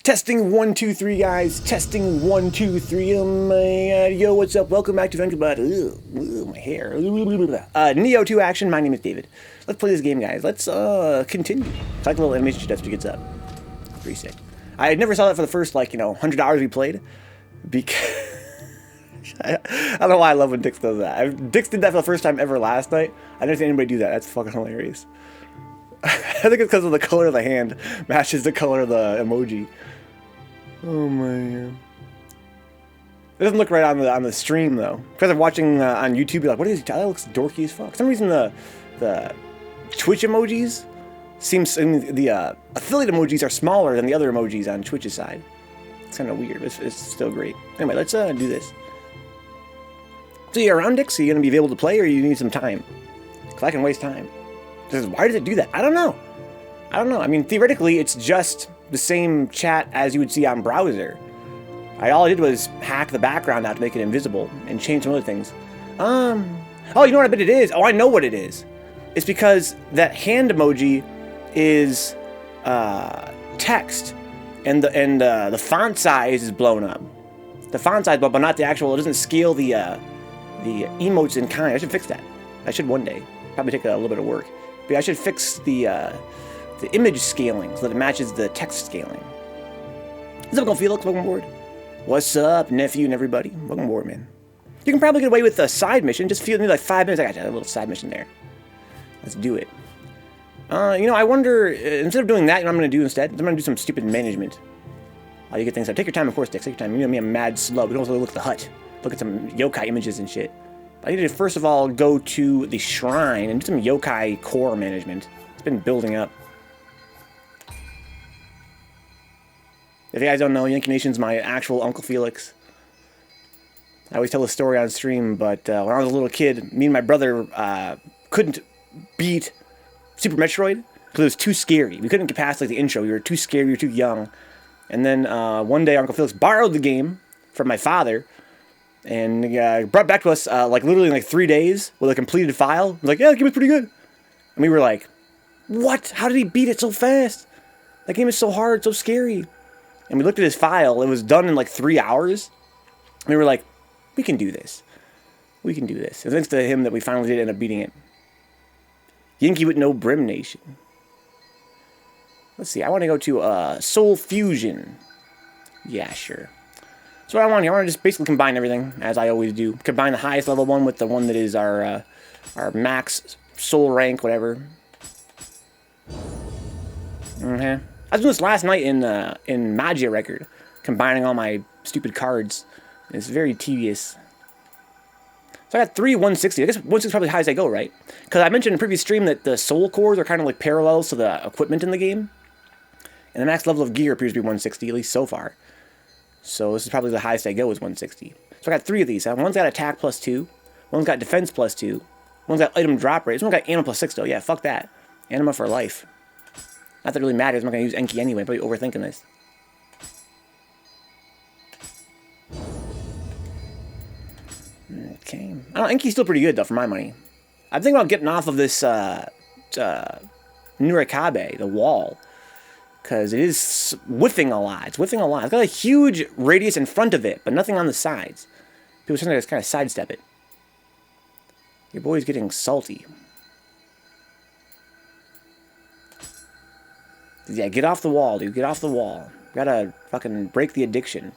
Testing 1, 2, 3, guys. Testing 1, 2, 3. Oh my god. Yo, what's up? Welcome back to Vencabot. Ooh, my hair. Nioh 2 action. My name is David. Let's play this game, guys. Let's continue. It's like a little animation stuff to get up. Pretty sick. I never saw that for the first, like, 100 hours we played. Because I don't know why I love when Dix does that. Dix did that for the first time ever last night. I never seen anybody do that. That's fucking hilarious. I think it's because of the color of the hand matches the color of the emoji. Oh my god. It doesn't look right on the stream though. Because I'm watching on YouTube, you're like, what is he? That looks dorky as fuck. For some reason the Twitch emojis the affiliate emojis are smaller than the other emojis on Twitch's side. It's kind of weird. It's still great. Anyway, let's do this. So you're around Dix? Are you gonna be able to play, or you need some time? Because I can waste time. Why does it do that? I don't know. I mean, theoretically, it's just the same chat as you would see on browser. All I did was hack the background out to make it invisible and change some other things. Oh, you know what I bet it is? Oh, I know what it is. It's because that hand emoji is text, and the font size is blown up. The font size, but not the actual. It doesn't scale the emotes in kind. I should fix that. I should one day. Probably take a little bit of work. But I should fix the image scaling so that it matches the text scaling. What's up, Felix? Welcome aboard. What's up, nephew and everybody? Welcome aboard, man. You can probably get away with a side mission. Just feel maybe like 5 minutes. I got a little side mission there. Let's do it. I wonder, instead of doing that, you know what I'm going to do instead? I'm going to do some stupid management. You get things done. Take your time, of course, Dix. Take your time. You know me, I'm mad slow. We can also look at the hut. Look at some yokai images and shit. I need to first of all go to the shrine and do some yokai core management. It's been building up. If you guys don't know, Yankee Nation's my actual Uncle Felix. I always tell the story on stream, but when I was a little kid, me and my brother couldn't beat Super Metroid because it was too scary. We couldn't get past like the intro. We were too scared. We were too young. And then one day, Uncle Felix borrowed the game from my father. And brought back to us, literally in 3 days with a completed file. He was like, yeah, the game is pretty good. And we were like, what? How did he beat it so fast? That game is so hard, so scary. And we looked at his file. It was done in 3 hours. And we were like, we can do this. We can do this. And thanks to him that we finally did end up beating it. Yankee with no Brim Nation. Let's see, I want to go to Soul Fusion. Yeah, sure. So what I want here, I want to just basically combine everything, as I always do. Combine the highest level one with the one that is our max soul rank, whatever. I was doing this last night in Magia Record, combining all my stupid cards. It's very tedious. So I got 3 160. I guess 160 is probably the highest I go, right? Because I mentioned in a previous stream that the soul cores are kind of like parallels to the equipment in the game. And the max level of gear appears to be 160, at least so far. So this is probably the highest I go is 160. So I got 3 of these. One's got attack +2. One's got defense +2. One's got item drop rate. This one got anima +6 though. Yeah, fuck that. Anima for life. Not that it really matters. I'm not going to use Enki anyway. I'm probably overthinking this. Okay. I don't know, Enki's still pretty good though for my money. I'm thinking about getting off of this Nurikabe, the wall. Because it is whiffing a lot. It's whiffing a lot. It's got a huge radius in front of it, but nothing on the sides. People sometimes kind of sidestep it. Your boy's getting salty. Yeah, get off the wall, dude. Get off the wall. Gotta fucking break the addiction.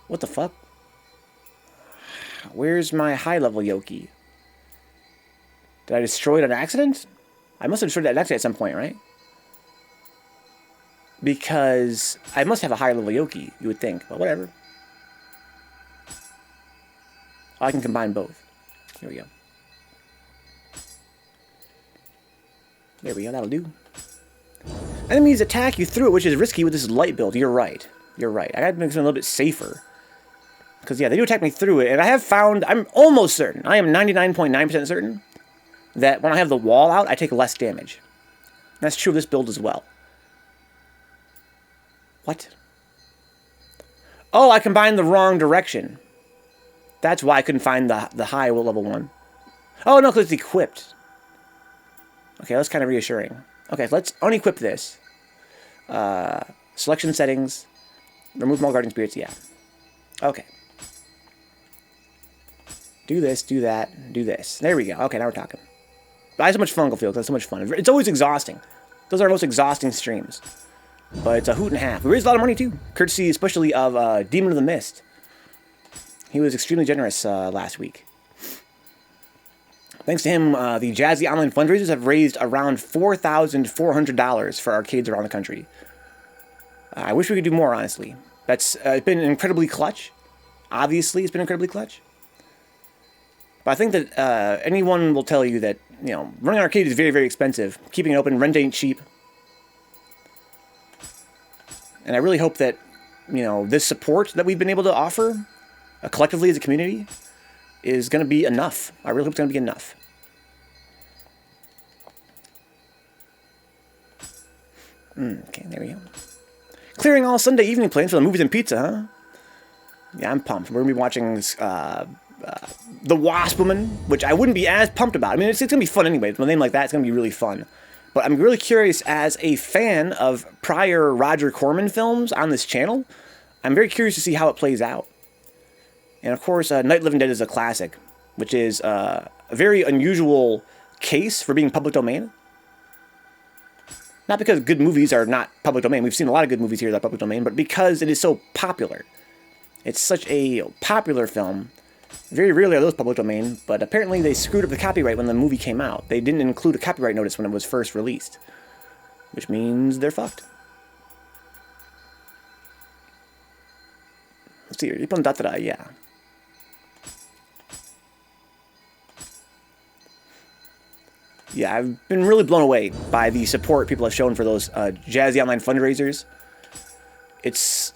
What the fuck? Where's my high-level Yoki? Did I destroy it on accident? I must have destroyed that accident at some point, right? Because I must have a higher level Yoki, you would think, but whatever. Oh, I can combine both. Here we go. There we go, that'll do. Enemies attack you through it, which is risky with this light build. You're right. You're right. I gotta make something a little bit safer. Because, yeah, they do attack me through it, and I have found, I'm almost certain, I am 99.9% certain, that when I have the wall out, I take less damage. And that's true of this build as well. What? Oh, I combined the wrong direction. That's why I couldn't find the high level one. Oh, no, because it's equipped. Okay, that's kind of reassuring. Okay, let's unequip this. Selection settings. Remove all guardian spirits, yeah. Okay. Do this, do that, do this. There we go. Okay, now we're talking. I had so much fungal field. That's so much fun. It's always exhausting. Those are our most exhausting streams. But it's a hoot and a half. We raised a lot of money, too. Courtesy, especially of Demon of the Mist. He was extremely generous last week. Thanks to him, the Jazzy online fundraisers have raised around $4,400 for arcades around the country. I wish we could do more, honestly. It's been incredibly clutch. Obviously, it's been incredibly clutch. But I think that anyone will tell you that, you know, running an arcade is very, very expensive. Keeping it open, rent ain't cheap. And I really hope that, you know, this support that we've been able to offer, collectively as a community, is going to be enough. I really hope it's going to be enough. Okay, there we go. Clearing all Sunday evening plans for the movies and pizza, huh? Yeah, I'm pumped. We're going to be watching this, The Wasp Woman, which I wouldn't be as pumped about. I mean, it's going to be fun anyway. With a name like that, it's going to be really fun. But I'm really curious, as a fan of prior Roger Corman films on this channel, I'm very curious to see how it plays out. And of course, Night of the Living Dead is a classic, which is a very unusual case for being public domain. Not because good movies are not public domain. We've seen a lot of good movies here that are public domain, but because it is so popular. It's such a popular film. Very rarely are those public domain, but apparently they screwed up the copyright when the movie came out. They didn't include a copyright notice when it was first released, which means they're fucked. Let's see here. Yeah. Yeah, I've been really blown away by the support people have shown for those Jazzy Online fundraisers. It's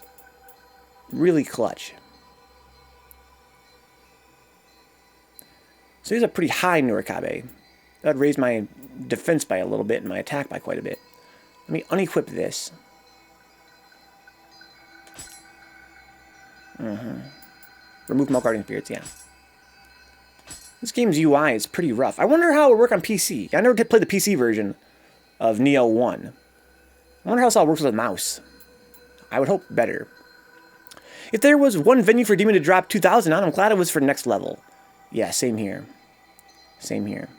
really clutch. So he's a pretty high Nurikabe. That would raise my defense by a little bit and my attack by quite a bit. Let me unequip this. Remove all guardian spirits, yeah. This game's UI is pretty rough. I wonder how it would work on PC. I never did play the PC version of Nioh 1. I wonder how this all works with a mouse. I would hope better. If there was one venue for Demon to drop 2,000 on, I'm glad it was for next level. Yeah, same here. Same here.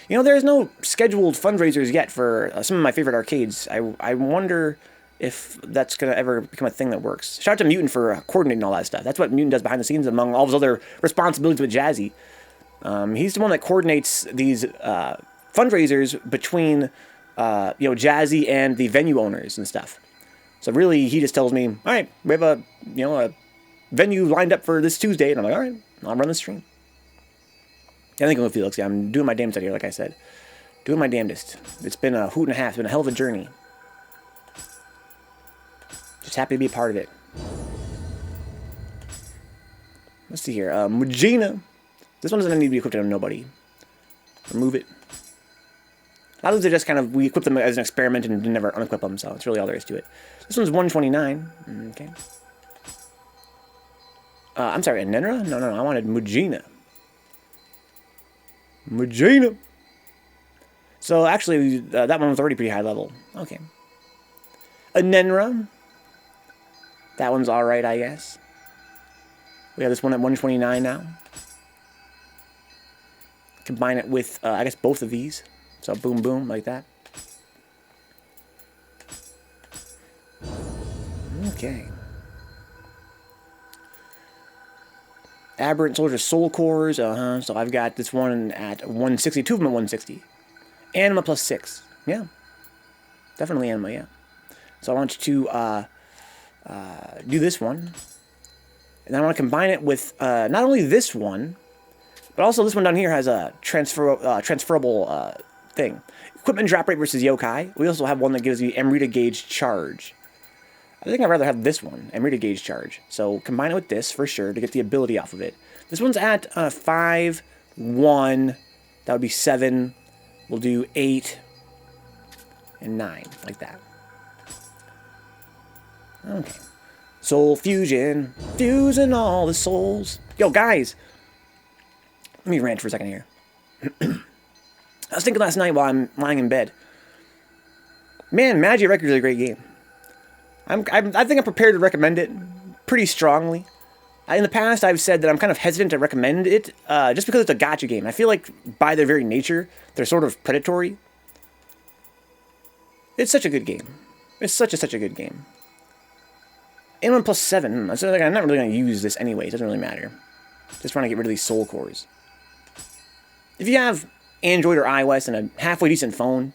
You know, there's no scheduled fundraisers yet for some of my favorite arcades. I wonder if that's going to ever become a thing that works. Shout out to Mutant for coordinating all that stuff. That's what Mutant does behind the scenes among all his other responsibilities with Jazzy. He's the one that coordinates these fundraisers between, you know, Jazzy and the venue owners and stuff. So really, he just tells me, all right, we have a, you know, a venue lined up for this Tuesday. And I'm like, all right, I'll run the stream. I think I'm going to Felix. Yeah, I'm doing my damnedest out here, like I said. Doing my damnedest. It's been a hoot and a half. It's been a hell of a journey. Just happy to be a part of it. Let's see here. Mujina. This one doesn't need to be equipped on nobody. Remove it. A lot of these are just kind of, we equip them as an experiment and never unequip them, so it's really all there is to it. This one's 129. Okay. I'm sorry, Anenra? No, I wanted Mujina. Mujina! So actually, that one was already pretty high level. Okay. Anenra. That one's alright, I guess. We have this one at 129 now. Combine it with, I guess, both of these. So boom, boom, like that. Okay. Aberrant Soldier Soul Cores, so I've got this one at 160, two of them at 160. Anima plus 6, yeah. Definitely Anima, yeah. So I want you to do this one. And then I want to combine it with not only this one, but also this one down here has a transferable thing. Equipment drop rate versus yokai. We also have one that gives you Amrita Gauge Charge. I think I'd rather have this one, Amrita Gauge Charge. So combine it with this for sure to get the ability off of it. This one's at 5, 1. That would be 7. We'll do 8 and 9, like that. Okay. Soul Fusion. Fusing all the souls. Yo, guys. Let me rant for a second here. I was thinking last night while I'm lying in bed. Man, Magic Records is a great game. I think I'm prepared to recommend it pretty strongly. In the past, I've said that I'm kind of hesitant to recommend it just because it's a gacha game. I feel like by their very nature, they're sort of predatory. It's such a good game. It's such a good game. A1 plus 7. So I'm not really going to use this anyway. It doesn't really matter. Just trying to get rid of these soul cores. If you have Android or iOS and a halfway decent phone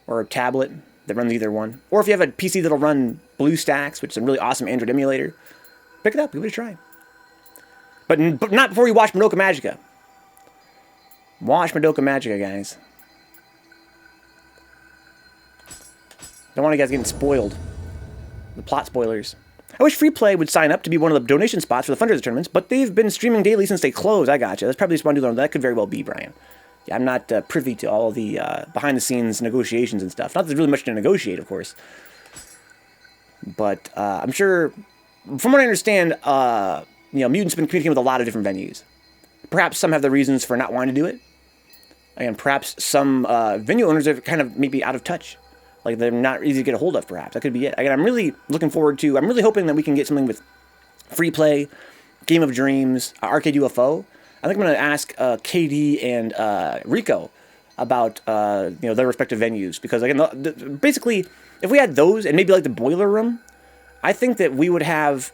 or a tablet that runs either one, or if you have a PC that'll run BlueStacks, which is a really awesome Android emulator, pick it up. Give it a try. But not before you watch Madoka Magica. Watch Madoka Magica, guys. Don't want you guys getting spoiled. The plot spoilers. I wish Free Play would sign up to be one of the donation spots for the fundraiser tournaments, but they've been streaming daily since they closed. I gotcha. That's probably just one to do. That could very well be, Brian. Yeah, I'm not privy to all the behind-the-scenes negotiations and stuff. Not that there's really much to negotiate, of course. But I'm sure, from what I understand, Mutant's been communicating with a lot of different venues. Perhaps some have their reasons for not wanting to do it. Again, perhaps some venue owners are kind of maybe out of touch. Like, they're not easy to get a hold of, perhaps. That could be it. Again, I'm really looking forward to... I'm really hoping that we can get something with Free Play, Game of Dreams, Arcade UFO. I think I'm going to ask KD and Rico about their respective venues. Because, again, basically, if we had those, and maybe like the Boiler Room, I think that we would have,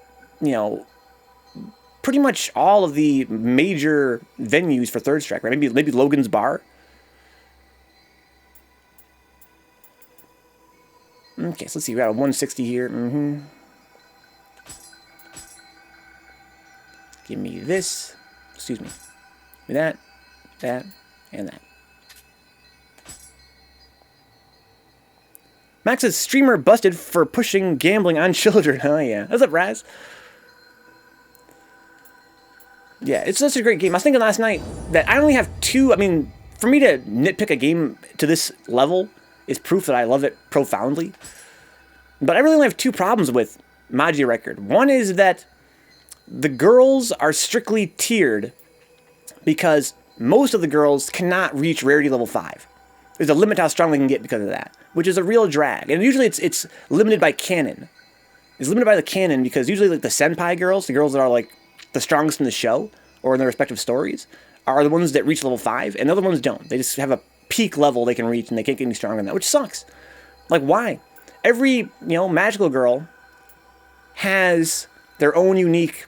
pretty much all of the major venues for Third Strike, right? Maybe Logan's Bar. Okay, so let's see. We got a 160 here. Give me this. Excuse me. Give me that, and that. Max says, streamer busted for pushing gambling on children. Oh, yeah. What's up, Raz? Yeah, it's such a great game. I was thinking last night that I only have two... I mean, for me to nitpick a game to this level is proof that I love it profoundly. But I really only have two problems with Magia Record. One is that the girls are strictly tiered because most of the girls cannot reach rarity level 5. There's a limit to how strong they can get because of that, which is a real drag. And usually it's limited by canon. It's limited by the canon because usually like the senpai girls, the girls that are like the strongest in the show or in their respective stories, are the ones that reach level 5, and the other ones don't. They just have a peak level they can reach, and they can't get any stronger than that, which sucks. Like, why? Every, magical girl has their own unique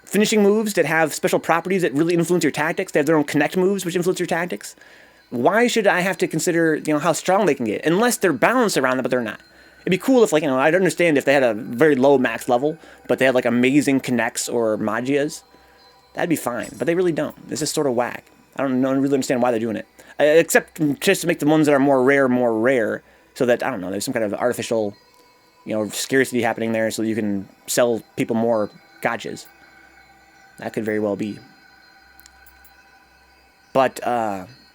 finishing moves that have special properties that really influence your tactics. They have their own connect moves, which influence your tactics. Why should I have to consider, how strong they can get? Unless they're balanced around them, but they're not. It'd be cool if, I'd understand if they had a very low max level, but they had, amazing connects or magias. That'd be fine, but they really don't. This is sort of whack. I don't really understand why they're doing it. Except just to make the ones that are more rare, so that, I don't know, there's some kind of artificial, scarcity happening there so you can sell people more gotchas. That could very well be. But,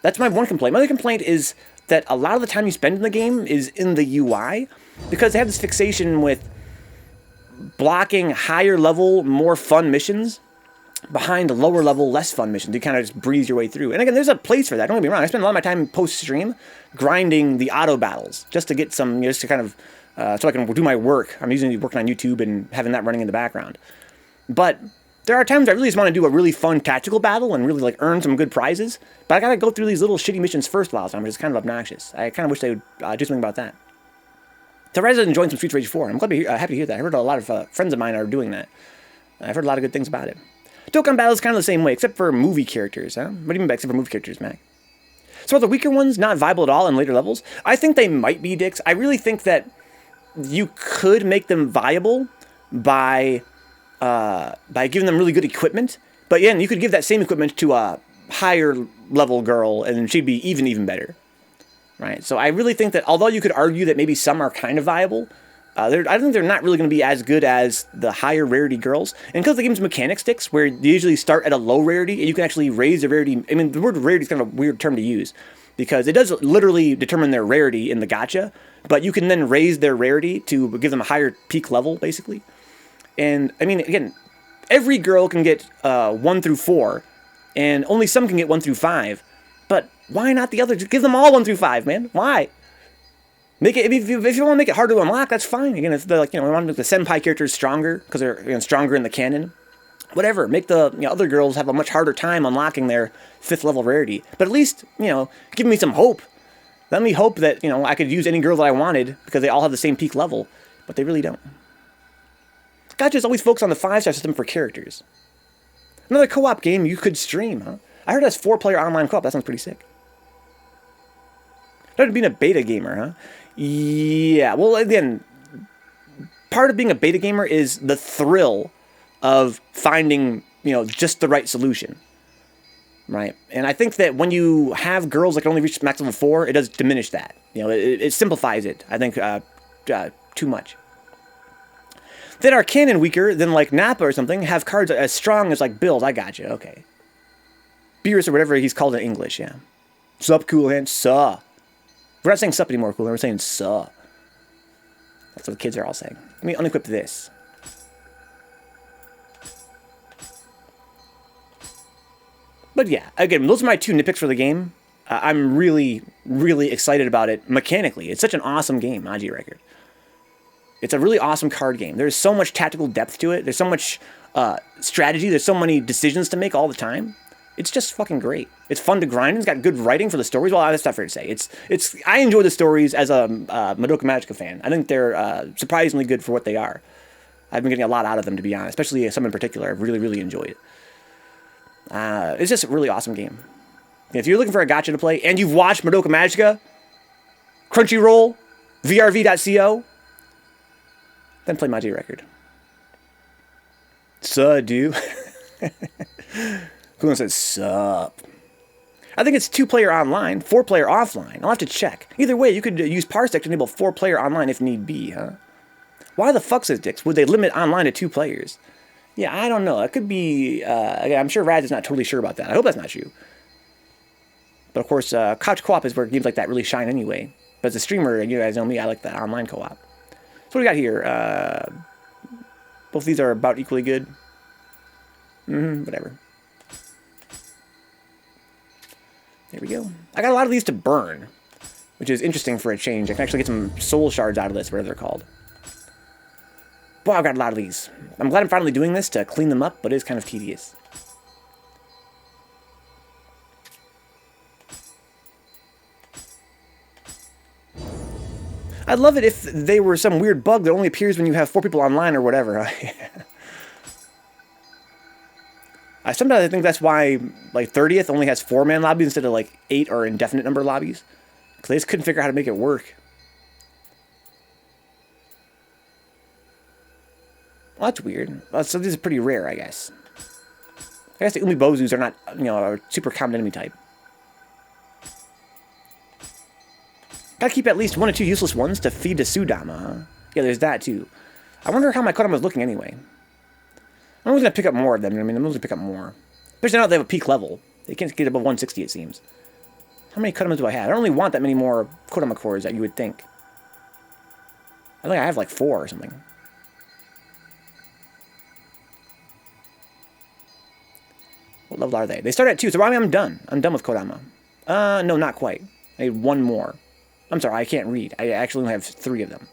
that's my one complaint. My other complaint is that a lot of the time you spend in the game is in the UI, because they have this fixation with blocking higher level, more fun missions behind lower level, less fun missions. You kind of just breeze your way through. And again, there's a place for that. Don't get me wrong. I spend a lot of my time post-stream grinding the auto battles just to get some, just to kind of, so I can do my work. I'm usually working on YouTube and having that running in the background. But there are times I really just want to do a really fun tactical battle and really earn some good prizes. But I gotta go through these little shitty missions first a lot of times, which is kind of obnoxious. I kind of wish they would do something about that. Teresa enjoying some Streets of Rage 4. I'm glad happy to hear that. I heard a lot of friends of mine are doing that. I've heard a lot of good things about it. Dokkan Battle is kind of the same way, except for movie characters, huh? What do you mean by except for movie characters, Mac? So are the weaker ones not viable at all in later levels? I think they might be, Dix. I really think that you could make them viable by giving them really good equipment. But again, you could give that same equipment to a higher level girl, and she'd be even better. Right? So I really think that, although you could argue that maybe some are kind of viable, I think they're not really going to be as good as the higher rarity girls. And because the game's mechanic sticks, where they usually start at a low rarity, and you can actually raise the rarity. I mean, the word rarity is kind of a weird term to use, because it does literally determine their rarity in the gacha, but you can then raise their rarity to give them a higher peak level, basically. And, I mean, again, every girl can get 1 through 4, and only some can get 1 through 5. But why not the others? Give them all 1 through 5, man. Why? Make it if you want to make it hard to unlock, that's fine. Again, if they're like, we want to make the senpai characters stronger because they're stronger in the canon. Whatever, make the other girls have a much harder time unlocking their 5th level rarity. But at least give me some hope. Let me hope that I could use any girl that I wanted because they all have the same peak level, but they really don't. Gotcha's always focus on the 5-star system for characters. Another co-op game you could stream, huh? I heard it has 4-player online co-op. That sounds pretty sick. Started being a beta gamer, huh? Yeah, well, again, part of being a beta gamer is the thrill of finding, just the right solution, right? And I think that when you have girls that can only reach max level 4, it does diminish that. It simplifies it, I think, too much. That are canon weaker than, like, Nappa or something, have cards as strong as, like, Bills. I got you, okay. Beerus or whatever he's called in English, yeah. Sup, cool hand, suh. We're not saying sup anymore, cool hand. We're saying suh. That's what the kids are all saying. Let me unequip this. But yeah, again, those are my 2 nitpicks for the game. I'm really, really excited about it mechanically. It's such an awesome game, Maji Record. It's a really awesome card game. There's so much tactical depth to it. There's so much strategy. There's so many decisions to make all the time. It's just fucking great. It's fun to grind. It's got good writing for the stories. Well, that's not fair to say. I enjoy the stories as a Madoka Magica fan. I think they're surprisingly good for what they are. I've been getting a lot out of them, to be honest. Especially some in particular. I've really, really enjoyed it. It's just a really awesome game. If you're looking for a gacha to play, and you've watched Madoka Magica, Crunchyroll, vrv.co, then play Maji Record. Sup, dude. Who says sup? I think it's 2-player online, 4-player offline. I'll have to check. Either way, you could use Parsec to enable 4-player online if need be, huh? Why the fuck, says Dix, would they limit online to 2 players? Yeah, I don't know. It could be... again, I'm sure Raz is not totally sure about that. I hope that's not true. But of course, couch co-op is where games like that really shine anyway. But as a streamer, you guys know me, I like that online co-op. So what do we got here? Both of these are about equally good. Whatever. There we go. I got a lot of these to burn, which is interesting for a change. I can actually get some soul shards out of this, whatever they're called. Boy, I've got a lot of these. I'm glad I'm finally doing this to clean them up, but it is kind of tedious. I'd love it if they were some weird bug that only appears when you have 4 people online or whatever. Sometimes I think that's why, like, 30th only has 4-man lobbies instead of, like, 8 or indefinite number lobbies. Because they just couldn't figure out how to make it work. Well, that's weird. So these are pretty rare, I guess. I guess the Umibozus are not, a super common enemy type. Gotta keep at least 1 or 2 useless ones to feed to Sudama, huh? Yeah, there's that, too. I wonder how my Kodama's looking anyway. I'm always gonna pick up more of them. I'm always gonna pick up more. Especially now that they have a peak level. They can't get above 160, it seems. How many Kodamas do I have? I don't really want that many more Kodama cores that you would think. I think I have like 4 or something. What level are they? They start at 2, so I'm done. I'm done with Kodama. No, not quite. I need 1 more. I'm sorry, I can't read. I actually only have 3 of them.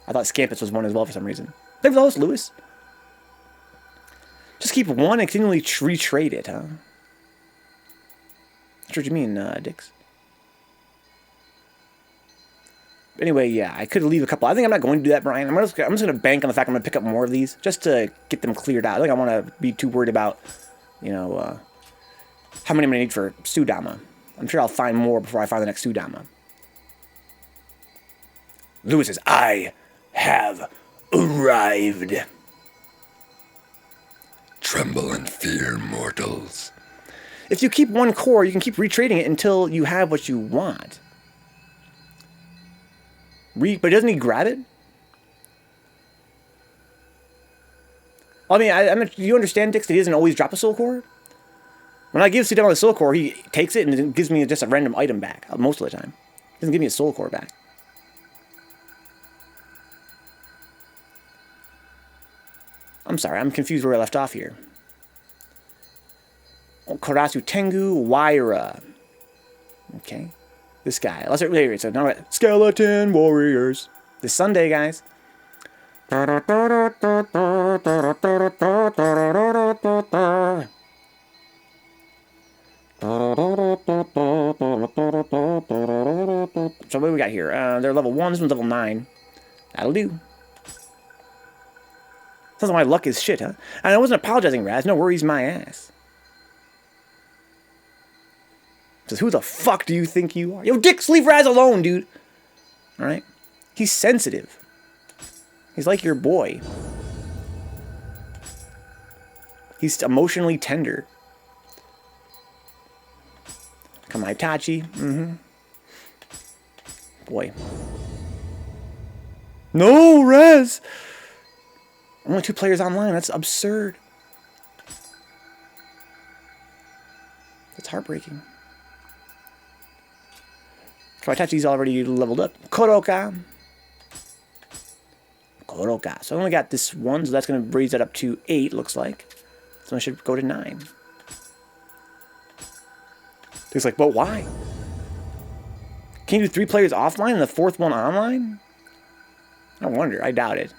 I thought Scampus was 1 as well for some reason. Thanks for the host, Lewis. Just keep 1 and continually retrade it, huh? That's what you mean, Dix. Anyway, yeah, I could leave a couple. I think I'm not going to do that, Brian. I'm just going to bank on the fact I'm going to pick up more of these just to get them cleared out. I think I want to be too worried about, how many I'm going to need for Sudama. I'm sure I'll find more before I find the next Sudama. Lewis says, I have arrived. Tremble and fear, mortals. If you keep 1 core, you can keep retrading it until you have what you want. But doesn't he grab it? I mean, do you understand, Dix, that he doesn't always drop a soul core? When I give Sudama the soul core, he takes it and gives me just a random item back most of the time. He doesn't give me a soul core back. I'm sorry, I'm confused where I left off here. Karasu Tengu Waira. Okay. This guy. Let's wait. So now Skeleton Warriors. This Sunday, guys. So what do we got here? They're level 1, this one's level 9. That'll do. Sounds like my luck is shit, huh? And I wasn't apologizing, Raz. No worries, my ass. Says, who the fuck do you think you are? Yo, Dix, leave Raz alone, dude. Alright? He's sensitive. He's like your boy. He's emotionally tender. Come on, Itachi. Boy. No, Raz! Only 2 players online. That's absurd. That's heartbreaking. Itachi's already leveled up. Koroka. So I only got this one, so that's going to raise that up to 8, looks like. So I should go to 9. He's like, but why? Can you do 3 players offline and the 4th one online? I wonder. I doubt it.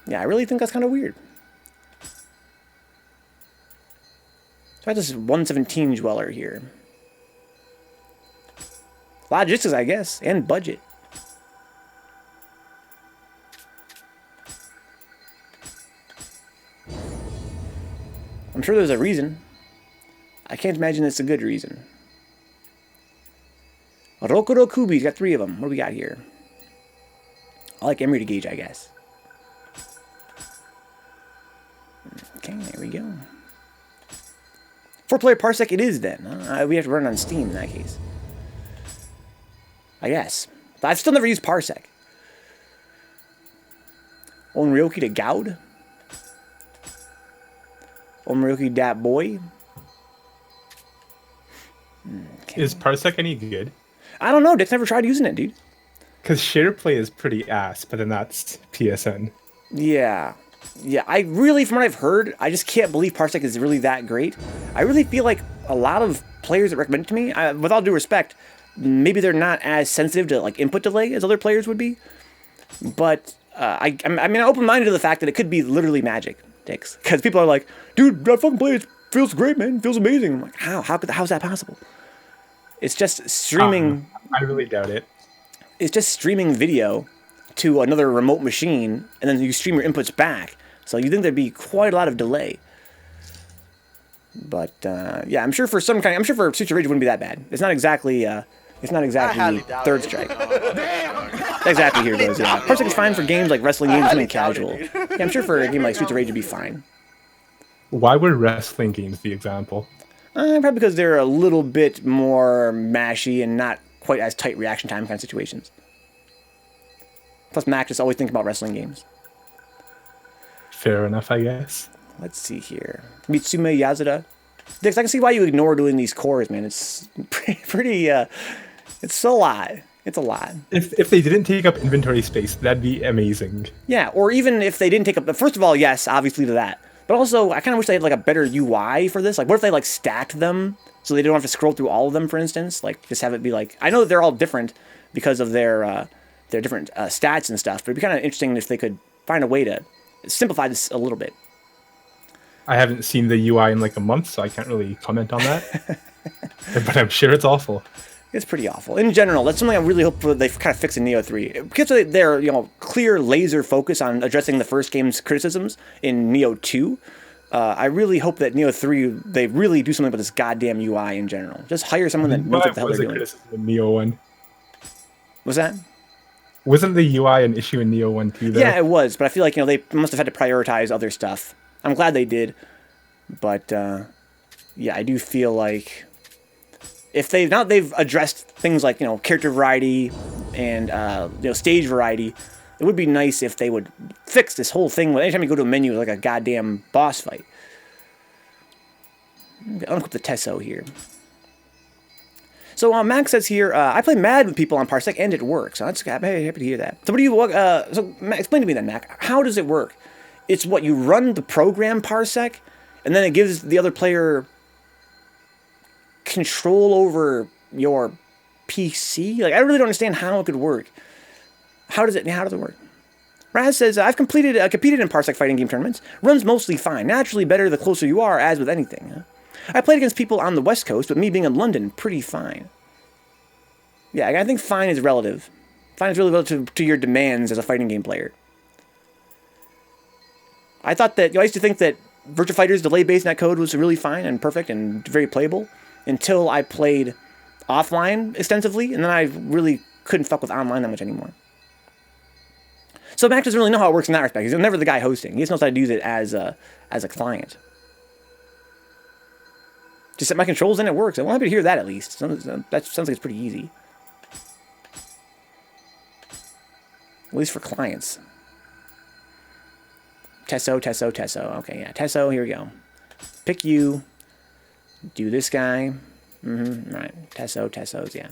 Yeah, I really think that's kind of weird. So I have this 117 dweller here. Logistics, I guess, and budget. I'm sure there's a reason. I can't imagine it's a good reason. Rokuro Kubi's got 3 of them. What do we got here? I like Emery to gauge, I guess. Okay, there we go. 4-player parsec it is then. We have to run it on Steam in that case. I guess. But I've still never used parsec. Onryoki to Gaud. Onryoki dat boy. Okay. Is parsec any good? I don't know. Dick's never tried using it, dude. Because SharePlay is pretty ass, but then that's PSN. Yeah. Yeah, I really, from what I've heard, I just can't believe parsec is really that great. I really feel like a lot of players that recommend it to me, with all due respect, maybe they're not as sensitive to like input delay as other players would be. But I mean, I'm open-minded to the fact that it could be literally magic, Dix. Because people are like, dude, that fucking play, it feels great, man. It feels amazing. I'm like, how's that possible? It's just streaming. I really doubt it. It's just streaming video to another remote machine, and then you stream your inputs back. So you think there'd be quite a lot of delay. But yeah, I'm sure for some kind, I'm sure for Streets of Rage it wouldn't be that bad. It's not exactly Third Strike. Exactly, here goes. Yeah, parsec is fine for games like wrestling games, something casual. Yeah, I'm sure for a game like Streets of Rage it'd be fine. Why would wrestling games be example? Probably because they're a little bit more mashy and not quite as tight reaction time kind of situations. Plus, Mac just always think about wrestling games. Fair enough, I guess. Let's see here. Mitsume Yazada. Dix, I can see why you ignore doing these cores, man. It's pretty, it's a lot. It's a lot. If they didn't take up inventory space, that'd be amazing. Yeah, or even if they didn't take up... First of all, yes, obviously to that. But also, I kind of wish they had like a better UI for this. Like, what if they like stacked them so they don't have to scroll through all of them, for instance? Like, just have it be like... I know that they're all different because of their different stats and stuff, but it'd be kind of interesting if they could find a way to simplify this a little bit. I haven't seen the UI in like a month, so I can't really comment on that. But I'm sure it's awful. It's pretty awful. In general, that's something I really hope they kind of fix in Nioh 3. Because of their, clear laser focus on addressing the first game's criticisms in Nioh 2, I really hope that Nioh 3, they really do something about this goddamn UI in general. Just hire someone that knows what the hell they're doing. Criticism in Nioh 1. What's that? Wasn't the UI an issue in Nioh 1 too, though? Yeah, it was, but I feel like, they must have had to prioritize other stuff. I'm glad they did, but, yeah, I do feel like if they've addressed things like, character variety and, stage variety, it would be nice if they would fix this whole thing. Anytime you go to a menu, like a goddamn boss fight. I'll unequip the Tesso here. So Max says here, I play Mad with people on Parsec and it works. So I'm happy to hear that. So what do you? Explain to me then, Mac. How does it work? It's what you run the program Parsec, and then it gives the other player control over your PC? Like, I really don't understand how it could work. How does it work? Raz says, I've competed in Parsec fighting game tournaments. Runs mostly fine. Naturally better the closer you are, as with anything. Huh? I played against people on the West Coast, but me being in London, pretty fine. Yeah, I think fine is relative. Fine is really relative to your demands as a fighting game player. I used to think that Virtua Fighter's delay-based netcode was really fine and perfect and very playable until I played offline extensively, and then I really couldn't fuck with online that much anymore. So Mac doesn't really know how it works in that respect. He's never the guy hosting. He just knows how to use it as a client. Just set my controls and it works. I'm happy to hear that at least. That sounds like it's pretty easy. At least for clients. Tesso. Okay, yeah. Tesso, here we go. Pick you. Do this guy. Right. Tessos, yeah.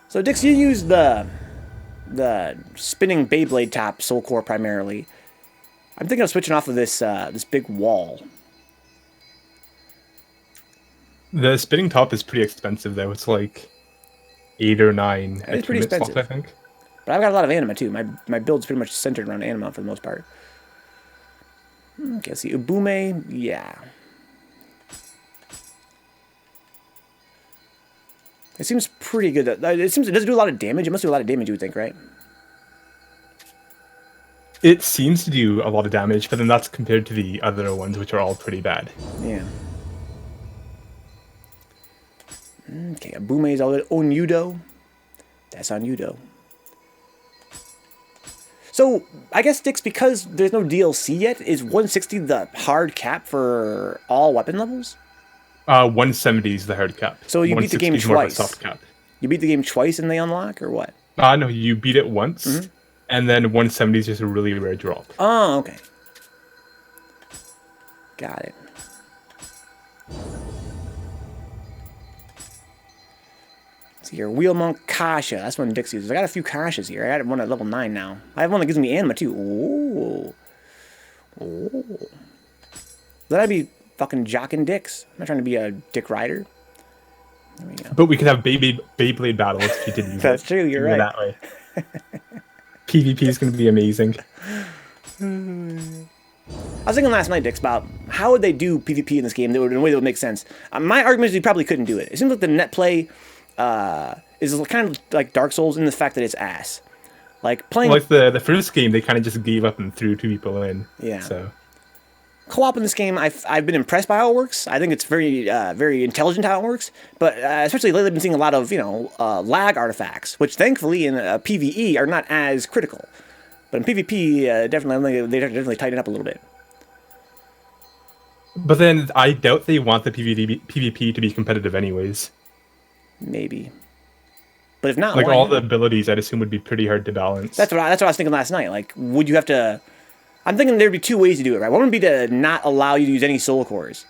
So, Dix, you use the spinning Beyblade top Soul Core primarily. I'm thinking of switching off of this big wall. The spinning top is pretty expensive, though. It's like 8 or 9. It's pretty expensive, I think. But I've got a lot of anima too. My build's pretty much centered around anima for the most part. Okay, let's see. Ubume, yeah. It seems pretty good. It doesn't do a lot of damage. It must do a lot of damage, you would think, right? It seems to do a lot of damage, but then that's compared to the other ones, which are all pretty bad. Yeah. Okay, Ubume is all good. Onyudo. That's on Udo. So, I guess, Dix, because there's no DLC yet, is 160 the hard cap for all weapon levels? 170 is the hard cap. So you beat the game twice. Soft cap. You beat the game twice and they unlock, or what? No, you beat it once, and then 170 is just a really rare drop. Oh, okay. Got it. Let's see here. Wheel Monk Kasha. That's one Dix uses. I got a few Kashas here. I got one at level 9 now. I have one that gives me anima, too. Ooh. Ooh. That'd be fucking jocking dicks. I'm not trying to be a dick rider. There we go. But we could have Beyblade battles if you did use That's true, you're right. That way. PvP is going to be amazing. I was thinking last night, Dix, about how would they do PvP in this game in a way that would make sense. My argument is you probably couldn't do it. It seems like the Netplay is kind of like Dark Souls in the fact that it's ass. Like playing... Like the first game, they kind of just gave up and threw 2 people in. Yeah. So... Co-op in this game, I've been impressed by how it works. I think it's very very intelligent how it works. But especially lately, I've been seeing a lot of lag artifacts, which thankfully in PvE are not as critical. But in PvP, definitely they definitely tighten up a little bit. But then I doubt they want the PvP to be competitive anyways. Maybe. But if not, like all the abilities, I'd assume would be pretty hard to balance. That's what I was thinking last night. Like, would you have to? I'm thinking there'd be 2 ways to do it, right? One would be to not allow you to use any soul cores.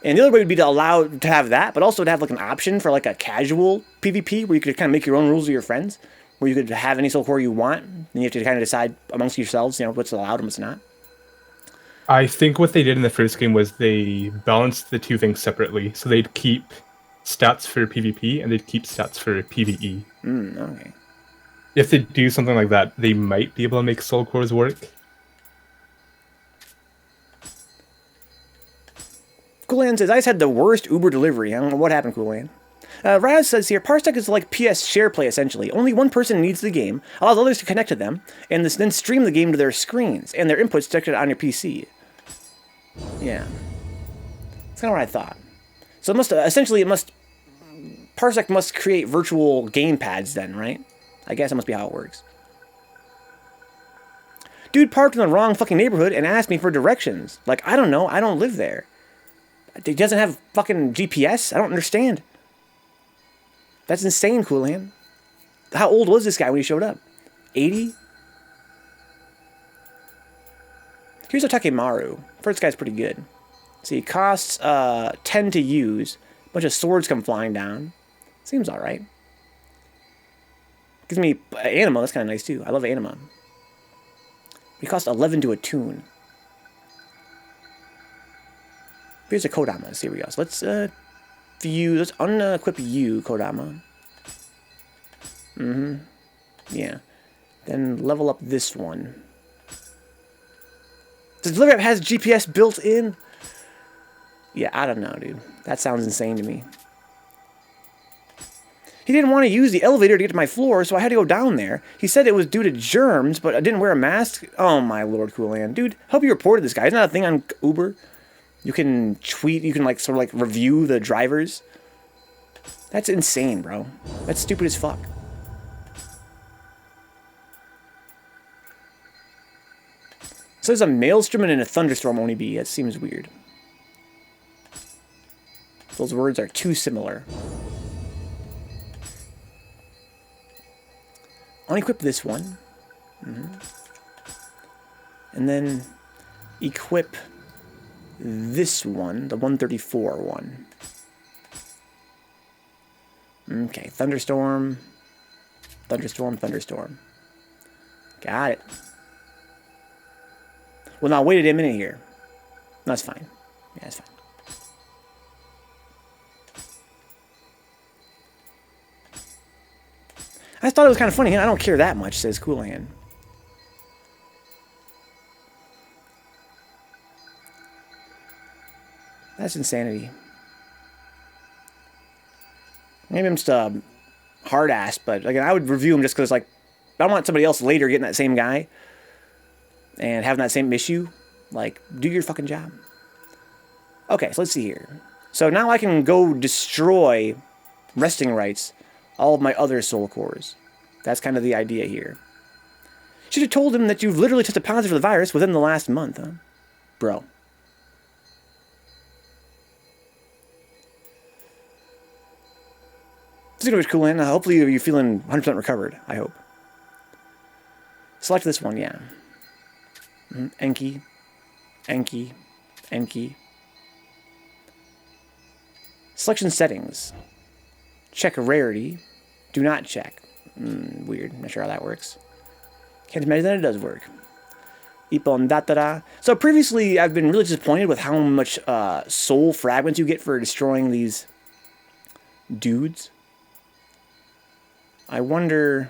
And the other way would be to allow to have that, but also to have like an option for like a casual PvP where you could kind of make your own rules with your friends, where you could have any soul core you want, and you have to kind of decide amongst yourselves, what's allowed and what's not. I think what they did in the first game was they balanced the 2 things separately. So they'd keep stats for PvP and they'd keep stats for PvE. Okay. If they do something like that, they might be able to make soul cores work. Coolan says, I just had the worst Uber delivery. I don't know what happened, Coolan. Raz says here, Parsec is like PS share play, essentially. Only one person needs the game, allows others to connect to them, and then stream the game to their screens, and their inputs detected on your PC. Yeah. That's kind of what I thought. So it must, Parsec must create virtual game pads then, right? I guess that must be how it works. Dude parked in the wrong fucking neighborhood and asked me for directions. Like, I don't know, I don't live there. He doesn't have fucking GPS? I don't understand. That's insane, Coolan. How old was this guy when he showed up? 80? Here's a Takemaru. First guy's pretty good. See, he costs 10 to use. A bunch of swords come flying down. Seems alright. Gives me anima, that's kind of nice too. I love anima. He costs 11 to attune. Here's the Kodamas. Here we go. So let's view. Let's unequip you, Kodama. Yeah. Then level up this one. Does Delivery App has GPS built in? Yeah, I don't know, dude. That sounds insane to me. He didn't want to use the elevator to get to my floor, so I had to go down there. He said it was due to germs, but I didn't wear a mask. Oh my lord, Coolan. Dude, hope you reported this guy. Isn't that a thing on Uber? You can tweet, you can like sort of like review the drivers. That's insane, bro. That's stupid as fuck. So there's a maelstrom and a thunderstorm only be. That seems weird. Those words are too similar. Unequip this one. And then equip this one, the 134 one. Okay, thunderstorm, thunderstorm, thunderstorm. Got it. Well, now wait a minute here. That's fine. Yeah, that's fine. I thought it was kind of funny. I don't care that much, says Coolan. That's insanity. Maybe I'm just a hard ass, but like, I would review him just because, like, I don't want somebody else later getting that same guy and having that same issue. Like, do your fucking job. Okay, so let's see here. So now I can go destroy resting rights all of my other soul cores. That's kind of the idea here. Should have told him that you've literally tested positive for the virus within the last month, huh? Bro. Speaking of which, Coolan, hopefully you're feeling 100% recovered, I hope. Select this one, yeah. Enki. Enki. Enki. Selection settings. Check rarity. Do not check. Weird. Not sure how that works. Can't imagine that it does work. Ipon datara. So previously, I've been really disappointed with how much soul fragments you get for destroying these dudes. I wonder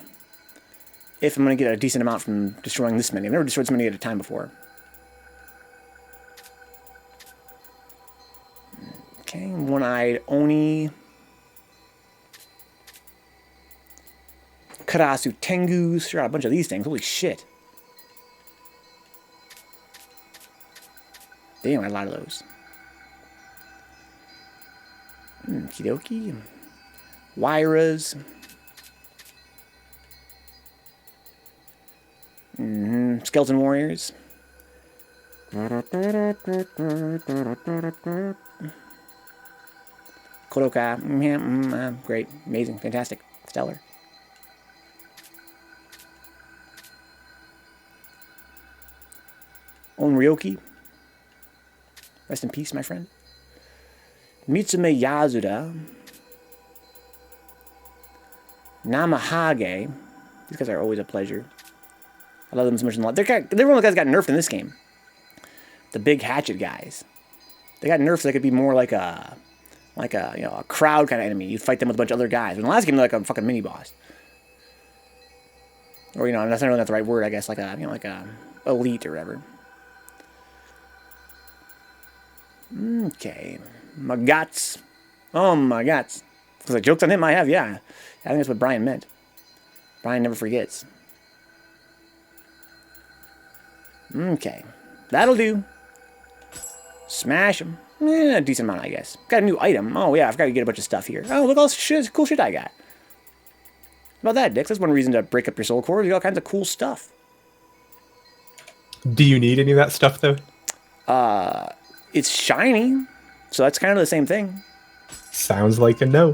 if I'm going to get a decent amount from destroying this many. I've never destroyed this many at a time before. Okay, one-eyed Oni. Karasu Tengus. Sure, a bunch of these things. Holy shit. Damn, a lot of those. Kidoki. Wyras. Skeleton Warriors. Kodoka. Great. Amazing. Fantastic. Stellar. Onryoki. Rest in peace, my friend. Mitsume Yasuda. Namahage. These guys are always a pleasure. I love them so much in the lot. They're one of the guys that got nerfed in this game. The big hatchet guys. They got nerfed so they could be more like a a crowd kind of enemy. You'd fight them with a bunch of other guys. But in the last game, they're like a fucking mini boss. Or that's not really not the right word, I guess. Like a elite or whatever. Okay. Magats. Oh, Magats. Because the jokes on him I have, yeah. I think that's what Brian meant. Brian never forgets. Okay. That'll do. Smash him. A decent amount, I guess. Got a new item. Oh, yeah, I've got to get a bunch of stuff here. Oh, look all this cool shit I got. How about that, Dix? That's one reason to break up your soul core. You got all kinds of cool stuff. Do you need any of that stuff, though? It's shiny, so that's kind of the same thing. Sounds like a no.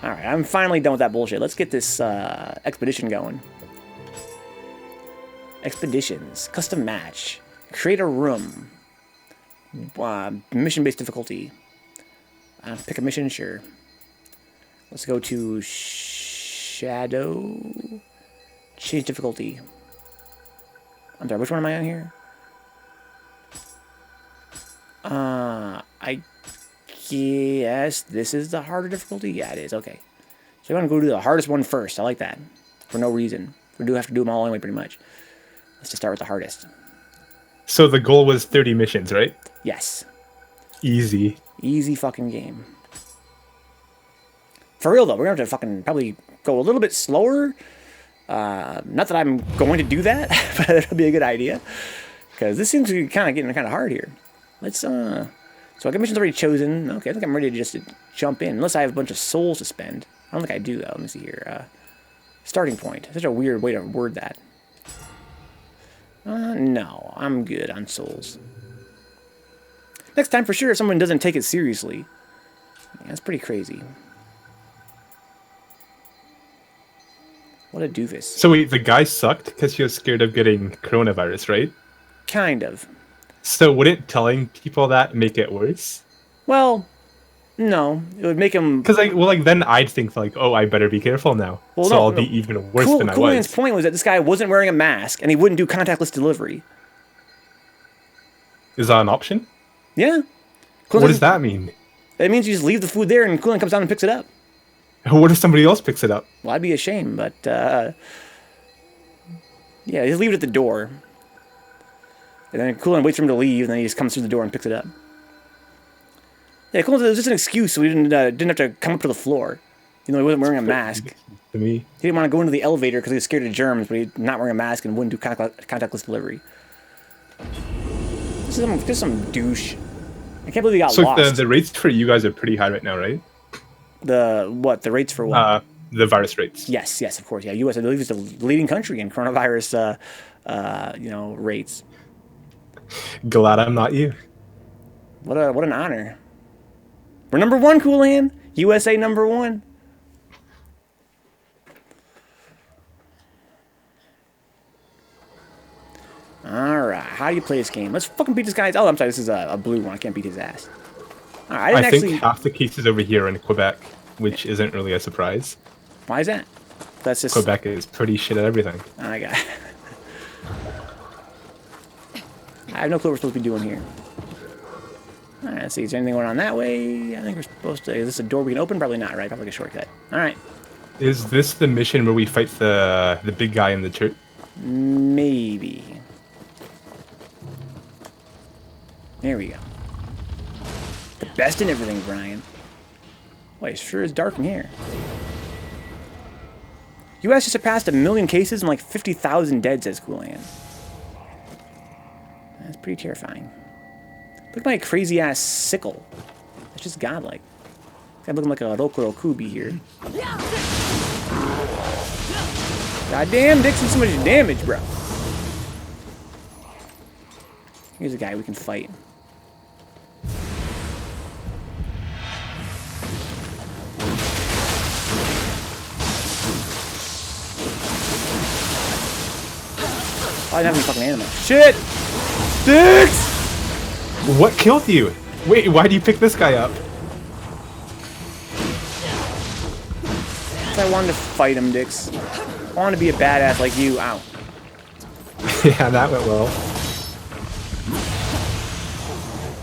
Alright, I'm finally done with that bullshit. Let's get this expedition going. Expeditions. Custom match. Create a room. Mission-based difficulty. Pick a mission, sure. Let's go to Shadow. Change difficulty. I'm sorry, which one am I on here? I guess this is the harder difficulty? Yeah, it is. Okay. So I'm going to go do the hardest one first. I like that. For no reason. We do have to do them all anyway, pretty much. Let's just start with the hardest. So the goal was 30 missions, right? Yes. Easy. Easy fucking game. For real, though, we're going to have to fucking probably go a little bit slower. Not that I'm going to do that, but that'll be a good idea. Because this seems to be kind of getting kind of hard here. Let's, so I got missions already chosen. Okay, I think I'm ready to just jump in. Unless I have a bunch of souls to spend. I don't think I do, though. Let me see here. Starting point. Such a weird way to word that. No, I'm good on souls. Next time, for sure, if someone doesn't take it seriously. Yeah, that's pretty crazy. What a doofus. So wait, the guy sucked because he was scared of getting coronavirus, right? Kind of. So wouldn't telling people that make it worse? Well, no. It would make him... Because, then I'd think, oh, I better be careful now. Well, so no, I'll be even worse than I was. Coolman's point was that this guy wasn't wearing a mask, and he wouldn't do contactless delivery. Is that an option? Yeah. What does that mean? It means you just leave the food there, and Coolan comes down and picks it up. What if somebody else picks it up? Well, that'd be a shame, but, yeah, just leave it at the door. And then Coolan waits for him to leave, and then he just comes through the door and picks it up. Yeah, Coolan, it was just an excuse, so he didn't have to come up to the floor. He wasn't wearing a mask. To me. He didn't want to go into the elevator because he was scared of germs, but he's not wearing a mask and wouldn't do contactless delivery. This is some douche. I can't believe he got lost. So the rates for you guys are pretty high right now, right? The what? The rates for what? The virus rates. Yes, of course. Yeah, U.S. I believe is the leading country in coronavirus, rates. Glad I'm not you. What an honor. We're number one, Coolan. USA number one. Alright, how do you play this game? Let's fucking beat this guy. Oh, I'm sorry, this is a blue one. I can't beat his ass. Alright, I think half the cases over here are in Quebec, which isn't really a surprise. Why is that? That's just... Quebec is pretty shit at everything. I got it. I have no clue what we're supposed to be doing here. Alright, let's see. Is there anything going on that way? I think we're supposed to... Is this a door we can open? Probably not, right? Probably like a shortcut. Alright. Is this the mission where we fight the big guy in the church? Maybe. There we go. The best in everything, Brian. Boy, it sure is dark in here. U.S. just surpassed 1 million cases and like 50,000 dead, says Coolan. That's pretty terrifying. Look at my crazy-ass sickle. It's just godlike. I'm looking like a Rokuro Kubi here. Goddamn, Dixon, so much damage, bro. Here's a guy we can fight. Oh, I didn't have any fucking animal. Shit! Dix! What killed you? Wait, why do you pick this guy up? I wanted to fight him, Dix. I wanted to be a badass like you. Ow. Yeah, that went well.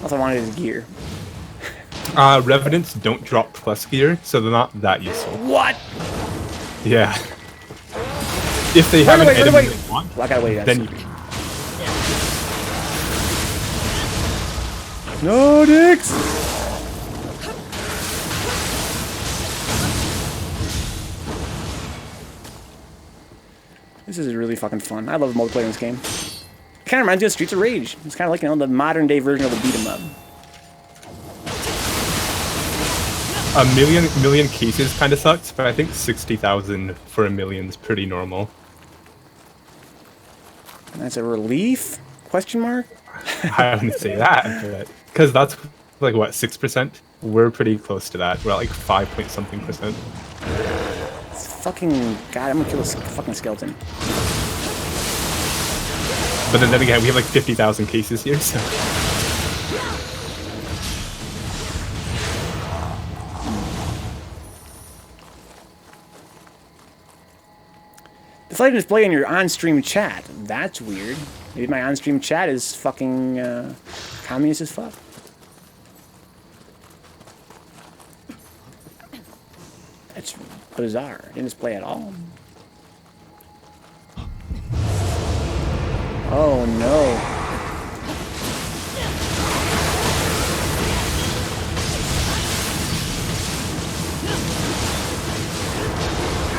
Also, I wanted his gear. Revenants don't drop plus gear, so they're not that useful. What? Yeah. If they have an enemy they want, well, I gotta wait. then you... No, Dix! This is really fucking fun. I love multiplayer in this game. It kind of reminds me of Streets of Rage. It's kind of like, the modern day version of a beat 'em up. 1 million cases kind of sucks, but I think 60,000 for 1 million is pretty normal. That's a relief? Question mark? I wouldn't say that, because that's like what, 6%? We're pretty close to that. We're at like 5-point-something%. It's fucking... God, I'm gonna kill this fucking skeleton. But then again, we have like 50,000 cases here, so... The flight display in your on-stream chat. That's weird. Maybe my on-stream chat is fucking communist as fuck. bizarre. Didn't display at all. Oh no.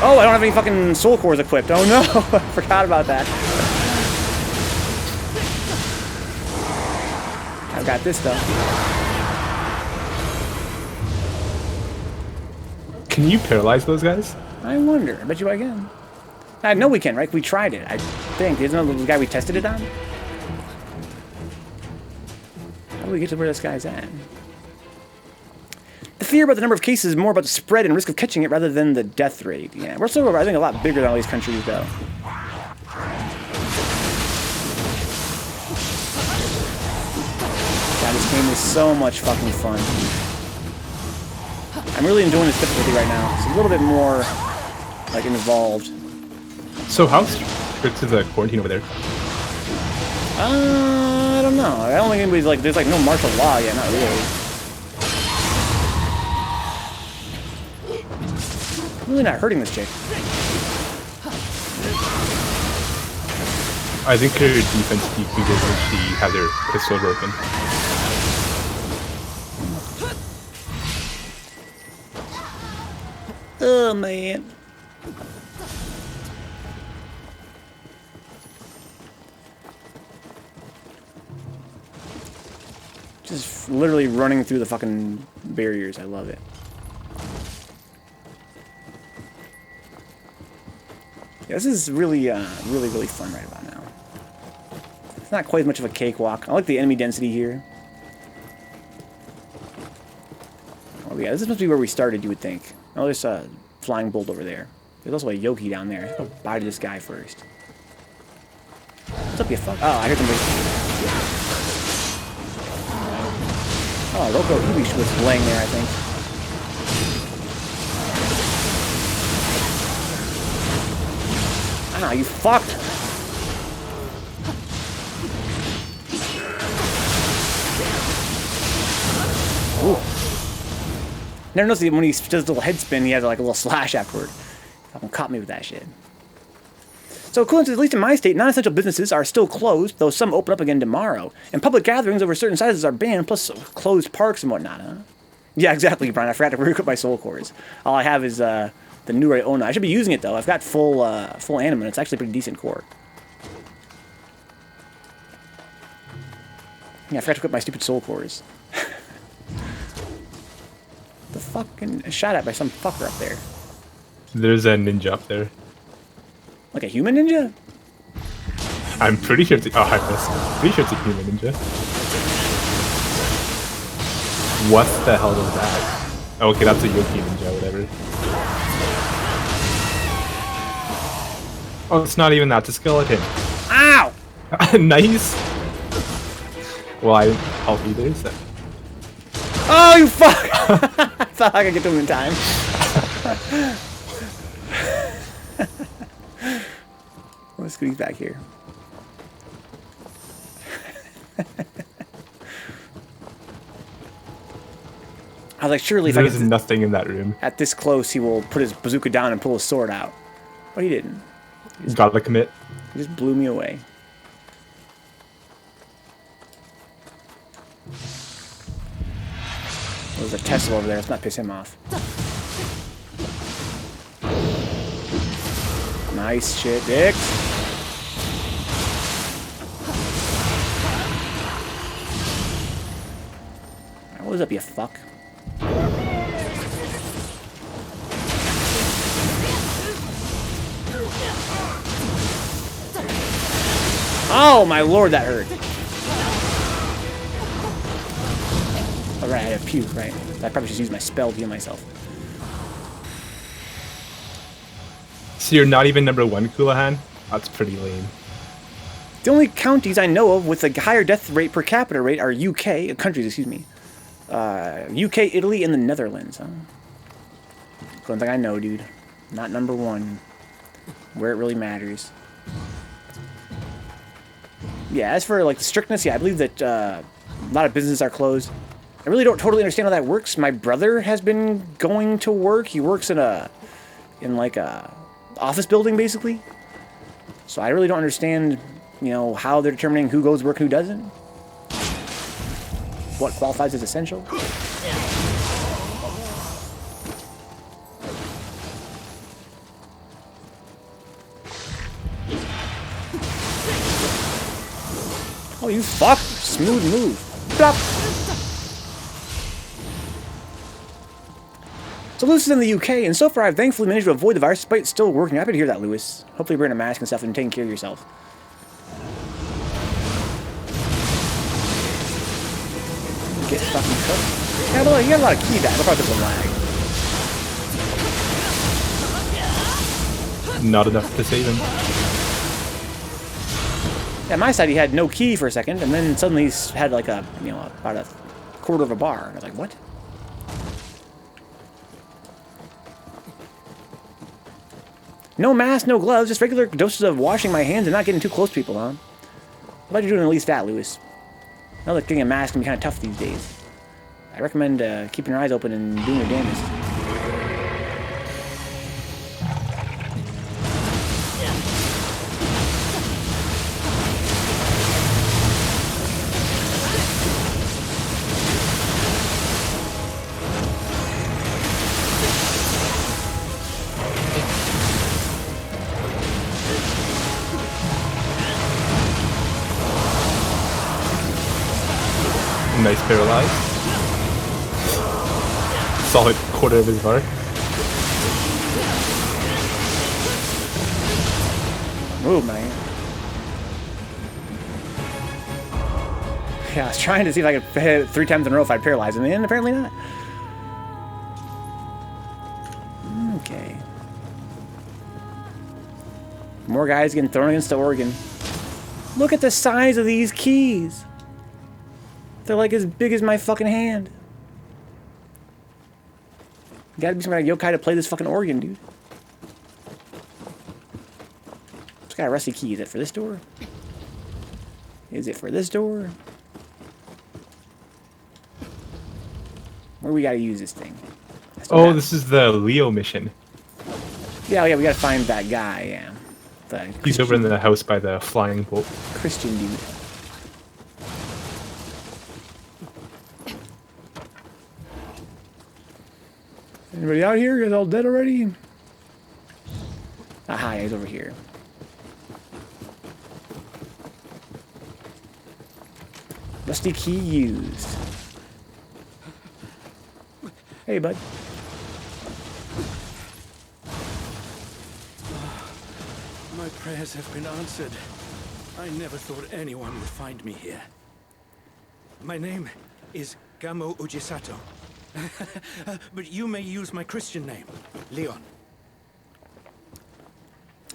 Oh, I don't have any fucking soul cores equipped. Oh no, I forgot about that. I've got this though. Can you paralyze those guys? I wonder. I bet you I can. I know we can, right? We tried it, I think. Isn't that the guy we tested it on? How do we get to where this guy's at? The fear about the number of cases is more about the spread and risk of catching it rather than the death rate. Yeah, we're still, I think, a lot bigger than all these countries, though. God, this game is so much fucking fun. I'm really enjoying this difficulty right now. It's a little bit more, like, involved. So how strict is the quarantine over there? I don't know. I don't think anybody's like, there's like no martial law yet, not really. I'm really not hurting this chick. I think her defense decreases when she has her pistol broken. Oh man. Just literally running through the fucking barriers. I love it. Yeah, this is really, really fun right about now. It's not quite as much of a cakewalk. I like the enemy density here. Oh yeah, this must be where we started, you would think. Oh, there's a flying bolt over there. There's also a Yoki down there. Let's go bye to this guy first. What's up, you fuck? Oh, I heard somebody. Oh, Loco Ubish was laying there, I think. Ah, you fucked! Ooh. Never noticed when he does a little head spin, he has like a little slash afterward. Fucking caught me with that shit. So, coincidences, at least in my state, non-essential businesses are still closed, though some open up again tomorrow. And public gatherings over certain sizes are banned, plus closed parks and whatnot, huh? Yeah, exactly, Brian. I forgot to re-equip my soul cores. All I have is the new Ona. I should be using it, though. I've got full anima, and it's actually a pretty decent core. Yeah, I forgot to equip my stupid soul cores. The fucking shot at by some fucker up there. There's a ninja up there. Like a human ninja? I'm pretty sure it's a, oh, I missed. Pretty sure it's a human ninja. What the hell was that? Oh, okay, that's a Yoki ninja, whatever. Oh, it's not even that, it's a skeleton. Ow! Nice! Well, I didn't help either, so. Oh, you fuck! I thought I could get to him in time. Let's squeeze back here. I was like, surely if there's nothing in that room. At this close, he will put his bazooka down and pull his sword out. But he didn't. He gotta commit. He just blew me away. There's a Tesla over there. Let's not piss him off. Nice shit, Dix. What was up, you fuck? Oh my lord, that hurt. Alright, I have puke, right? I probably should use my spell to heal myself. So you're not even #1, Kulahan? That's pretty lame. The only counties I know of with a higher death rate per capita rate are UK, countries, excuse me. UK, Italy, and the Netherlands, huh? Don't think I know, dude. Not #1. Where it really matters. Yeah, as for like the strictness, yeah, I believe that a lot of businesses are closed. I really don't totally understand how that works. My brother has been going to work. He works in a in like a office building, basically. So I really don't understand, you know, how they're determining who goes to work and who doesn't. What qualifies as essential. Oh, you fuck! Smooth move. Plop. So Lewis is in the UK, and so far I've thankfully managed to avoid the virus despite it still working. Happy to hear that, Lewis. Hopefully you're wearing a mask and stuff and taking care of yourself. Get fucking cooked. Yeah, but you got a lot of key back. I'll probably put some lag. Not enough to save him. Yeah, my side he had no key for a second, and then suddenly he had like a, you know, about a quarter of a bar. And I was like, what? No mask, no gloves, just regular doses of washing my hands and not getting too close to people, huh? I'm glad you're doing at least that, Lewis. I know that getting a mask can be kind of tough these days. I recommend keeping your eyes open and doing your damnedest. Nice paralyzed. Solid quarter of his bar. Move, man. Yeah, I was trying to see if I could hit it 3 times in a row if I'd paralyze him, and apparently not. Okay. More guys getting thrown against the organ. Look at the size of these keys. They're like as big as my fucking hand. You gotta be some kind of yokai to play this fucking organ, dude. It's got a rusty key. Is it for this door? Is it for this door? Where we gotta use this thing? Oh, this is the Leo mission. Yeah, we gotta find that guy, yeah. He's over in the house by the flying boat. Christian dude. Anybody out here? You guys all dead already? Aha, he's over here. Rusty key used. Hey, bud. My prayers have been answered. I never thought anyone would find me here. My name is Gamo Ujisato. But you may use my Christian name, Leon.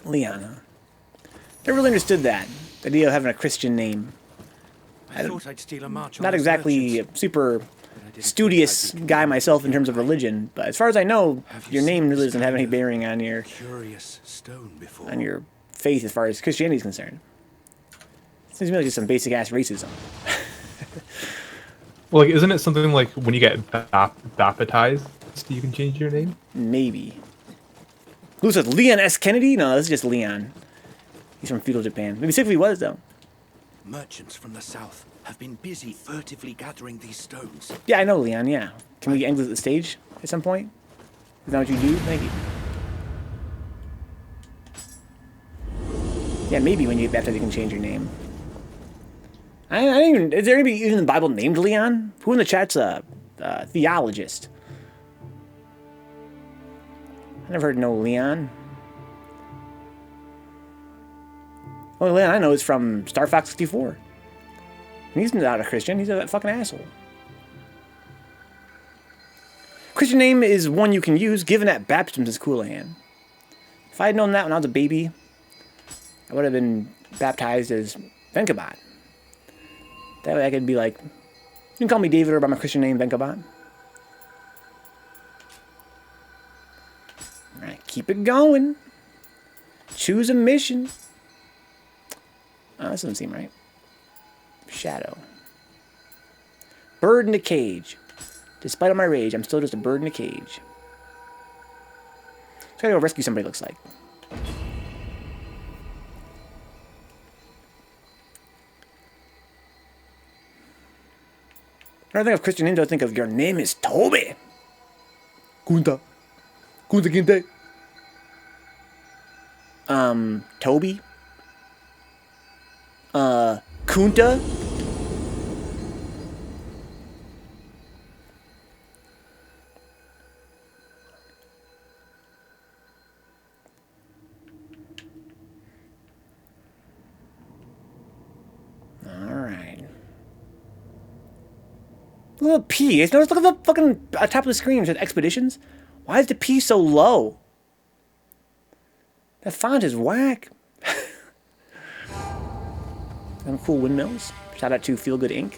Leon, huh? Never really understood that. The idea of having a Christian name. I thought I'd steal a march on Not those exactly a merchants, super but I didn't studious think I'd be guy caught myself in with terms of you. religion, but as far as I know, Have you your name seen really this doesn't have any kind of bearing on your Curious stone before. faith as far as Christianity is concerned. Seems to me like just some basic ass racism. Well, like, isn't it something like when you get baptized, you can change your name? Maybe. Who says Leon S. Kennedy? No, this is just Leon. He's from feudal Japan. Maybe sick if he was, though. Merchants from the south have been busy furtively gathering these stones. Yeah, I know Leon, yeah. Can we exit the stage at some point? Is that what you do? Thank you. Yeah, maybe when you get baptized you can change your name. I don't even... Is there anybody even in the Bible named Leon? Who in the chat's a theologist? I never heard no Leon. Only Leon I know is from Star Fox 64. And he's not a Christian, he's a fucking asshole. Christian name is one you can use, given at baptism, says Coolahan. If I had known that when I was a baby, I would have been baptized as Vencabot. That way I could be like, you can call me David or by my Christian name, Vencabot. Alright, keep it going. Choose a mission. Oh, this doesn't seem right. Shadow. Bird in a cage. Despite all my rage, I'm still just a bird in a cage. Try to go rescue somebody, looks like. When I think of Christian Ninja, I think of your name is Toby. Kunta. Kunta Kinte. Toby? Kunta? Alright. Look at the P. Look at the fucking top of the screen. It says Expeditions. Why is the P so low? That font is whack. Some cool windmills. Shout out to Feel Good Inc.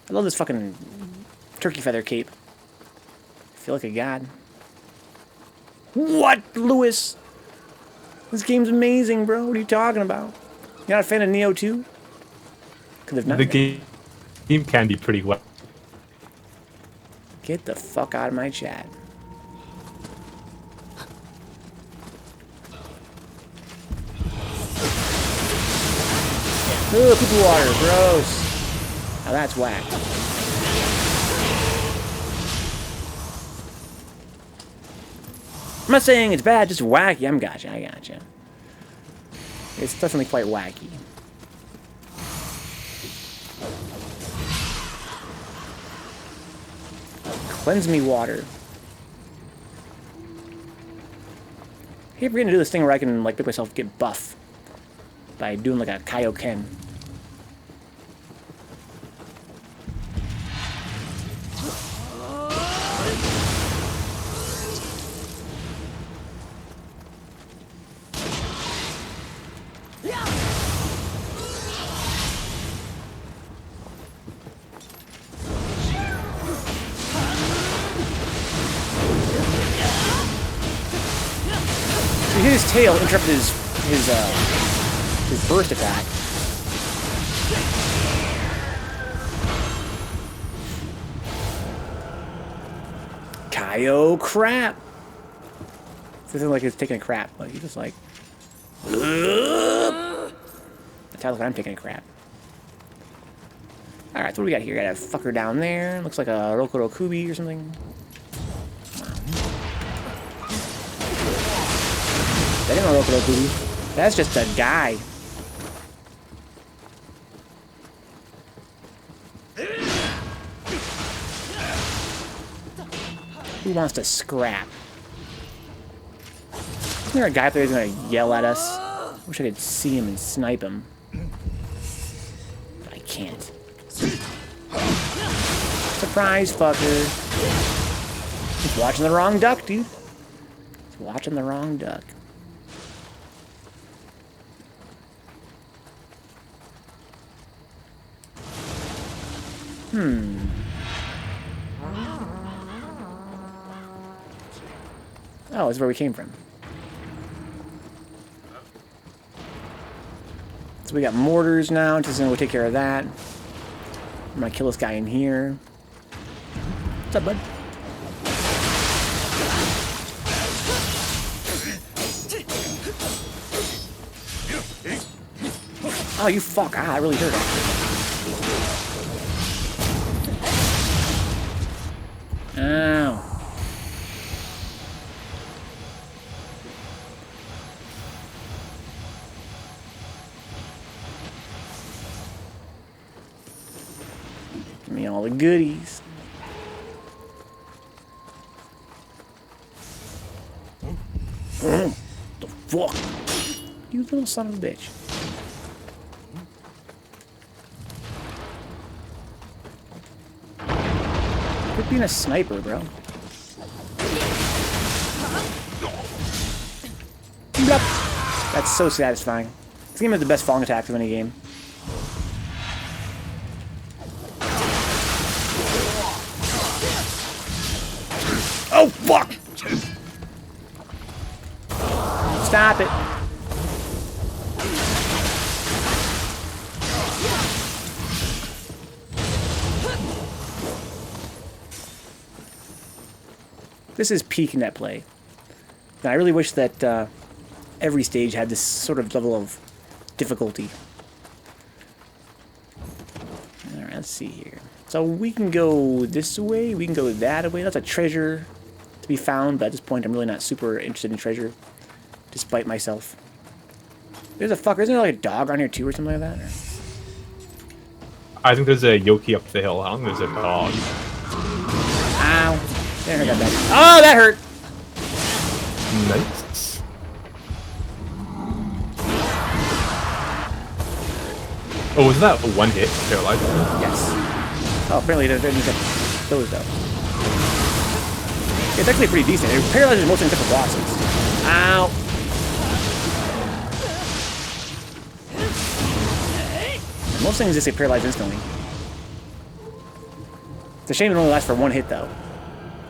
I love this fucking turkey feather cape. I feel like a god. What, Lewis? This game's amazing, bro. What are you talking about? You're not a fan of Nioh 2? The game can be pretty well. Get the fuck out of my chat. Ugh, poopy water, gross. Now that's whack. I'm not saying it's bad, just wacky. I gotcha. It's definitely quite wacky. Cleanse me water. Hey, we're gonna do this thing where I can like make myself get buff by doing like a Kaioken. His tail interrupted his burst attack. Kaio crap. This isn't like he's taking a crap, but he's just like. That's how like I'm taking a crap. Alright, so what do we got here? Got a fucker down there. Looks like a Rokuro Kubi or something. That ain't no Rokuro Kubi. That's just a guy. Who wants to scrap? Isn't there a guy up there who's gonna yell at us? Wish I could see him and snipe him. But I can't. Surprise, fucker. He's watching the wrong duck, dude. He's watching the wrong duck. Oh, this is where we came from. So we got mortars now. Just gonna go take care of that. I'm gonna kill this guy in here. What's up, bud? Oh, you fuck. Ah, I really hurt him. Ow. Give me all the goodies. The fuck? You little son of a bitch. Quit being a sniper, bro. That's so satisfying. This game has the best falling attacks of any game. Oh, fuck! Stop it. This is peak Netplay. And I really wish that every stage had this sort of level of difficulty. Alright, let's see here. So we can go this way, we can go that way. That's a treasure to be found, but at this point I'm really not super interested in treasure, despite myself. There's a fucker. Isn't there like a dog on here too or something like that? Or? I think there's a Yoki up the hill. I don't think there's a dog. Ow. There, I got that. Oh, that hurt! Nice. Oh, was that a one hit paralyzed? Yes. Oh, apparently it didn't get those though. It's actually pretty decent. It paralyzes most things except for bosses. Ow. Most things just get paralyzed instantly. It's a shame it only lasts for one hit though.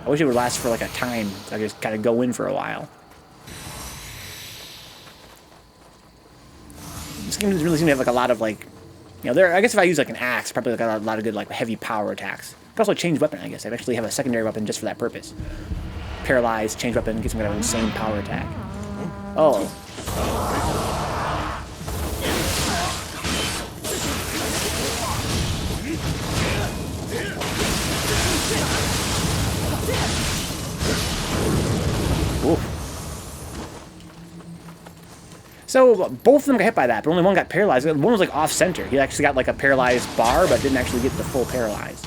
I wish it would last for like a time, so I could just kind of go in for a while. This game doesn't really seem to have like a lot of like, you know, I guess if I use like an axe, probably like a lot of good like heavy power attacks. I could also change weapon, I guess. I actually have a secondary weapon just for that purpose. Paralyze, change weapon, get some kind of insane power attack. Oh. Ooh. So both of them got hit by that, but only one got paralyzed. One was like off center. He actually got like a paralyzed bar, but didn't actually get the full paralyzed.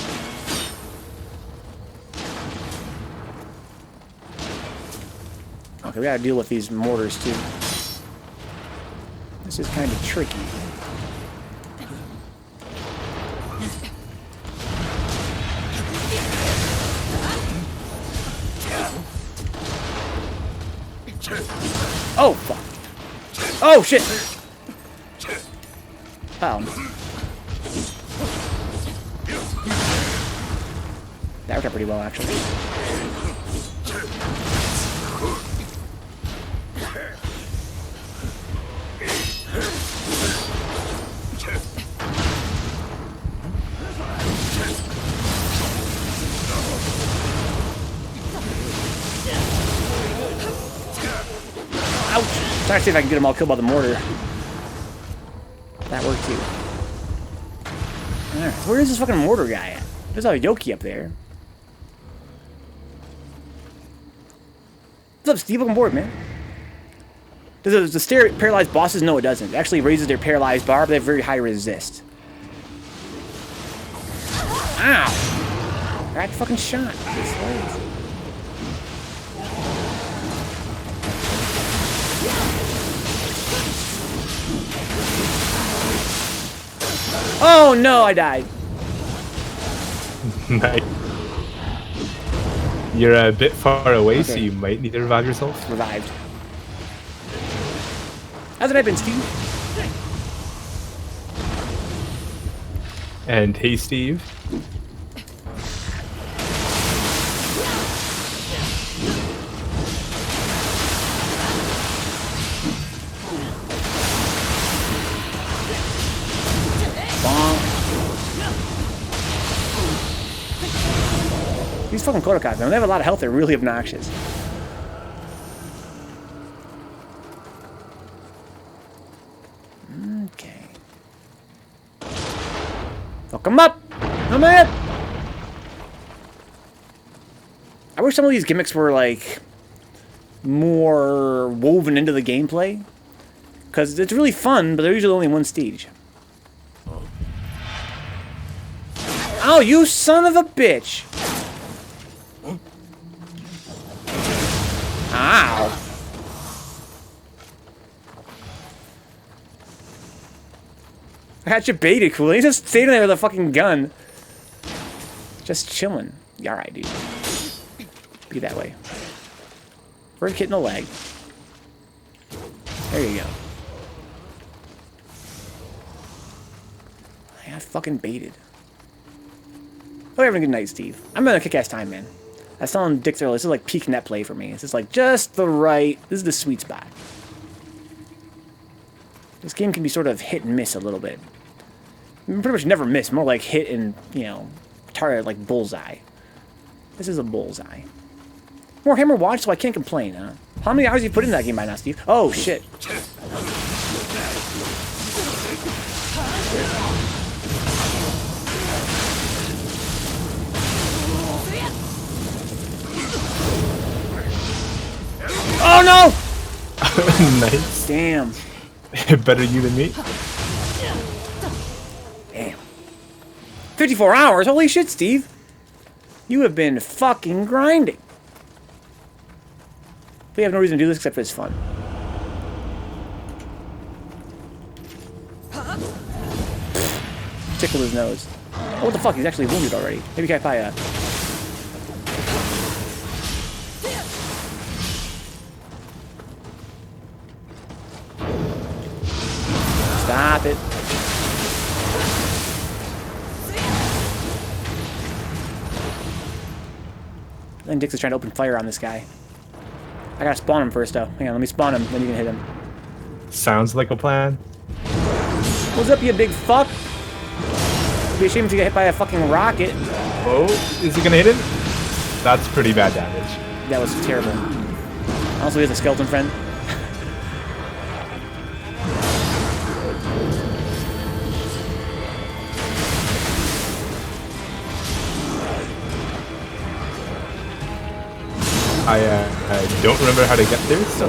Okay, we gotta deal with these mortars too. This is kind of tricky. Oh, fuck. Oh, shit. Oh. That worked out pretty well, actually. Ouch! Trying to see if I can get them all killed by the mortar. That worked too. Alright, where is this fucking mortar guy at? There's a Yoki up there. What's up, Steve? Welcome aboard, man. Does the stare paralyzed bosses? No, it doesn't. It actually raises their paralyzed bar, but they have very high resist. Ow! I got fucking shot. Oh no, I died. Nice. You're a bit far away, so you might need to revive yourself. Revived. How's it been, Steve? And hey, Steve. These fucking Kodakas, man, they have a lot of health, they're really obnoxious. Okay. Fuck 'em up! I'm in! I wish some of these gimmicks were, like, more woven into the gameplay. Because it's really fun, but they're usually only one stage. Oh, you son of a bitch! Ow. I got you baited, cool. He's just standing there with a fucking gun. Just chilling. Yeah, alright, dude. Be that way. Bird hit in the leg. There you go. I got fucking baited. Oh, having a good night, Steve. I'm having a kick-ass time, man. I was telling Dix earlier, this is like peak net play for me. It's just like just the right. This is the sweet spot. This game can be sort of hit and miss a little bit. Pretty much never miss. More like hit and, you know, target like bullseye. This is a bullseye. More Hammer Watch, so I can't complain, huh? How many hours have you put in that game by now, Steve? Oh, shit. Oh, no! Nice. Damn. Better you than me. Damn. 54 hours? Holy shit, Steve. You have been fucking grinding. We have no reason to do this except for it's fun. Tickled his nose. Oh, what the fuck? He's actually wounded already. Maybe I probably Stop it. Then Dix is trying to open fire on this guy. I gotta spawn him first, though. Hang on, let me spawn him, then you can hit him. Sounds like a plan. What's up, you big fuck? It'd be a shame if you get hit by a fucking rocket. Oh, is he gonna hit him? That's pretty bad damage. That was terrible. Also, he has a skeleton friend. I don't remember how to get there, so...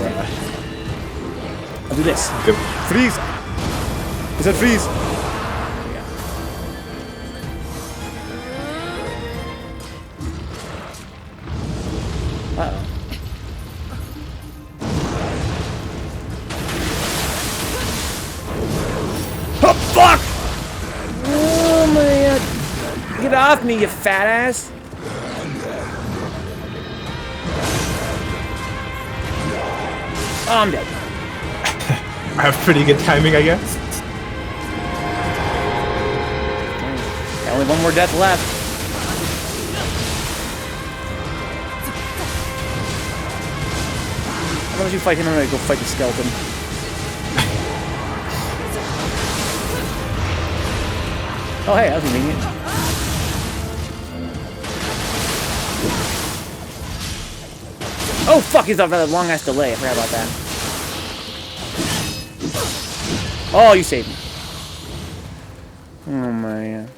I'll do this. Good. Freeze! He said freeze! Uh-oh. Oh, fuck! Oh, man. Get off me, you fat ass! Oh, I'm dead. I have pretty good timing, I guess. Got only one more death left. Why don't you fight him? I'm gonna go fight the skeleton. Oh, hey, that was convenient. Oh, fuck, he's off that long-ass delay. I forgot about that. Oh, you saved me. Oh, man.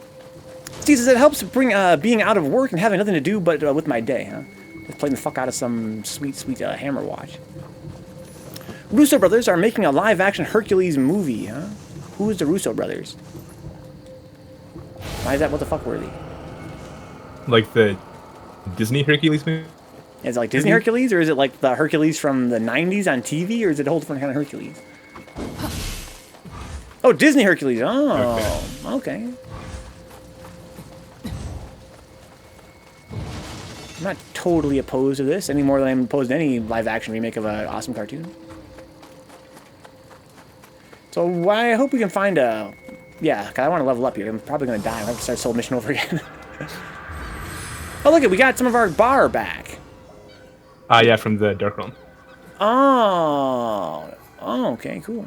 Steve says it helps bring being out of work and having nothing to do but with my day, huh? Just playing the fuck out of some sweet, sweet Hammer Watch. Russo brothers are making a live-action Hercules movie, huh? Who is the Russo brothers? Why is that what the fuck worthy? Like the Disney Hercules movie? Is it like Disney Hercules, or is it like the Hercules from the 90s on TV, or is it a whole different kind of Hercules? Oh, Disney Hercules. Oh, okay. I'm not totally opposed to this, any more than I'm opposed to any live-action remake of an awesome cartoon. So I hope we can find a... Yeah, because I want to level up here. I'm probably going to die. I have to start soul mission over again. Oh, look, we got some of our bar back. Yeah, from the Dark Realm. Oh, okay, cool.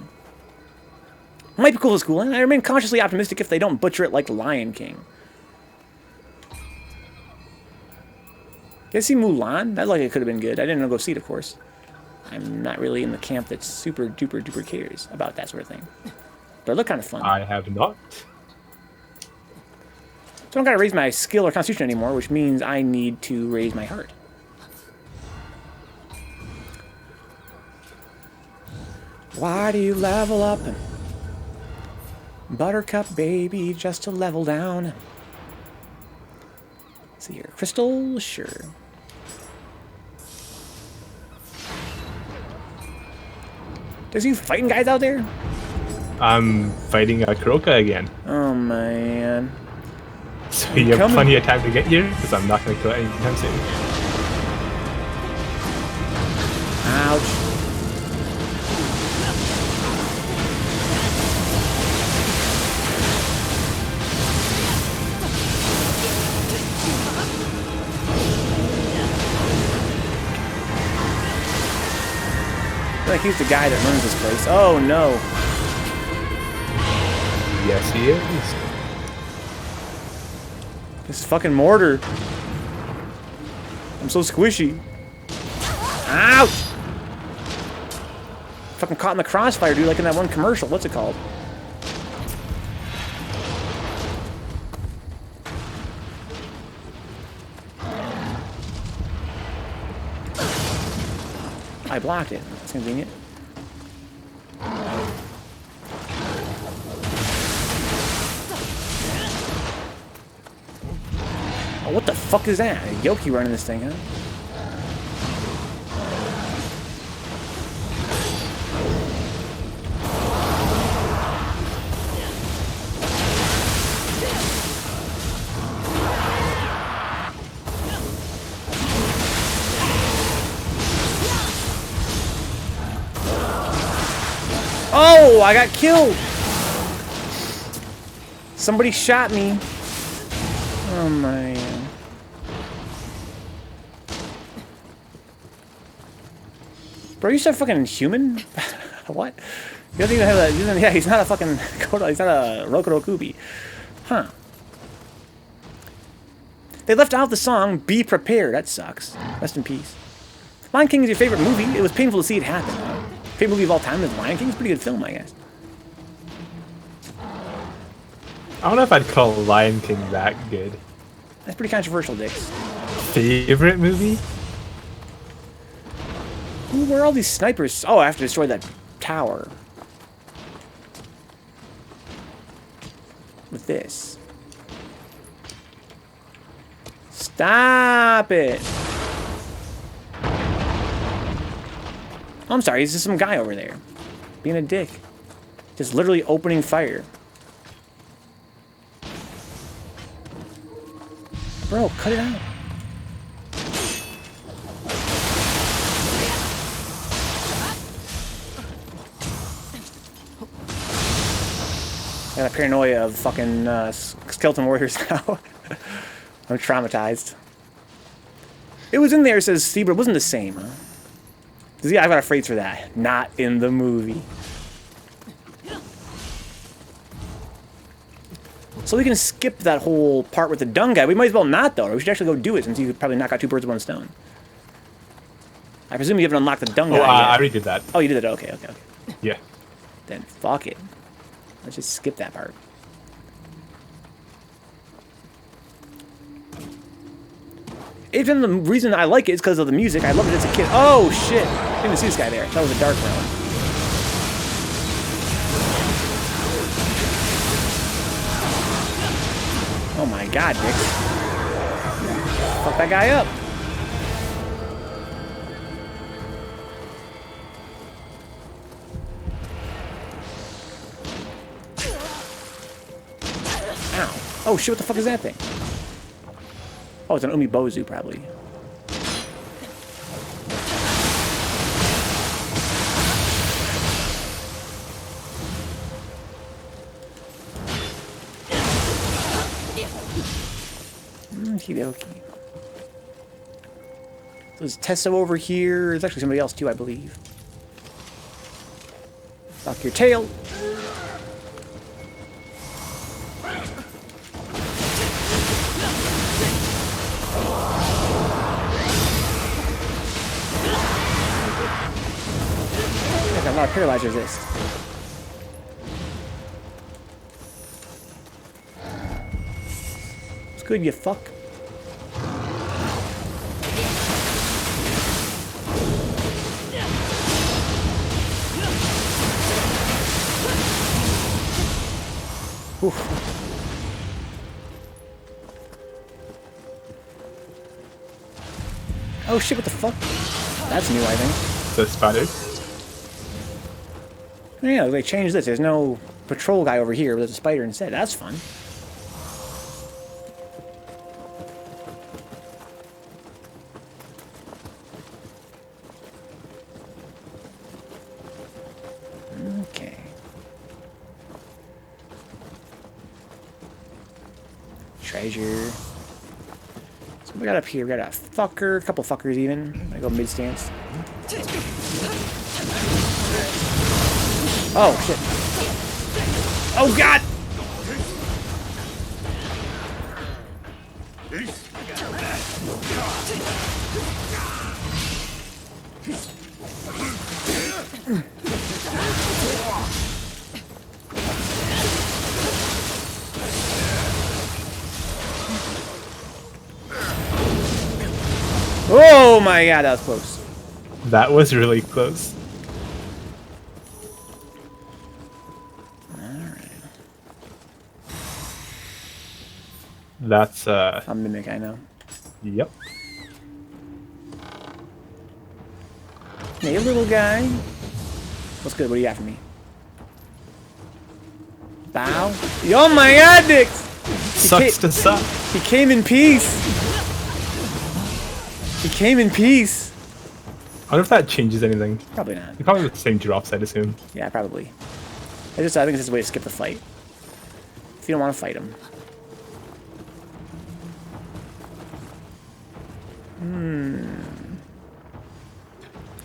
Might be cool as cool, and I remain cautiously optimistic if they don't butcher it like Lion King. Did I see Mulan? That like it could have been good. I didn't go see it, of course. I'm not really in the camp that super duper duper cares about that sort of thing. But it looked kind of fun. I have not. So I don't gotta raise my skill or constitution anymore, which means I need to raise my heart. Why do you level up? Buttercup, baby, just to level down. Let's see here. Crystal? Sure. There's you fighting guys out there? I'm fighting Kuroka again. Oh, man. So you have plenty of time to get here, because I'm not going to kill it anytime soon. Ouch. I feel like he's the guy that runs this place. Oh, no. Yes, he is. This is fucking mortar. I'm so squishy. Ouch! Fucking caught in the crossfire, dude, like in that one commercial. What's it called? I blocked it. That's convenient. Oh, what the fuck is that? Yoki running this thing, huh? Oh, I got killed! Somebody shot me. Oh, man. Bro, you said fucking human? What? He doesn't even have a... Yeah, he's not a fucking... He's not a Rokuro Kubi. Huh. They left out the song Be Prepared. That sucks. Rest in peace. Lion King is your favorite movie. It was painful to see it happen. Favorite movie of all time is Lion King. It's a pretty good film, I guess. I don't know if I'd call Lion King that good. That's pretty controversial, Dix. Favorite movie? Ooh, where are all these snipers? Oh, I have to destroy that tower. With this. Stop it! Oh, I'm sorry, he's just some guy over there. Being a dick. Just literally opening fire. Bro, cut it out. I got a paranoia of fucking skeleton warriors now. I'm traumatized. It was in there, it says Steve, but it wasn't the same, huh? Yeah, I got a phrase for that. Not in the movie. So we can skip that whole part with the dung guy. We might as well not, though. We should actually go do it, since you could probably knock out 2 birds with 1 stone. I presume you haven't unlocked the dung guy yet. I already did that. Oh, you did it? Okay, okay, okay. Yeah. Then fuck it. Let's just skip that part. Even the reason I like it is because of the music. I loved it as a kid. Oh, shit. I didn't even see this guy there. That was a dark round. Oh my god, Dick. Fuck that guy up. Ow. Oh shit, what the fuck is that thing? Oh, it's an Umibozu, probably. Okie-dokie. There's Tesso over here. There's actually somebody else, too, I believe. Fuck your tail. I got a lot of paralyzer resist. It's good, you fuck. Oof. Oh shit, what the fuck? That's new, I think. The spider? Yeah, they changed this. There's no patrol guy over here, but there's a spider instead. That's fun. Okay. Treasure. So we got up here. We got a fucker, a couple fuckers even. I go mid stance. Oh shit! Oh god! Oh my god, that was close. That was really close. That's A mimic, I know. Yep. Hey, little guy. What's good? What do you got for me? Bow. Oh my god, Dix! Sucks to suck. He came in peace. He came in peace. I wonder if that changes anything. Probably not. They're probably the same drops, I'd assume. Yeah, probably. I think it's just a way to skip the fight. If you don't want to fight him.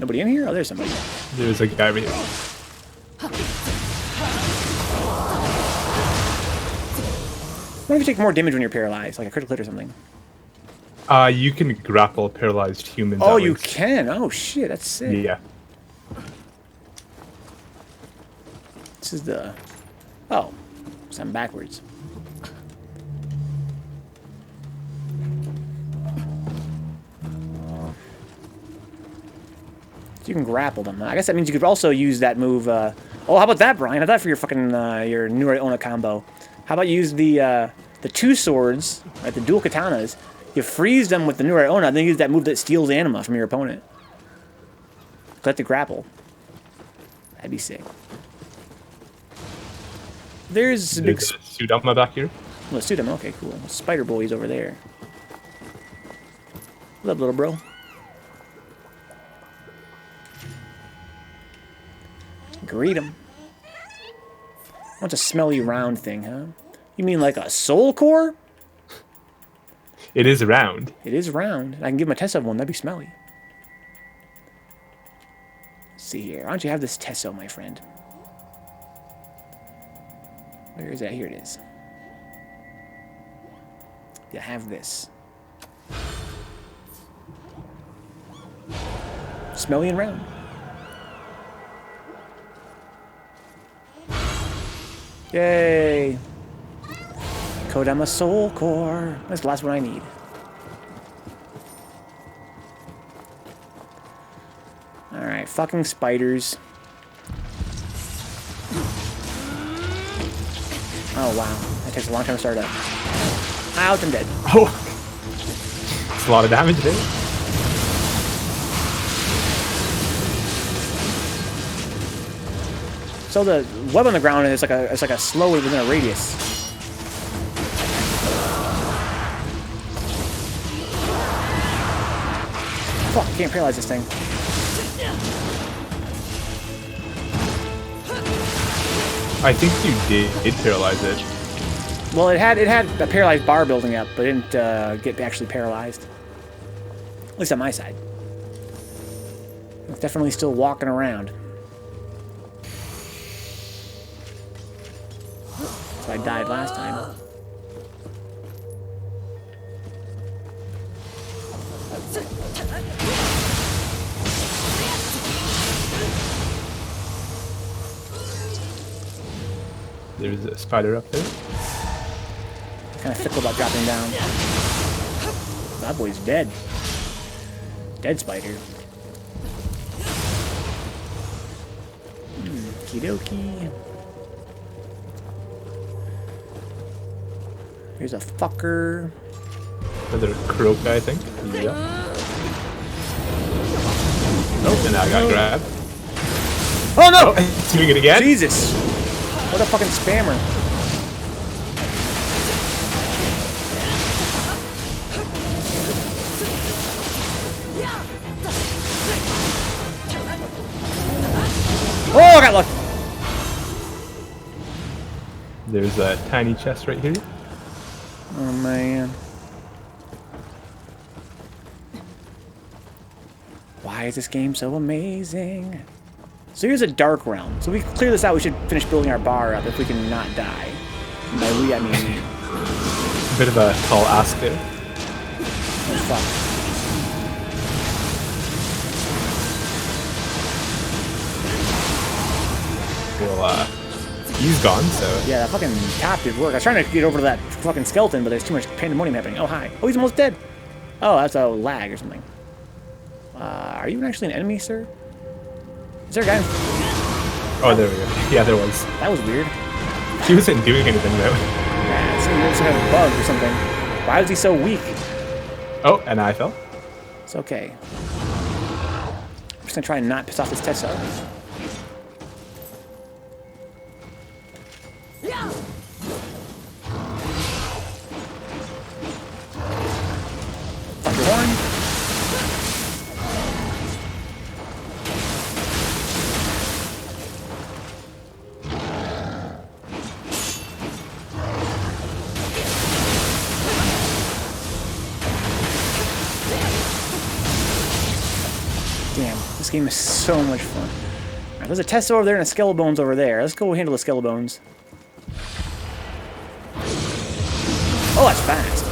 Nobody in here? Oh, there's somebody. There's a guy over here. What if you take more damage when you're paralyzed, like a critical hit or something? You can grapple paralyzed humans. Oh, at you least. can? Oh, shit, that's sick. Yeah. This is the... Oh, so I'm backwards. So you can grapple them. I guess that means you could also use that move. Oh, how about that, Brian? How about that for your fucking your Nioh Onna combo? How about you use the two swords, right? The dual katanas. You freeze them with the Nioh Onna, then use that move that steals anima from your opponent. Let the grapple. That'd be sick. There's a big... There's a Sudama back here. Let's do them. Okay, cool. Spider Boy's over there. What up, little bro? Greet him. What's a smelly round thing, huh? You mean like a soul core? It is round. It is round. I can give him a Tesso one. That'd be smelly. Let's see here. Why don't you have this Tesso, my friend? Where is that? Here it is. You have this. Smelly and round. Yay! Kodama Soul Core. That's the last one I need. Alright, fucking spiders. Oh wow, that takes a long time to start up. Out and dead. Oh! It's a lot of damage there. So the web on the ground is like a slow within a radius. Fuck, can't paralyze this thing. I think you did paralyze it. Well, it had a paralyzed bar building up, but it didn't get actually paralyzed. At least on my side. It's definitely still walking around. So I died last time. There's a spider up there. Kind of fickle about dropping down. That boy's dead. Dead spider. Okie dokie. Here's a fucker. Another croak, I think. Yeah. Oh, and I got grabbed. Oh no! Oh, it's doing it again? Jesus! What a fucking spammer. Oh, I got lucky. There's a tiny chest right here. Oh man. Why is this game so amazing? So here's a dark realm. So we clear this out, we should finish building our bar up if we can not die. And by we, I mean... A bit of a tall ask there. Oh, fuck. Well, he's gone, so... Yeah, that fucking top did work. I was trying to get over to that fucking skeleton, but there's too much pandemonium happening. Oh, hi. Oh, he's almost dead. Oh, that's a lag or something. Are you actually an enemy, sir? Is there a guy? Oh, there we go. Yeah, there was. That was weird. He wasn't doing anything though. Yeah, it seemed like some kind of bug or something. Why was he so weak? Oh, and I fell. It's okay. I'm just gonna try and not piss off this Tesso. Thunder horn. Damn, this game is so much fun. Alright, there's a Tesso over there and a Skelebones over there. Let's go handle the Skelebones. Oh, that's fast.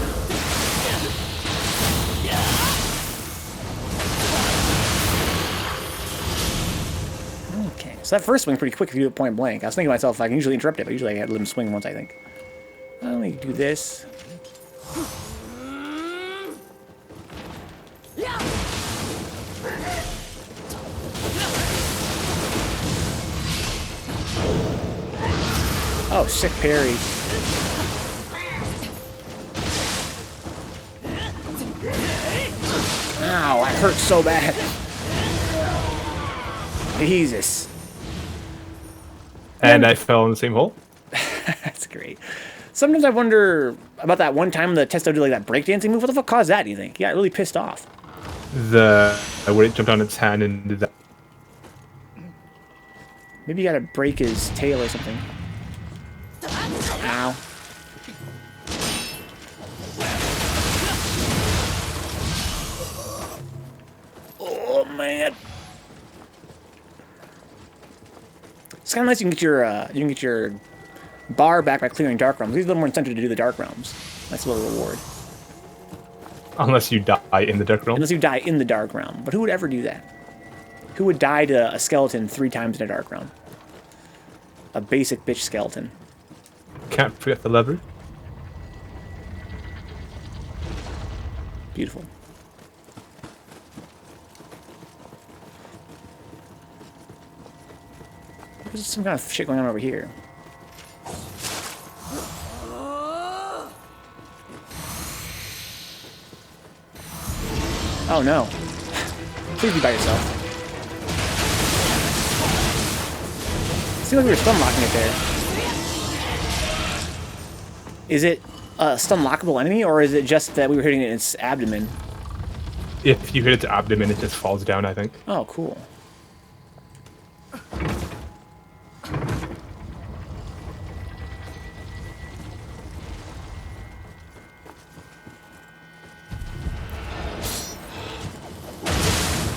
Okay, so that first swing pretty quick if you do it point blank. I was thinking to myself, I can usually interrupt it, but usually I had to let him swing once, I think. Let me do this. Oh, sick parry. Ow, that hurt so bad. Jesus. And I fell in the same hole. That's great. Sometimes I wonder about that one time the Testo did like that breakdancing move. What the fuck caused that, do you think? He got really pissed off. When it jumped on its hand and did that. Maybe you gotta break his tail or something. Ow. Oh man. It's kind of nice you can get your bar back by clearing dark realms. He's a little more incentive to do the dark realms. That's a little reward. Unless you die in the dark realm. Unless you die in the dark realm. But who would ever do that? Who would die to a skeleton 3 times in a dark realm? A basic bitch skeleton. Can't forget the lever. Beautiful. There's some kind of shit going on over here. Oh no. Please be by yourself. Seems like we were stun locking it there. Is it a stun lockable enemy, or is it just that we were hitting it in its abdomen? If you hit its abdomen, it just falls down, I think. Oh, cool.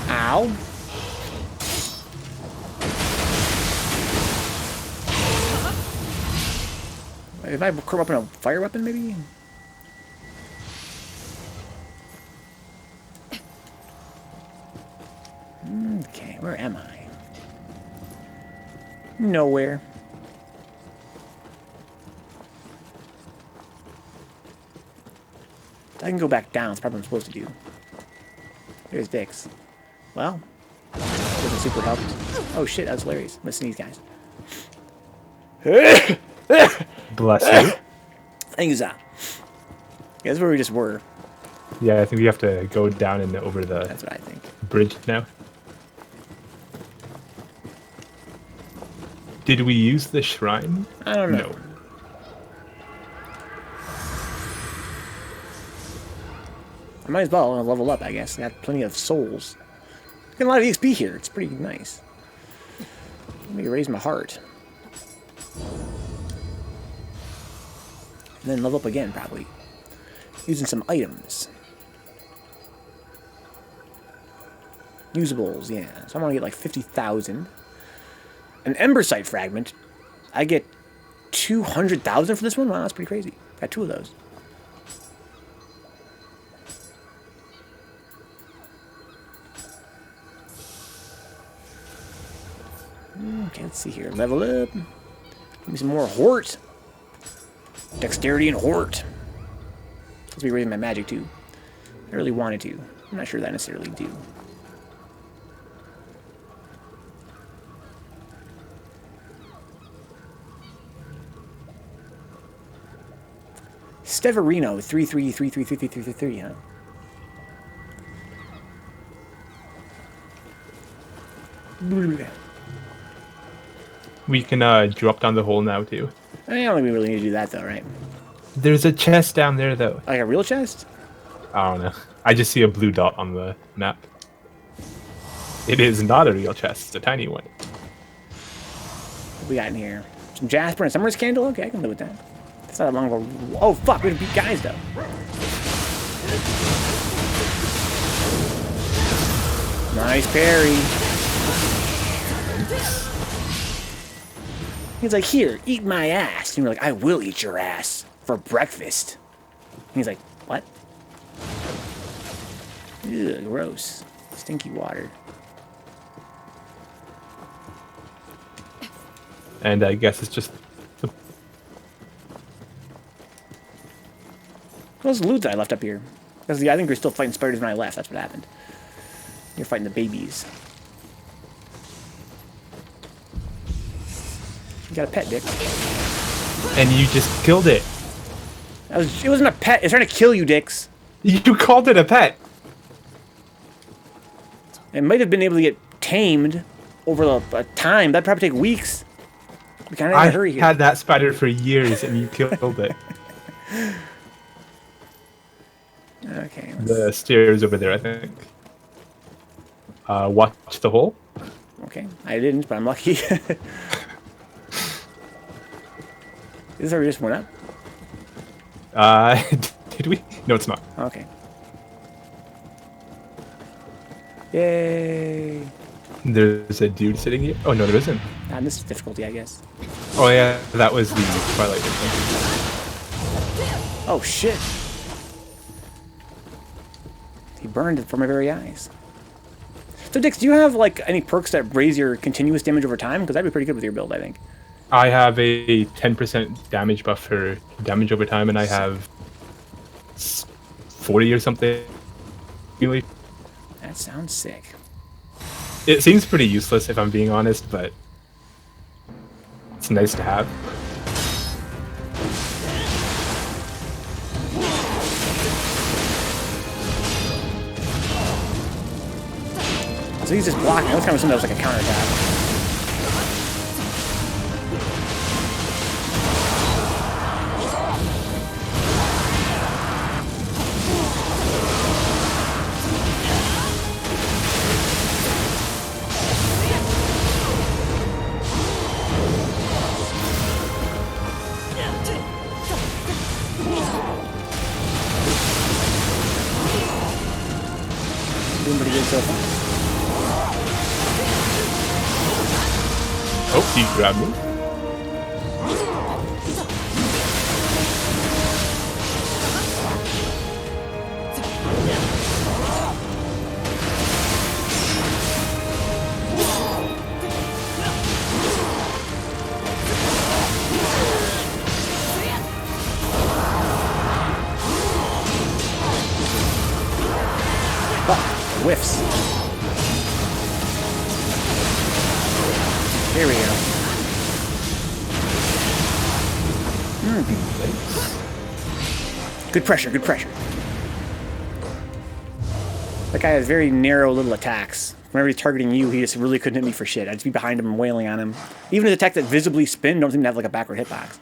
Ow. If I curl up in a fire weapon, maybe? Okay, where am I? Nowhere. I can go back down. That's probably what I'm supposed to do. There's Dix. Well, doesn't super help. Oh shit, that was hilarious. I'm gonna sneeze, guys. Bless you. Thank you, Zah. Yeah, that's where we just were. Yeah, I think we have to go down and over the That's what I think. bridge now. Did we use the shrine? I don't know. No. I might as well level up, I guess. I got plenty of souls. Got a lot of XP here. It's pretty nice. Let me raise my heart. And then level up again, probably. Using some items. Usables, yeah. So I'm gonna get like 50,000. An Embersite fragment. I get 200,000 for this one? Wow, that's pretty crazy. Got 2 of those. Okay, let's see here. Level up. Give me some more Hort. Dexterity and Hort. Let's be raising my magic too. I really wanted to. I'm not sure that I necessarily do. Steverino 33333333, huh? We can drop down the hole now too. I don't think we really need to do that though, right? There's a chest down there though. Like a real chest? I don't know. I just see a blue dot on the map. It is not a real chest. It's a tiny one. What we got in here? Some jasper and summer's candle? Okay, I can live with that. That's not a long of a... Oh, fuck. We have to beat guys, though. Nice parry. He's like, here, eat my ass. And you're like, I will eat your ass for breakfast. And he's like, what? Ugh, gross. Stinky water. And I guess it's just... What's the loot that I left up here? Because I think you're still fighting spiders when I left. That's what happened. You're fighting the babies. You got a pet, Dick. And you just killed it. It wasn't a pet. It's trying to kill you, Dix. You called it a pet. It might have been able to get tamed over a time. That'd probably take weeks. We kind of in a hurry here. I had that spider for years, and you killed it. Okay. The stairs over there, I think. Watch the hole. Okay. I didn't, but I'm lucky. Is this where we just went up? Did we? No, it's not. Okay. Yay. There's a dude sitting here. Oh, no, there isn't. Not in this difficulty, I guess. Oh, yeah, that was the Twilight. Oh, shit. He burned it for my very eyes. So, Dix, do you have, like, any perks that raise your continuous damage over time? Because that'd be pretty good with your build, I think. I have a 10% damage buff for damage over time, and I have 40 or something. Really. That sounds sick. It seems pretty useless, if I'm being honest, but it's nice to have. So he's just blocking. That's kind of something that was like a counterattack. Doing pretty good so far. Oh, he grabbed me. Whiffs. Here we go. Good pressure, good pressure. That guy has very narrow little attacks. Whenever he's targeting you, he just really couldn't hit me for shit. I'd just be behind him and wailing on him. Even his attacks that visibly spin don't seem to have like a backward hitbox.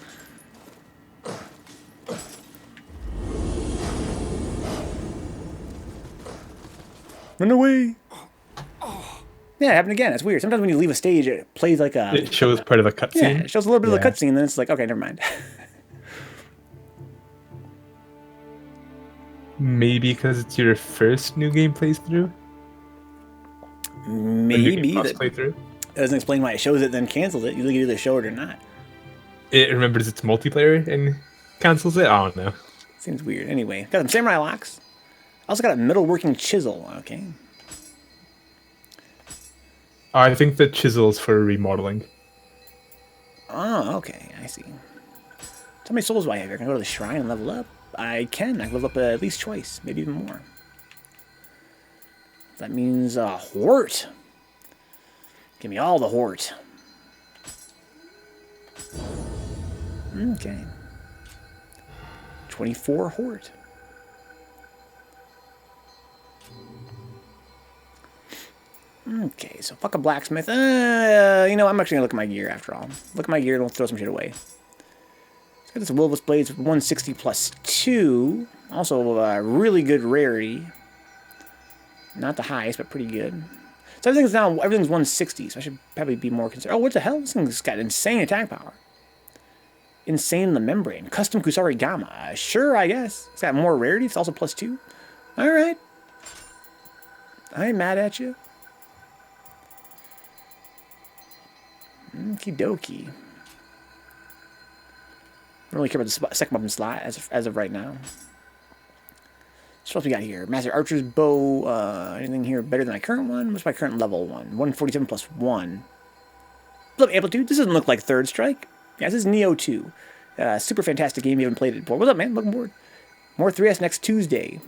Run away! Yeah, it happened again. It's weird. Sometimes when you leave a stage, it plays like a... It shows part of a cutscene. Yeah, it shows a little bit of a cutscene, then it's like, okay, never mind. Maybe because it's your first new game playthrough? Maybe. Playthrough? That doesn't explain why it shows it, then cancels it. You can either show it or not. It remembers it's multiplayer and cancels it? I don't know. Seems weird. Anyway, got some samurai locks. Also got a metalworking chisel. Okay. I think the chisel's for remodeling. Oh, okay. I see. How many souls do I have here? Can I go to the shrine and level up? I can. I can level up at least twice, maybe even more. That means hort. Give me all the hort. Okay. 24 Hort. Okay, so fuck a blacksmith. You know, I'm actually gonna look at my gear after all. Look at my gear and we'll throw some shit away. Let's get this Wilbus Blades 160 plus 2. Also a really good rarity. Not the highest, but pretty good. So everything's 160, so I should probably be more concerned. Oh, what the hell? This thing's got insane attack power. Insane in the membrane. Custom Kusari Gamma. Sure, I guess. It's got more rarity. It's also plus 2. Alright. I ain't mad at you. Okie dokie. I don't really care about the second weapon slot as of right now. So what we got here? Master Archer's Bow. Anything here better than my current one? What's my current level one? 147 plus 1. Look, Amplitude. This doesn't look like Third Strike. Yeah, this is Nioh 2. Super fantastic game. You haven't played it before. What's up, man? Welcome aboard. More 3S next Tuesday.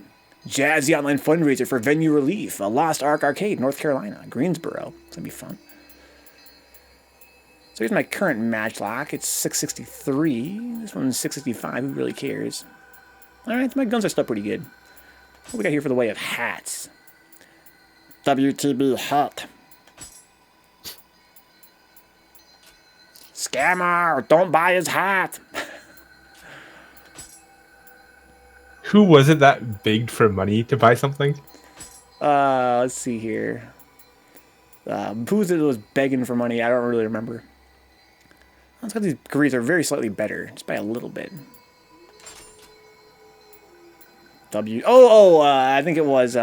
Jazzy Online Fundraiser for Venue Relief. A Lost Ark Arcade, North Carolina. Greensboro. It's going to be fun. So here's my current match lock. It's 663. This one's 665. Who really cares? Alright, my guns are still pretty good. What we got here for the way of hats? WTB hat. Scammer! Don't buy his hat! Who was it that begged for money to buy something? Let's see here. Who was it that was begging for money? I don't really remember. It's got these degrees are very slightly better, just by a little bit. I think it was,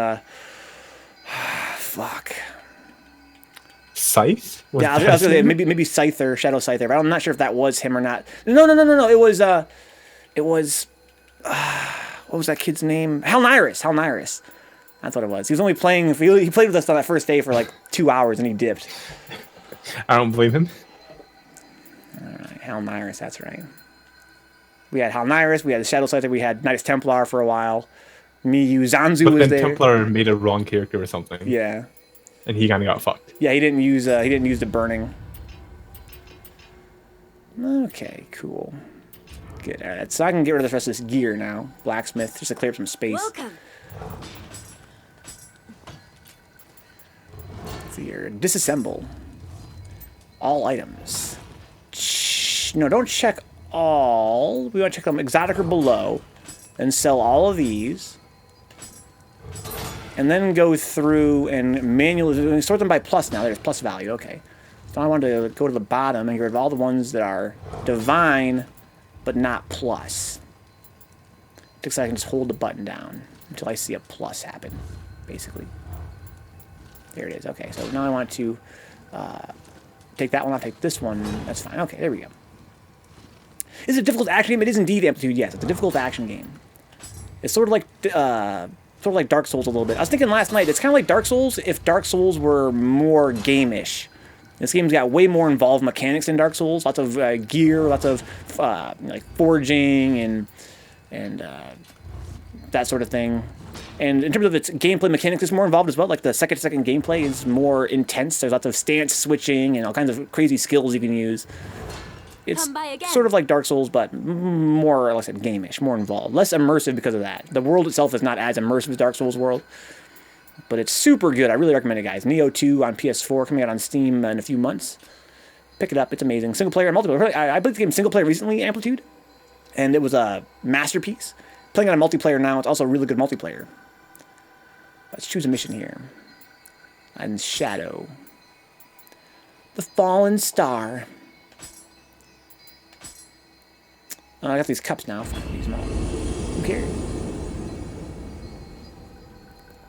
fuck. Scythe? Yeah, I was gonna say, maybe Scyther, Shadow Scyther, but I'm not sure if that was him or not. No, it was, what was that kid's name? Hal Nyrus. That's what it was. He was only playing, he played with us on that first day for like 2 hours and he dipped. I don't believe him. Alright, Hal Nyrus, that's right. We had Hal Nyrus, we had the Shadow Scyther, we had Knights Templar for a while. Miyu Zanzu was there. Templar made a wrong character or something. Yeah. And he kind of got fucked. Yeah, he didn't use the burning. Okay, cool. Good. All right, so I can get rid of the rest of this gear now. Blacksmith, just to clear up some space. Welcome. Let's see here. Disassemble. All items. No, don't check all. We want to check them exotic or below. And sell all of these. And then go through and manually sort them by plus now. There's plus value. Okay. So I want to go to the bottom and get rid of all the ones that are divine, but not plus. So I can just hold the button down until I see a plus happen, basically. There it is. Okay, so now I want to take that one off, take this one. That's fine. Okay, there we go. Is it a difficult action game? It is indeed, Amplitude. Yes, it's a difficult action game. It's sort of like Dark Souls a little bit. I was thinking last night, it's kind of like Dark Souls if Dark Souls were more game-ish. This game's got way more involved mechanics than Dark Souls. Lots of gear, lots of like forging and that sort of thing. And in terms of its gameplay mechanics, it's more involved as well. Like the second-to-second gameplay is more intense. There's lots of stance switching and all kinds of crazy skills you can use. It's sort of like Dark Souls, but more, like I said, game-ish, more involved. Less immersive because of that. The world itself is not as immersive as Dark Souls world. But it's super good. I really recommend it, guys. Nioh 2 on PS4, coming out on Steam in a few months. Pick it up. It's amazing. Single player and multiplayer. I played the game single player recently, Amplitude. And it was a masterpiece. Playing on a multiplayer now, it's also really good multiplayer. Let's choose a mission here. And Shadow. The Fallen Star. I got these cups now. Use them all. Who cares?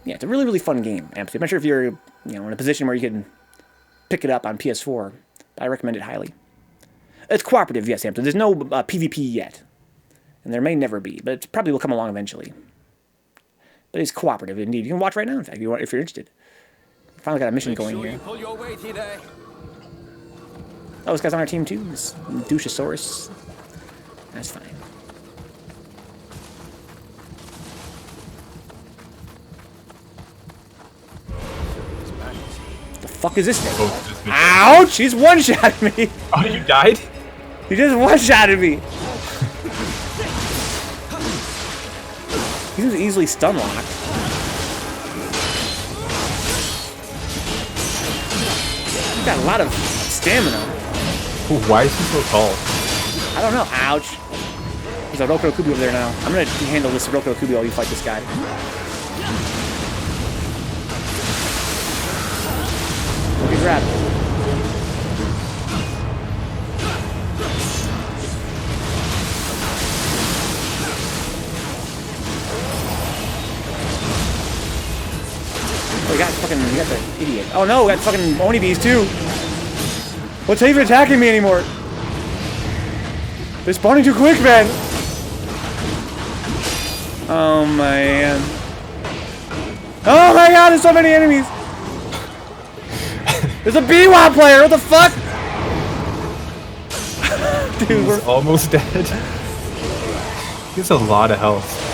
Yeah, it's a really, really fun game. I'm not sure if you're, in a position where you can pick it up on PS4, but I recommend it highly. It's cooperative, yes, Hampton. There's no PvP yet, and there may never be, but it probably will come along eventually. But it's cooperative, indeed. You can watch right now, in fact, if you're interested. Finally got a mission going here. Oh, this guy's on our team too. This Douchosaurus. That's fine. The fuck is this thing? Ouch! He's one-shotted me! Oh, you died? He just one-shotted me! He was easily stun locked. He's got a lot of stamina. Ooh, why is he so tall? I don't know. Ouch. There's a Roko Kubi over there now. I'm gonna handle this Roko Kubi while you fight this guy. Good grab. Oh, we got the idiot. Oh no, we got fucking Oni bees too. What's even attacking me anymore? They're spawning too quick, man. Oh man. Oh my god, there's so many enemies. There's a BWAP player, what the fuck? Dude, we're almost dead. He has a lot of health.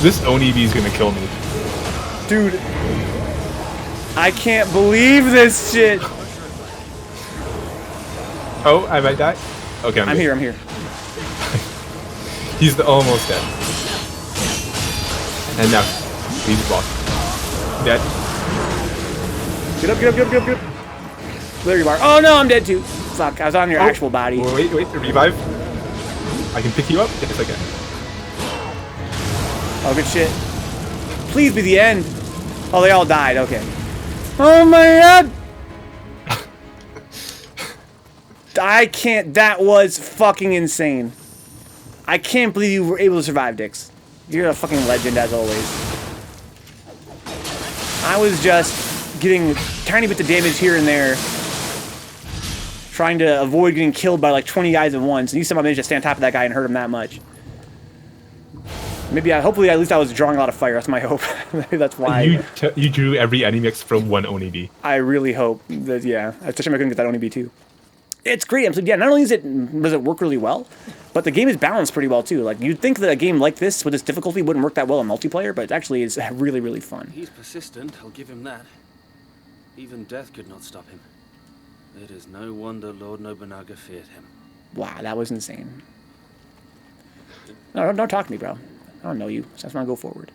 This Oni-B is gonna kill me. Dude. I can't believe this shit. Oh, I might die. Okay, I'm here. He's almost dead. And now, he's blocked. Dead. Get up. There you are. Oh no, I'm dead too. Fuck, I was on your actual body. Wait, revive. I can pick you up? Yes, I can. Oh, good shit. Please be the end. Oh, they all died, okay. Oh my god! I can't, that was fucking insane. I can't believe you were able to survive, Dix. You're a fucking legend as always. I was just getting tiny bits of damage here and there, trying to avoid getting killed by like 20 guys at once, and you somehow managed to stay on top of that guy and hurt him that much. Maybe, hopefully, at least I was drawing a lot of fire. That's my hope. Maybe that's why. You drew every enemy mix from one Oni-B. I really hope that, yeah. Especially if I couldn't get that Oni-B too. It's great. Yeah, not only does it work really well, but the game is balanced pretty well too. Like, you'd think that a game like this with this difficulty wouldn't work that well in multiplayer, but actually it's really, really fun. He's persistent, I'll give him that. Even death could not stop him. It is no wonder Lord Nobunaga feared him. Wow, that was insane. No, don't talk to me, bro. I don't know you, so I just want to go forward.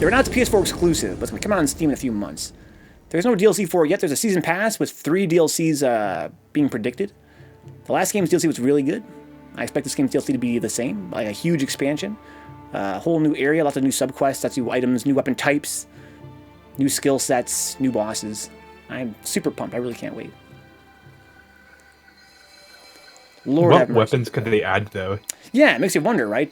They're not the PS4 exclusive, but it's going to come out on Steam in a few months. There's no DLC for it yet. There's a season pass with 3 DLCs being predicted. The last game's DLC was really good. I expect this game's DLC to be the same, like a huge expansion. A whole new area, lots of new subquests, lots of new items, new weapon types, new skill sets, new bosses. I'm super pumped. I really can't wait. Lord, what weapons could they add, though? Yeah, it makes you wonder, right?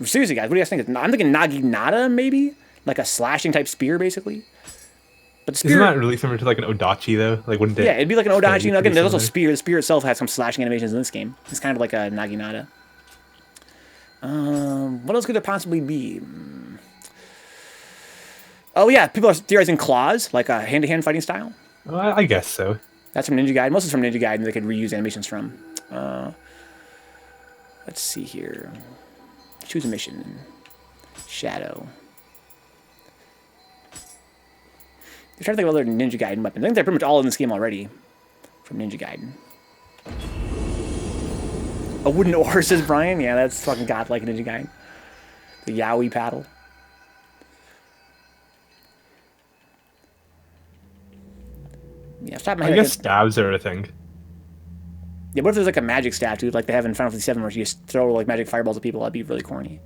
Seriously, guys, what do you guys think? I'm thinking Naginata, maybe? Like a slashing type spear, basically. But the spear... Isn't that really similar to like an Odachi, though? Like, wouldn't it? Yeah, it'd be like an Odachi. You know, again, there's also spear. The spear itself has some slashing animations in this game. It's kind of like a Naginata. What else could there possibly be? Oh, yeah, people are theorizing claws, like a hand-to-hand fighting style. I guess so. That's from Ninja Gaiden. Most is from Ninja Gaiden they could reuse animations from. Let's see here. Choose a mission. Shadow. I'm trying to think of other Ninja Gaiden weapons. I think they're pretty much all in this game already. From Ninja Gaiden. A wooden oar, says Brian. Yeah, that's fucking godlike Ninja Gaiden. The Yaoi paddle. Yeah, top of my head, I guess stabs are a thing. Yeah, what if there's like a magic staff, dude, like they have in Final Fantasy VII, where you just throw like magic fireballs at people? That'd be really corny.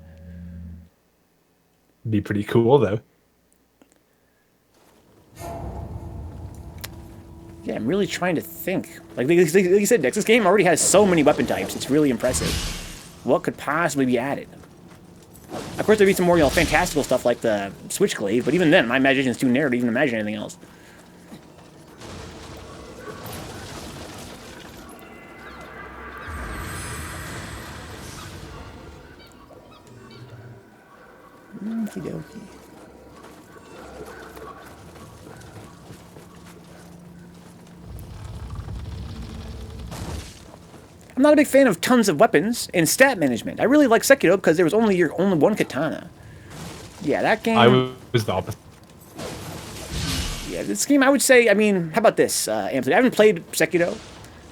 Be pretty cool, though. Yeah, I'm really trying to think. Like you said, Dex, this game already has so many weapon types. It's really impressive. What could possibly be added? Of course, there'd be some more, fantastical stuff like the Switchglaive, but even then, my imagination is too narrow to even imagine anything else. Okie dokie. I'm not a big fan of tons of weapons and stat management. I really like Sekiro because there was only one katana. Yeah, that game... I was the opposite. Yeah, this game, I would say, I mean, how about this, Anthony? I haven't played Sekiro,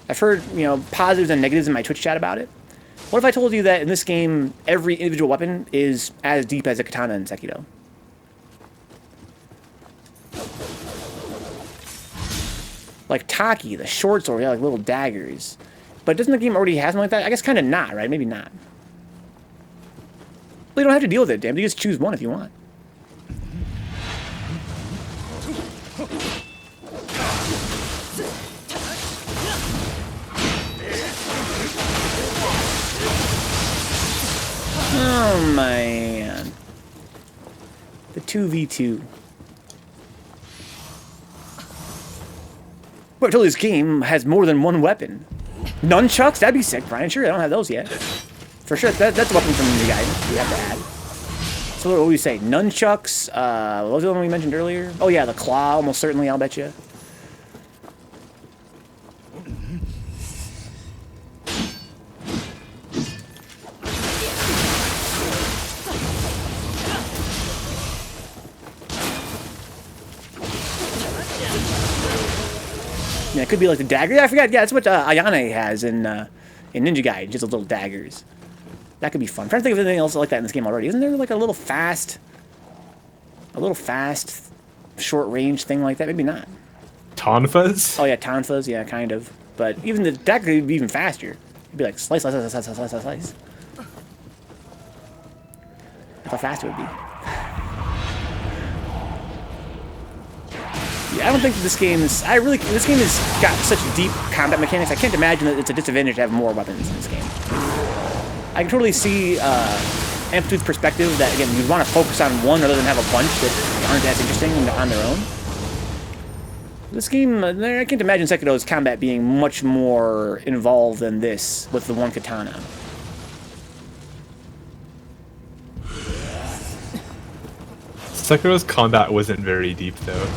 I've heard, you know, positives and negatives in my Twitch chat about it. What if I told you that in this game, every individual weapon is as deep as a katana in Sekiro? Like Taki, the short sword, yeah, like little daggers. But doesn't the game already have something like that? I guess kind of not, right? Maybe not. Well, you don't have to deal with it, damn. You just choose one if you want. Oh, man. The 2v2. But until this game has more than one weapon. Nunchucks? That'd be sick, Brian. Sure, I don't have those yet. For sure, that's a weapon from the guy we have to add. So what do we say? Nunchucks, what was the one we mentioned earlier? Oh yeah, the claw, almost certainly, I'll bet you. Yeah, it could be like the dagger. Yeah, I forgot. Yeah, that's what Ayane has in Ninja Gaiden, just little daggers. That could be fun. I'm trying to think of anything else like that in this game already. Isn't there like a little fast, short-range thing like that? Maybe not. Tonfas? Oh yeah, Tonfas. Yeah, kind of. But even the dagger would be even faster. It'd be like slice, slice, slice, slice, slice, slice, slice. That's how fast it would be. Yeah, I don't think that this game is... This game has got such deep combat mechanics. I can't imagine that it's a disadvantage to have more weapons in this game. I can totally see Amplitude's perspective that, again, you'd want to focus on one rather than have a bunch that aren't as interesting on their own. This game, I can't imagine Sekiro's combat being much more involved than this with the one katana. Sekiro's combat wasn't very deep, though.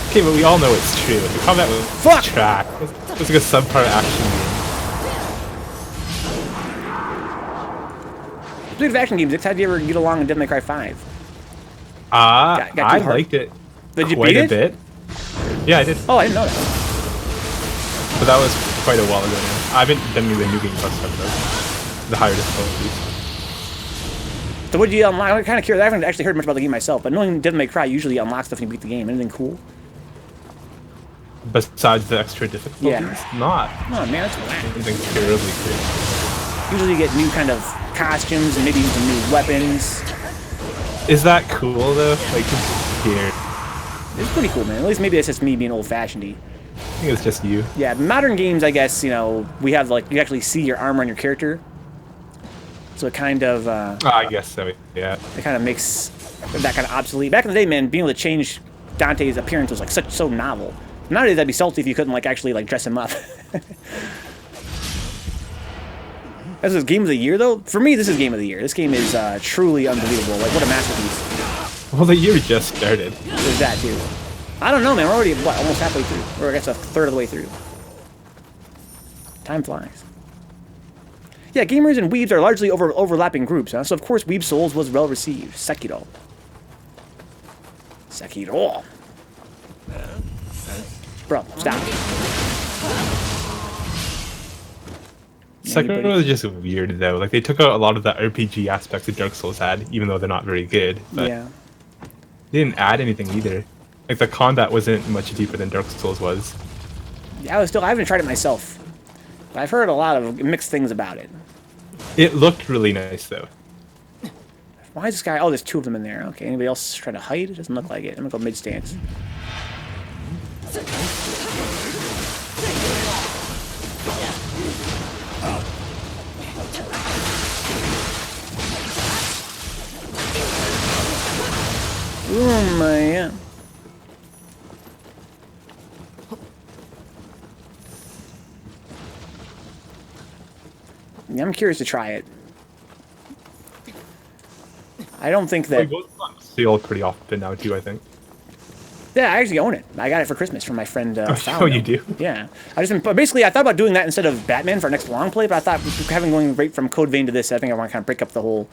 Okay, but we all know it's true. The combat was track. It was like a subpar action game. Speaking of action games, how did you ever get along in Devil May Cry 5? I liked it. Did you quite beat a it? bit. Yeah, I did. Oh, I didn't know that. But that was quite a while ago now. I haven't done any of the new game plus stuff though. The higher difficulties. So what did you unlock? I'm kind of curious. I haven't actually heard much about the game myself, but knowing Devil May Cry usually unlocks stuff when you beat the game. Anything cool? Besides the extra difficulties? Yeah. Not. Oh man, that's whack. Anything terribly crazy. Usually you get new kind of costumes and maybe even some new weapons. Is that cool though? Like, it's weird. It's pretty cool, man. At least maybe that's just me being old-fashioned-y. I think it's just you. Yeah, modern games, I guess, you know, we have, like, you actually see your armor on your character. So it kind of, I guess so, yeah. it kind of makes that kind of obsolete. Back in the day, man, being able to change Dante's appearance was, like, so novel. Nowadays, I'd be salty if you couldn't, like, actually, like, dress him up. This is Game of the Year, though? For me, this is Game of the Year. This game is truly unbelievable. Like, what a masterpiece. Well, the year just started. There's that, too. I don't know, man. We're already, what, almost halfway through. Or I guess a third of the way through. Time flies. Yeah, gamers and weebs are largely overlapping groups, huh? So, of course, Weeb Souls was well-received. Sekiro. Sekiro. Bro, stop. Sekiro was just weird, though. Like, they took out a lot of the RPG aspects that Dark Souls had, even though they're not very good. But Yeah. they didn't add anything either. Like, the combat wasn't much deeper than Dark Souls was. Yeah, I haven't tried it myself. But I've heard a lot of mixed things about it. It looked really nice, though. Why is this guy... Oh, there's two of them in there. Okay, anybody else trying to hide? It doesn't look like it. I'm gonna go mid-stance. Oh, man. Yeah, I'm curious to try it. I don't think that... It goes on sale pretty often now, too, I think. Yeah, I actually own it. I got it for Christmas from my friend Fallon. Oh, you do? Yeah. Basically, I thought about doing that instead of Batman for our next long play, but I thought having going right from Code Vein to this, I think I want to kind of break up the whole,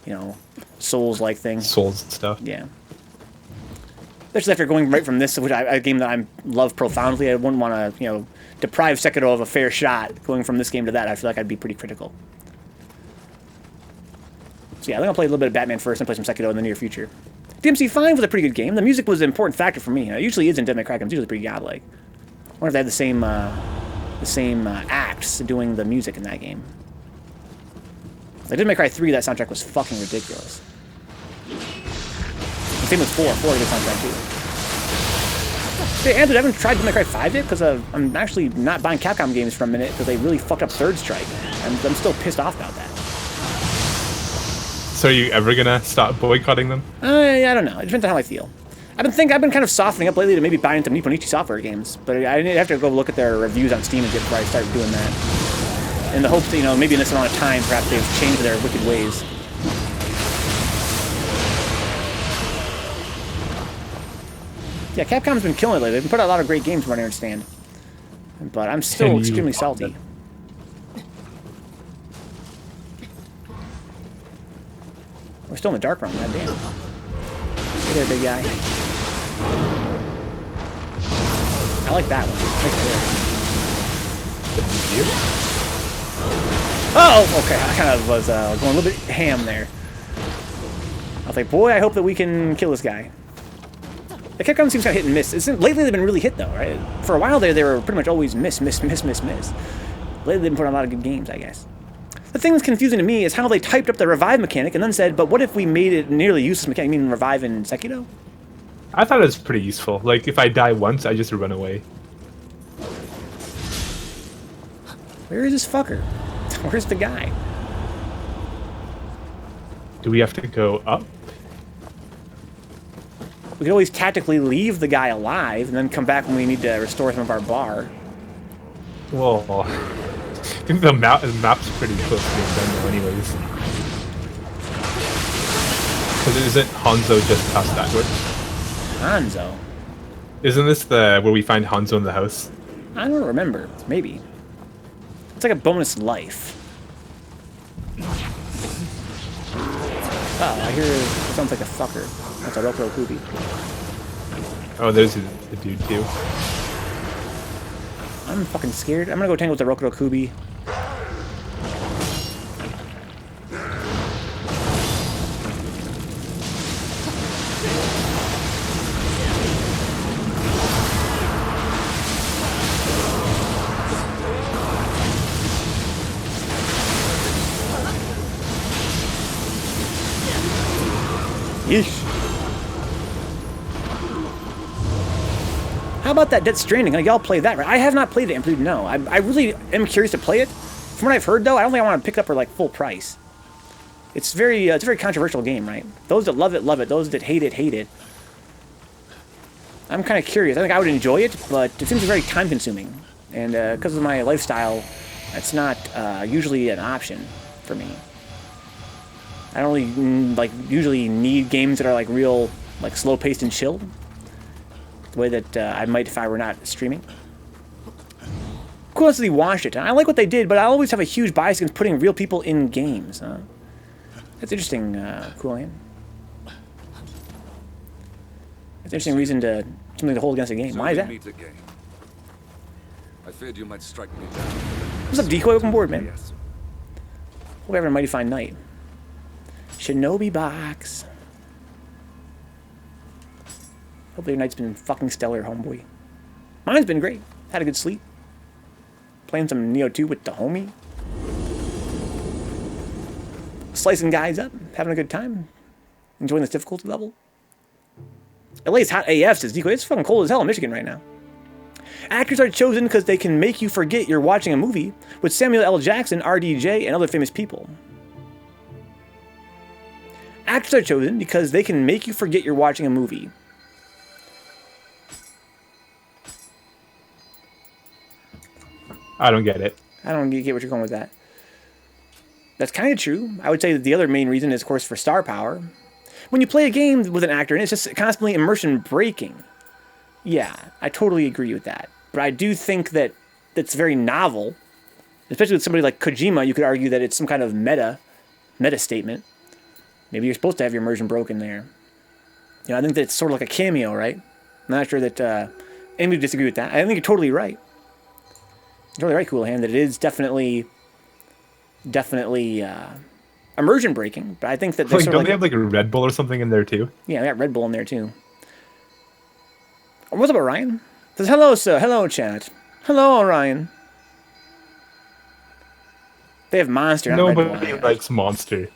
you know, Souls-like thing. Souls and stuff. Yeah. Especially after going right from this, which a game that I love profoundly, I wouldn't want to, you know, deprive Sekiro of a fair shot going from this game to that. I feel like I'd be pretty critical. So yeah, I think I'll play a little bit of Batman first and play some Sekiro in the near future. DMC5 was a pretty good game. The music was an important factor for me. It usually is in Devil May Cry. It's usually pretty godlike. I wonder if they had the same acts doing the music in that game. Like Devil May Cry 3, that soundtrack was fucking ridiculous. The same with 4. 4 had a good soundtrack too. Hey, Andrew, I haven't tried Devil May Cry 5 yet because I'm actually not buying Capcom games for a minute because they really fucked up Third Strike. I'm still pissed off about that. So are you ever gonna stop boycotting them? I don't know. It depends on how I feel. I've been kind of softening up lately to maybe buying some Nipponichi software games, but I have to go look at their reviews on Steam and get before I start doing that. In the hopes that, you know, maybe in this amount of time, perhaps they've changed their wicked ways. Yeah, Capcom's been killing it lately. They've been putting out a lot of great games from what I understand. But I'm still extremely salty. We're still in the dark room, goddamn. Hey there, big guy. I like that one. Oh, okay. I kind of was going a little bit ham there. I was like, boy, I hope that we can kill this guy. The Capcom seems kind of hit and miss. Lately, they've been really hit, though, right? For a while there, they were pretty much always miss. Lately, they've been putting a lot of good games, I guess. The thing that's confusing to me is how they typed up the revive mechanic and then said, but what if we made it nearly useless mechanic? You mean revive in Sekiro? I thought it was pretty useful. Like, if I die once, I just run away. Where is this fucker? Where's the guy? Do we have to go up? We could always tactically leave the guy alive and then come back when we need to restore some of our bar. Well, I think the map's pretty close to being done though anyways. Because isn't Hanzo just past that door? Hanzo? Isn't this the where we find Hanzo in the house? I don't remember. Maybe. It's like a bonus life. Oh, I hear it sounds like a fucker. That's a Rokuro Kubi. Oh, there's the dude too. I'm fucking scared. I'm gonna go tangle with the Rokuro Kubi. Yeesh. How about that Death Stranding? Like, y'all play that, right? I have not played it, and please no. I really am curious to play it. From what I've heard, though, I don't think I want to pick it up for like full price. It's a very controversial game, right? Those that love it, love it. Those that hate it, hate it. I'm kind of curious. I think I would enjoy it, but it seems very time-consuming, and because of my lifestyle, that's not usually an option for me. I don't really usually need games that are like real slow-paced and chill, the way that I might if I were not streaming. Cool that they watched it. I like what they did, but I always have a huge bias against putting real people in games. That's interesting, Coolian. That's an interesting reason to something to hold against a game. So why is that? I feared you might strike me down. What's up, Decoy? Welcome aboard, man. Yes. Hope you have a mighty fine night. Shinobi box. Hopefully your night's been fucking stellar, homeboy. Mine's been great. Had a good sleep. Playing some Nioh 2 with the homie. Slicing guys up. Having a good time. Enjoying this difficulty level. LA's hot AF, says Decoy. It's fucking cold as hell in Michigan right now. Actors are chosen because they can make you forget you're watching a movie with Samuel L. Jackson, RDJ, and other famous people. Actors are chosen because they can make you forget you're watching a movie. I don't get it. I don't get what you're going with that. That's kind of true. I would say that the other main reason is, of course, for star power. When you play a game with an actor, and it's just constantly immersion breaking. Yeah, I totally agree with that. But I do think that it's very novel. Especially with somebody like Kojima, you could argue that it's some kind of meta statement. Maybe you're supposed to have your immersion broken there. You know, I think that it's sort of like a cameo, right? I'm not sure that anybody would disagree with that. I think you're totally right. You're totally right, Cool Hand, that it is definitely immersion breaking. But I think that Like, don't they have like a Red Bull or something in there too? Yeah, they got Red Bull in there too. What's up, Orion? Says hello, sir. Hello, chat. Hello, Orion. They have Monster. Not Red Bull. Nobody likes Monster.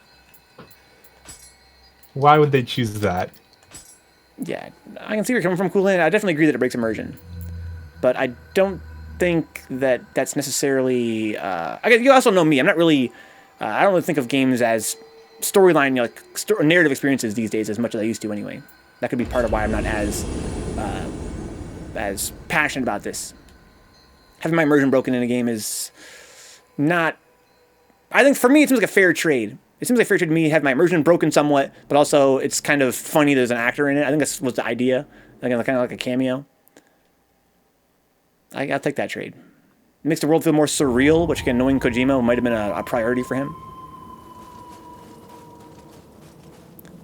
Why would they choose that? Yeah, I can see where you're coming from, Cool Hand. I definitely agree that it breaks immersion, but I don't think that that's necessarily. You also know me. I'm not really. I don't really think of games as storyline, you know, like narrative experiences these days as much as I used to. Anyway, that could be part of why I'm not as passionate about this. Having my immersion broken in a game is not. I think for me, it seems like a fair trade. It seems like fair trade to me to have my immersion broken somewhat, but also it's kind of funny there's an actor in it. I think that's was the idea. Like, kind of like a cameo. I'll take that trade. It makes the world feel more surreal, which, again, knowing Kojima might have been a priority for him.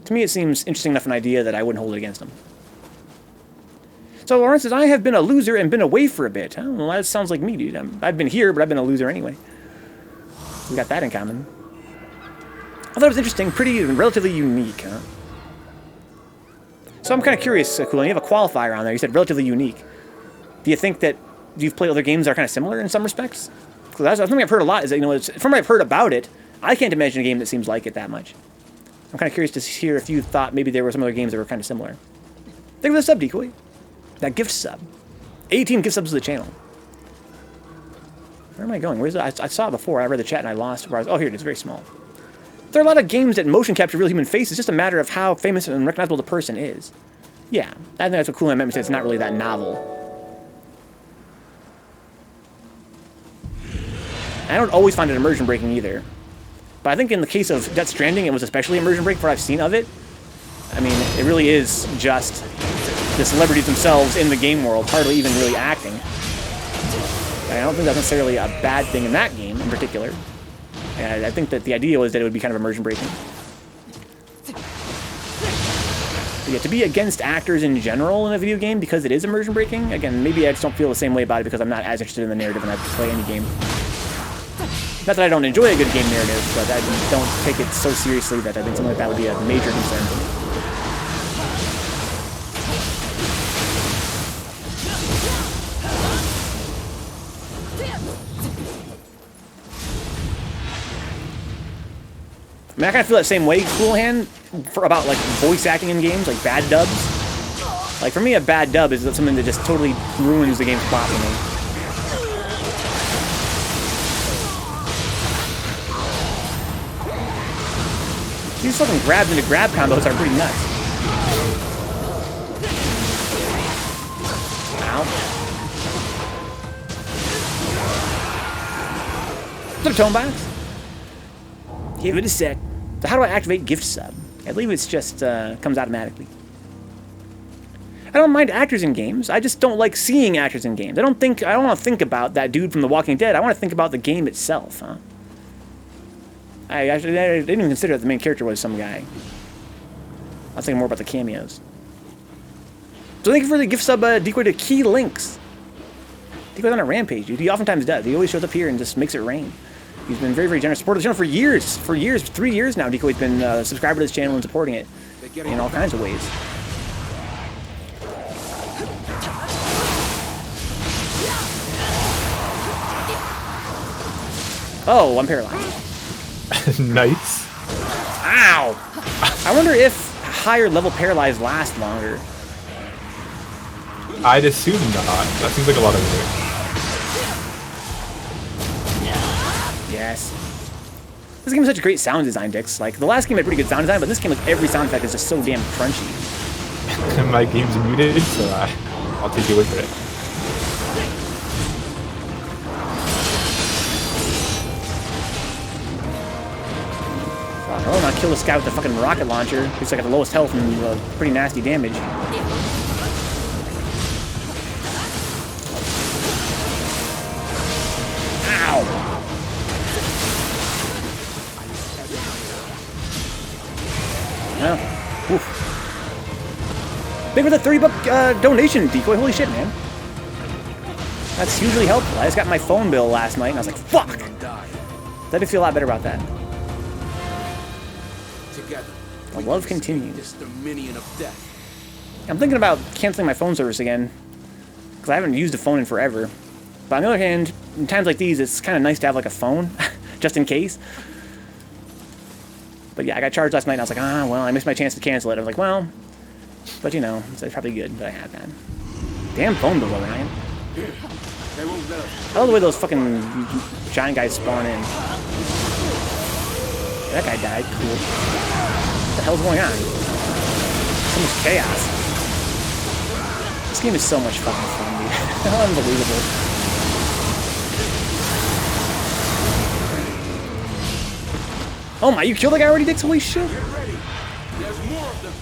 To me, it seems interesting enough an idea that I wouldn't hold it against him. So Lawrence says, I have been a loser and been away for a bit. Oh, well, that sounds like me, dude. I've been here, but I've been a loser anyway. We got that in common. I thought it was interesting, pretty and relatively unique, huh? So I'm kind of curious, Cool, you have a qualifier on there. You said relatively unique. Do you think that you've played other games that are kind of similar in some respects? Because that's something I've heard a lot. Is that, you know, from what I've heard about it, I can't imagine a game that seems like it that much. I'm kind of curious to hear if you thought maybe there were some other games that were kind of similar. Thank you for the sub, Decoy. That gift sub. 18 gift subs to the channel. Where am I going? Where's I saw it before. I read the chat and I lost. Oh, here it is. Very small. There are a lot of games that motion capture real human faces. It's just a matter of how famous and recognizable the person is. Yeah, I think that's what Cool Man meant me say. It's not really that novel. I don't always find it immersion breaking either. But I think in the case of Death Stranding, it was especially immersion breaking for what I've seen of it. I mean, it really is just the celebrities themselves in the game world, hardly even really acting. And I don't think that's necessarily a bad thing in that game in particular. And I think that the idea was that it would be kind of immersion breaking. But yeah, to be against actors in general in a video game because it is immersion breaking, again, maybe I just don't feel the same way about it because I'm not as interested in the narrative when I play any game. Not that I don't enjoy a good game narrative, but I don't take it so seriously that I think something like that would be a major concern for me. I mean, I kind of feel that same way, Cool Hand, about like voice acting in games, like bad dubs. Like for me, a bad dub is something that just totally ruins the game's plot for me. These fucking grabs into grab combos are pretty nuts. Ow. Is that a tone box? Give it a sec. So how do I activate gift sub? I believe it's just comes automatically. I don't mind actors in games. I just don't like seeing actors in games. I don't want to think about that dude from The Walking Dead. I want to think about the game itself, huh? I didn't even consider that the main character was some guy. I was thinking more about the cameos. So thank you for the gift sub, Decoy to Key Links. Decoy's on a rampage, dude. He oftentimes does. He always shows up here and just makes it rain. He's been very, very generous. Supported the channel for years. For years, 3 years now, Decoy's been a subscriber to this channel and supporting it in all kinds of ways. Oh, I'm paralyzed. Nice. Ow! I wonder if higher level paralyzed last longer. I'd assume not. That seems like a lot of work. Yes. This game has such a great sound design, Dix. Like, the last game had pretty good sound design, but this game, like, every sound effect is just so damn crunchy. My game's muted, so I'll take your word for it. Oh, not kill this guy with the fucking rocket launcher. He's like at the lowest health and pretty nasty damage. Oh. Oof. Big for the $30 donation, Decoy. Holy shit, man. That's hugely helpful. I just got my phone bill last night, and I was like, fuck! I did feel a lot better about that. Together, The love continues. this dominion of death. I'm thinking about canceling my phone service again, because I haven't used a phone in forever. But on the other hand, in times like these, it's kind of nice to have like a phone, just in case. But yeah, I got charged last night, and I was like, well, I missed my chance to cancel it. I was like, well, but you know, it's probably good that I had that. Damn phone bill, Ryan. They won't let us. I love the way those fucking giant guys spawn in. That guy died. Cool. What the hell's going on? So much chaos. This game is so much fucking fun, dude. Unbelievable. Oh my, you killed the guy already, Dix? Holy shit. Get ready. There's more of them.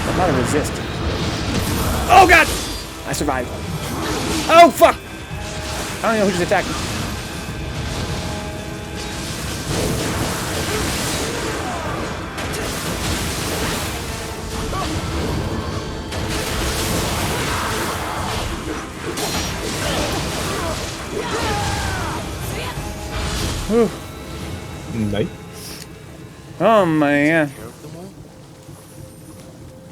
I'm not a resist. Oh god! I survived. Oh fuck! I don't know who just attacked me. Whew. Nice. Oh man.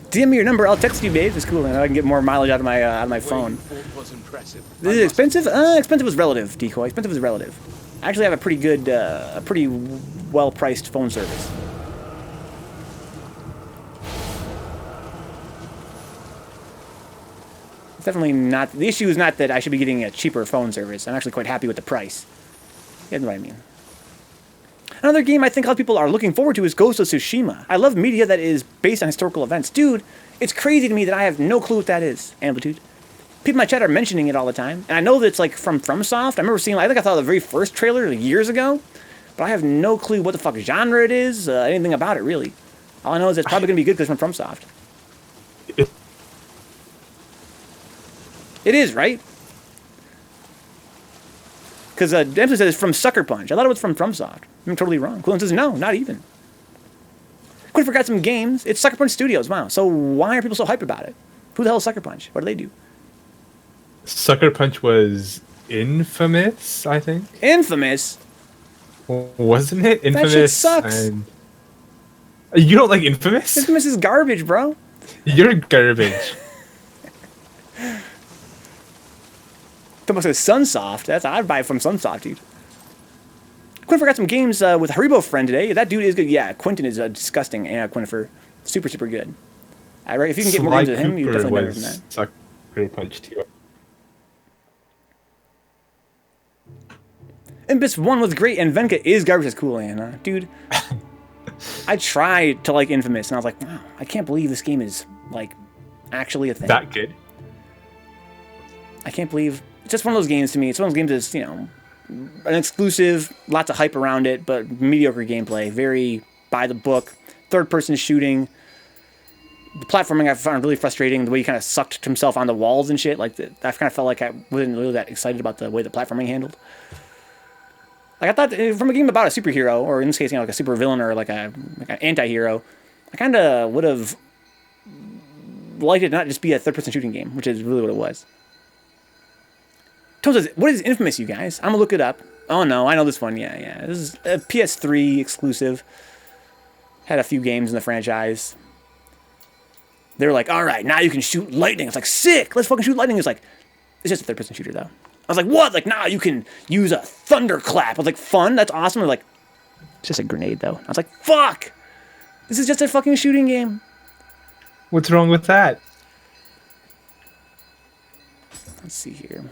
DM me your number. I'll text you, babe. It's cool, and I can get more mileage out of my phone. Was impressive. Is it expensive? Expensive was relative, Decoy. Expensive was relative. I actually have a pretty good, a pretty well-priced phone service. It's definitely not. The issue is not that I should be getting a cheaper phone service. I'm actually quite happy with the price. You know what I mean? Another game I think a lot of people are looking forward to is Ghost of Tsushima. I love media that is based on historical events. Dude, it's crazy to me that I have no clue what that is, Amplitude. People in my chat are mentioning it all the time. And I know that it's like from FromSoft. I remember seeing, I think I saw the very first trailer years ago. But I have no clue what the fuck genre it is, anything about it, really. All I know is it's probably going to be good because it's from FromSoft. It is, right? Because Dempsey says it's from Sucker Punch. I thought it was from FromSoft. I'm totally wrong. Quillen says no, not even. Quinn forgot some games. It's Sucker Punch Studios. Wow. So why are people so hyped about it? Who the hell is Sucker Punch? What do they do? Sucker Punch was Infamous, I think. Infamous? Wasn't it? Infamous. That shit sucks. And... You don't like Infamous? Infamous is garbage, bro. You're garbage. Thomas says Sunsoft. I'd buy it from Sunsoft, dude. Quinn forgot some games with Haribo friend today. That dude is good. Yeah, Quentin is disgusting. Yeah, Quinnifer. Super, super good. If you can get more games with him, you definitely better than that. Sucker Punch too. Imbis 1 was great, and Venka is garbage. That's cool, Anna. Dude, I tried to like Infamous, and I was like, wow, I can't believe this game is, like, actually a thing. That good? I can't believe... It's just one of those games to me. It's one of those games that's, you know, an exclusive, lots of hype around it, but mediocre gameplay. Very by the book. Third-person shooting. The platforming I found really frustrating. The way he kind of sucked himself on the walls and shit. Like, I kind of felt like I wasn't really that excited about the way the platforming handled. Like, I thought, from a game about a superhero, or in this case, you know, like a super villain or like an anti-hero, I kind of would have liked it not just be a third-person shooting game, which is really what it was. Tom says, what is Infamous, you guys? I'm gonna look it up. Oh no, I know this one. Yeah. This is a PS3 exclusive. Had a few games in the franchise. They were like, all right, now you can shoot lightning. It's like, sick, let's fucking shoot lightning. It's like, it's just a third-person shooter, though. I was like, what? Like, nah, you can use a thunderclap. I was like, fun? That's awesome. They're like, it's just a grenade, though. I was like, fuck! This is just a fucking shooting game. What's wrong with that? Let's see here.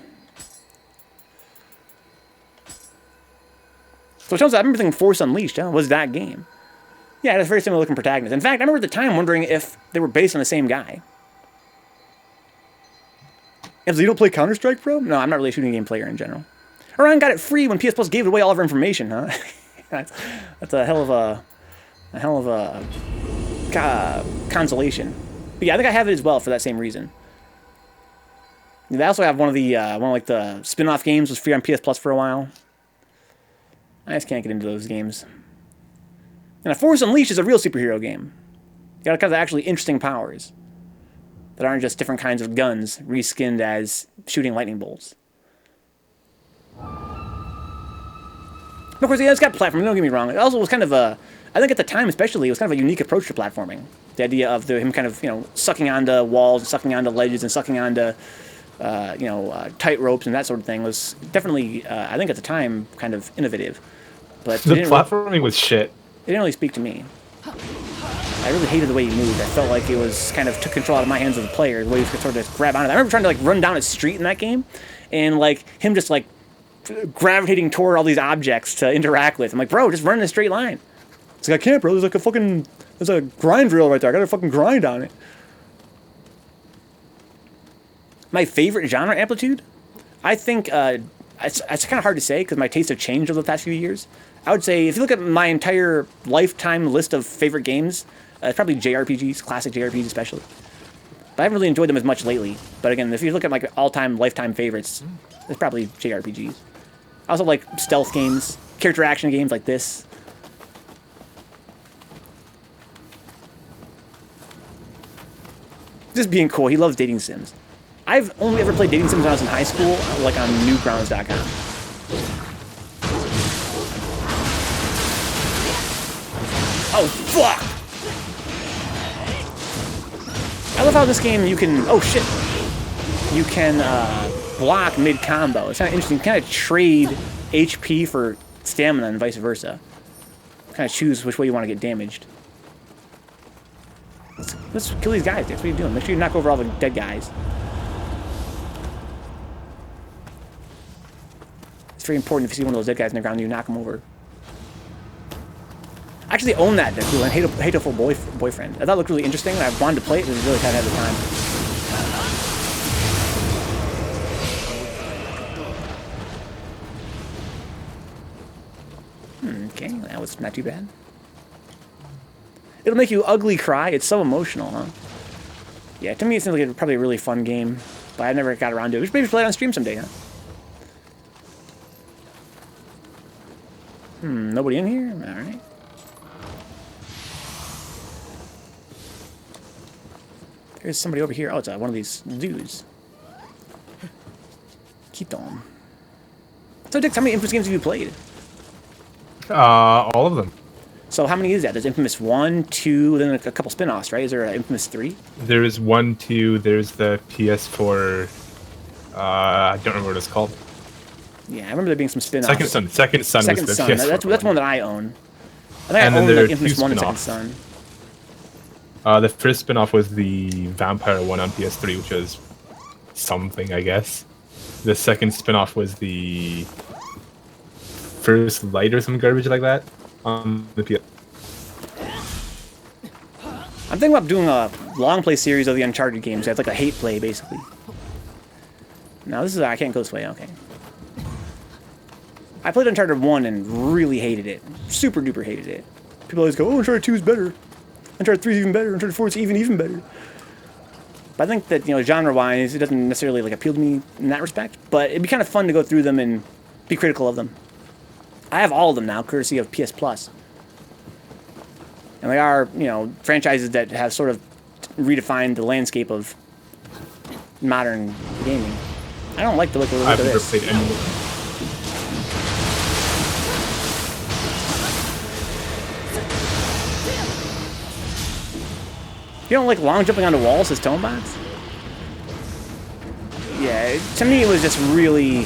So it shows that I remember thinking Force Unleashed was that game. Yeah, it has a very similar looking protagonist. In fact, I remember at the time wondering if they were based on the same guy. And so you don't play Counter-Strike, bro? No, I'm not really a shooting game player in general. Orion got it free when PS Plus gave away all of our information, huh? that's a hell of a consolation. But yeah, I think I have it as well for that same reason. They also have one of like the spin-off games was free on PS Plus for a while. I just can't get into those games. And Force Unleashed is a real superhero game. You got kind of actually interesting powers that aren't just different kinds of guns reskinned as shooting lightning bolts. Of course, yeah, it's got platforming. Don't get me wrong. It also was kind of a, I think at the time especially, it was kind of a unique approach to platforming. The idea of him kind of, sucking onto walls, and sucking onto ledges, and sucking onto, tight ropes and that sort of thing was definitely, I think at the time, kind of innovative. But the platforming was shit. It didn't really speak to me. I really hated the way he moved. I felt like it was kind of took control out of my hands as a player. The way he could sort of grab onto that. I remember trying to like run down a street in that game, and like him just like gravitating toward all these objects to interact with. I'm like, bro, just run in a straight line. It's like, I can't, bro. There's like there's a grind reel right there. I gotta fucking grind on it. My favorite genre amplitude? I think it's kind of hard to say because my tastes have changed over the past few years. I would say if you look at my entire lifetime list of favorite games, it's probably JRPGs, classic JRPGs especially. But I haven't really enjoyed them as much lately. But again, if you look at my all-time lifetime favorites, it's probably JRPGs. I also like stealth games, character action games like this. Just being cool. He loves dating sims. I've only ever played dating sims when I was in high school, like on newgrounds.com. Oh, fuck! I love how this game you can... Oh, shit. You can block mid-combo. It's kind of interesting. You kind of trade HP for stamina and vice versa. Kind of choose which way you want to get damaged. Let's kill these guys. That's what you're doing. Make sure you knock over all the dead guys. It's very important if you see one of those dead guys in the ground, you knock them over. I actually own that Deku and Hateful Boyfriend. I thought it looked really interesting, and I wanted to play it, but it was really kind of at the time. Okay, that was not too bad. It'll make you ugly cry. It's so emotional, huh? Yeah, to me it seems like probably a really fun game, but I never got around to it. We should maybe play it on stream someday, huh? Nobody in here? Alright. There's somebody over here. Oh, it's one of these dudes. Keep going. So, Dix, how many Infamous games have you played? All of them. So, how many is that? There's Infamous 1, 2, then a couple spin-offs, right? Is there an Infamous 3? There is 1, 2, there's the PS4... I don't remember what it's called. Yeah, I remember there being some spin-offs. Second Son was the PS4 that's one that I own. I think I own like Infamous 1 and Second Son. The first spin-off was the Vampire one on PS3, which was something, I guess. The second spin-off was the First Light or some garbage like that on the PS. I'm thinking about doing a long play series of the Uncharted games. It's like a hate play, basically. Now, this is... I can't go this way. Okay. I played Uncharted 1 and really hated it. Super duper hated it. People always go, oh, Uncharted 2 is better. Uncharted 3 is even better. Uncharted 4 is even better. But I think that, genre-wise, it doesn't necessarily like appeal to me in that respect. But it'd be kind of fun to go through them and be critical of them. I have all of them now, courtesy of PS Plus. And they are, franchises that have sort of redefined the landscape of modern gaming. I don't like the look of this. I've never played any of them. You don't like long jumping onto walls as tone box? Yeah, to me it was just really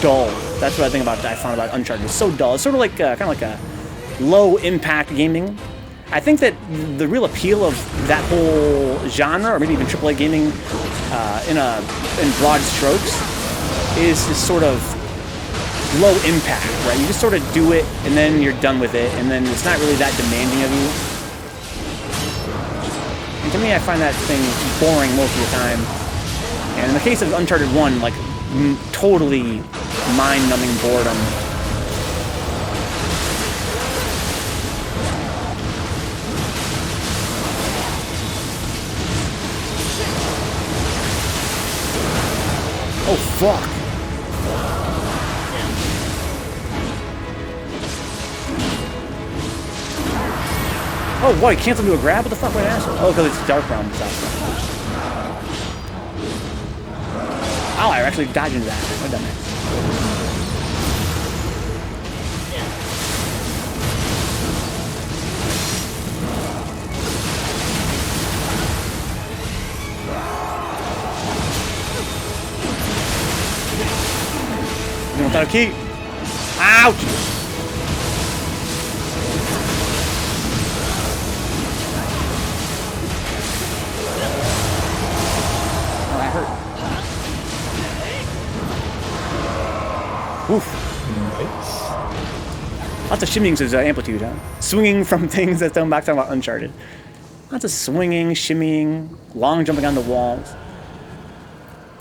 dull. That's what I found about Uncharted. It's so dull. It's sort of like kind of like a low impact gaming. I think that the real appeal of that whole genre, or maybe even AAA gaming, in broad strokes, is this sort of low impact, right? You just sort of do it, and then you're done with it, and then it's not really that demanding of you. And to me, I find that thing boring most of the time. And in the case of Uncharted 1, like, totally mind-numbing boredom. fuck? Oh, what? He canceled into a grab? What the fuck? What an asshole. Oh, because it's dark round stuff. Oh, I actually dodged into that. What a dumbass. Without a key. Ouch! Oh, that hurt. Oof. Nice. Lots of shimmying to amplitude, huh? Swinging from things that's done back talking about Uncharted. Lots of swinging, shimmying, long jumping on the walls.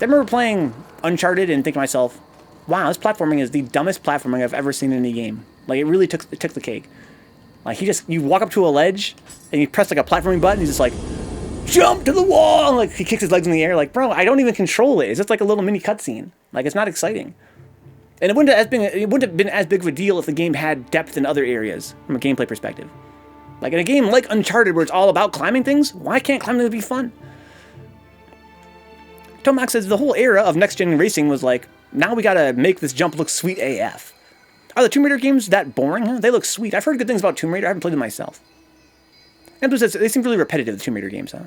I remember playing Uncharted and thinking to myself, wow, this platforming is the dumbest platforming I've ever seen in any game. Like, it really took the cake. Like, you walk up to a ledge, and you press, like, a platforming button, he's just like, jump to the wall! And, like, he kicks his legs in the air, like, bro, I don't even control it. It's just like a little mini cutscene. Like, it's not exciting. And it wouldn't have been as big of a deal if the game had depth in other areas, from a gameplay perspective. Like, in a game like Uncharted, where it's all about climbing things, why can't climbing things be fun? Tomac says the whole era of next-gen racing was like, now we gotta make this jump look sweet AF. Are the Tomb Raider games that boring? Huh? They look sweet. I've heard good things about Tomb Raider. I haven't played them myself. And plus, they seem really repetitive, the Tomb Raider games, huh?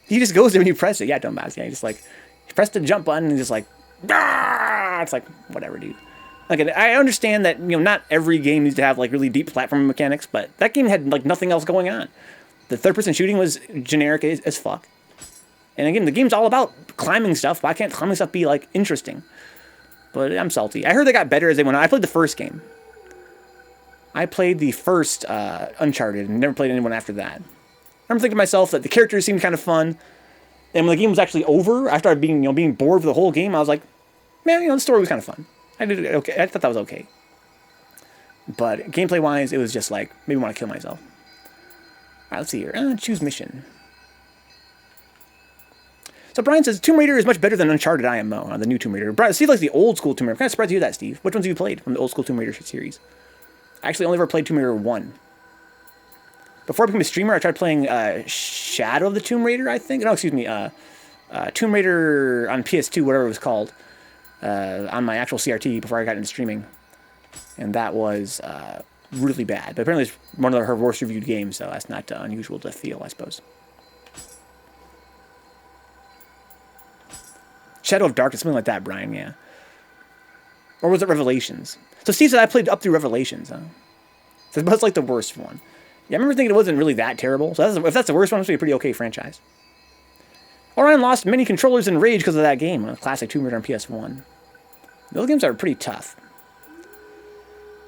He just goes there when you press it. Yeah, dumbass. Yeah, you just like, you press the jump button and just like, ah! It's like, whatever, dude. Like, I understand that, you know, not every game needs to have like really deep platforming mechanics, but that game had like nothing else going on. The third-person shooting was generic as fuck. And again, the game's all about climbing stuff. Why can't climbing stuff be like interesting? But I'm salty. I heard they got better as they went on. I played the first game. I played the first Uncharted and never played anyone after that. I remember thinking to myself that the characters seemed kind of fun. And when the game was actually over, after I being bored for the whole game, I was like, man, the story was kind of fun. I did it okay. I thought that was okay. But gameplay-wise, it was just like, maybe I want to kill myself. All right, let's see here. Choose mission. So Brian says, Tomb Raider is much better than Uncharted IMO, the new Tomb Raider. Brian, Steve likes the old school Tomb Raider. I'm kind of surprised to hear that, Steve. Which ones have you played from the old school Tomb Raider series? I actually only ever played Tomb Raider 1. Before I became a streamer, I tried playing Shadow of the Tomb Raider, I think. No, excuse me. Tomb Raider on PS2, whatever it was called, on my actual CRT before I got into streaming. And that was really bad. But apparently it's one of her worst reviewed games, so that's not unusual to feel, I suppose. Shadow of Darkness, something like that, Brian, yeah. Or was it Revelations? So Steve said I played up through Revelations, huh? So that's like the worst one. Yeah, I remember thinking it wasn't really that terrible. So if that's the worst one, it's a pretty okay franchise. Orion lost many controllers in rage because of that game, a classic Tomb Raider on PS1. Those games are pretty tough.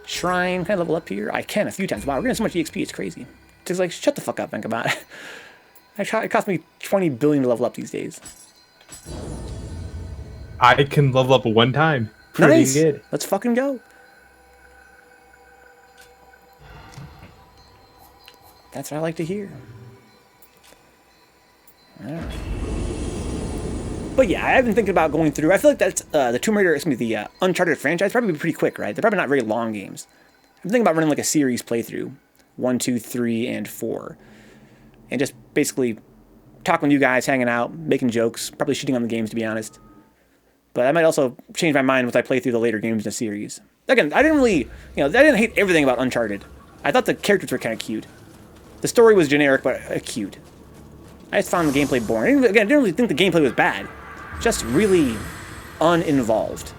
Shrine, can I level up here? I can a few times. Wow, we're getting so much EXP, it's crazy. It's like, shut the fuck up, Vencabot. It cost me $20 billion to level up these days. I can level up one time. Pretty nice. good. Let's fucking go. That's what I like to hear. Alright. But yeah, I've been thinking about going through. I feel like that's the Tomb Raider, the Uncharted franchise, probably pretty quick, right? They're probably not very long games. I'm thinking about running like a series playthrough. 1, 2, 3, and 4. And just basically talking with you guys, hanging out, making jokes, probably shitting on the games, to be honest. But I might also change my mind once I play through the later games in the series. Again, I didn't really, I didn't hate everything about Uncharted. I thought the characters were kind of cute. The story was generic, but cute. I just found the gameplay boring. Again, I didn't really think the gameplay was bad. Just really uninvolved.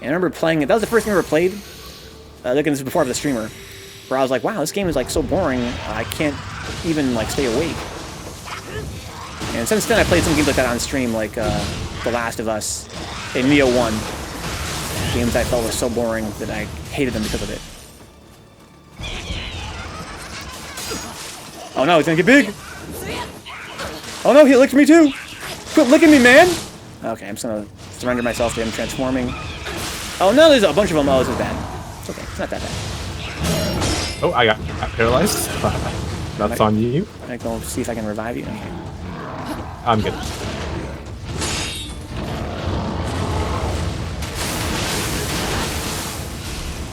And I remember playing it. That was the first game I ever played. Again, this is before I was a streamer. Where I was like, wow, this game is like so boring, I can't even like stay awake. And since then, I played some games like that on stream, like The Last of Us and Nioh 1. Games I felt were so boring that I hated them because of it. Oh no, he's gonna get big! Oh no, he licked me too! Quit licking me, man! Okay, I'm just gonna surrender myself to him transforming. Oh no, there's a bunch of them. Oh, this is bad. It's okay, it's not that bad. Oh, I got paralyzed. That's on you. I go see if I can revive you. Okay. I'm good.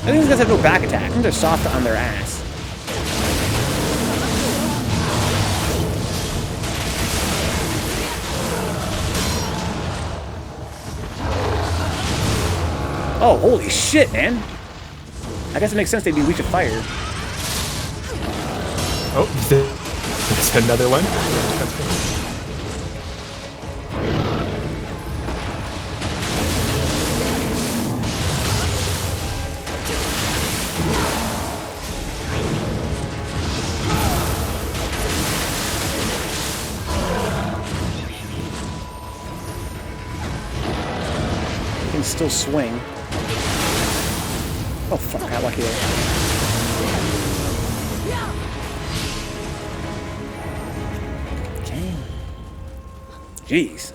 I think these guys have no back attack. I think they're soft on their ass. Oh, holy shit, man. I guess it makes sense they'd be weak to fire. Oh, there's another one. That's cool. You can still swing. Oh fuck, I got lucky there. Okay. Jeez.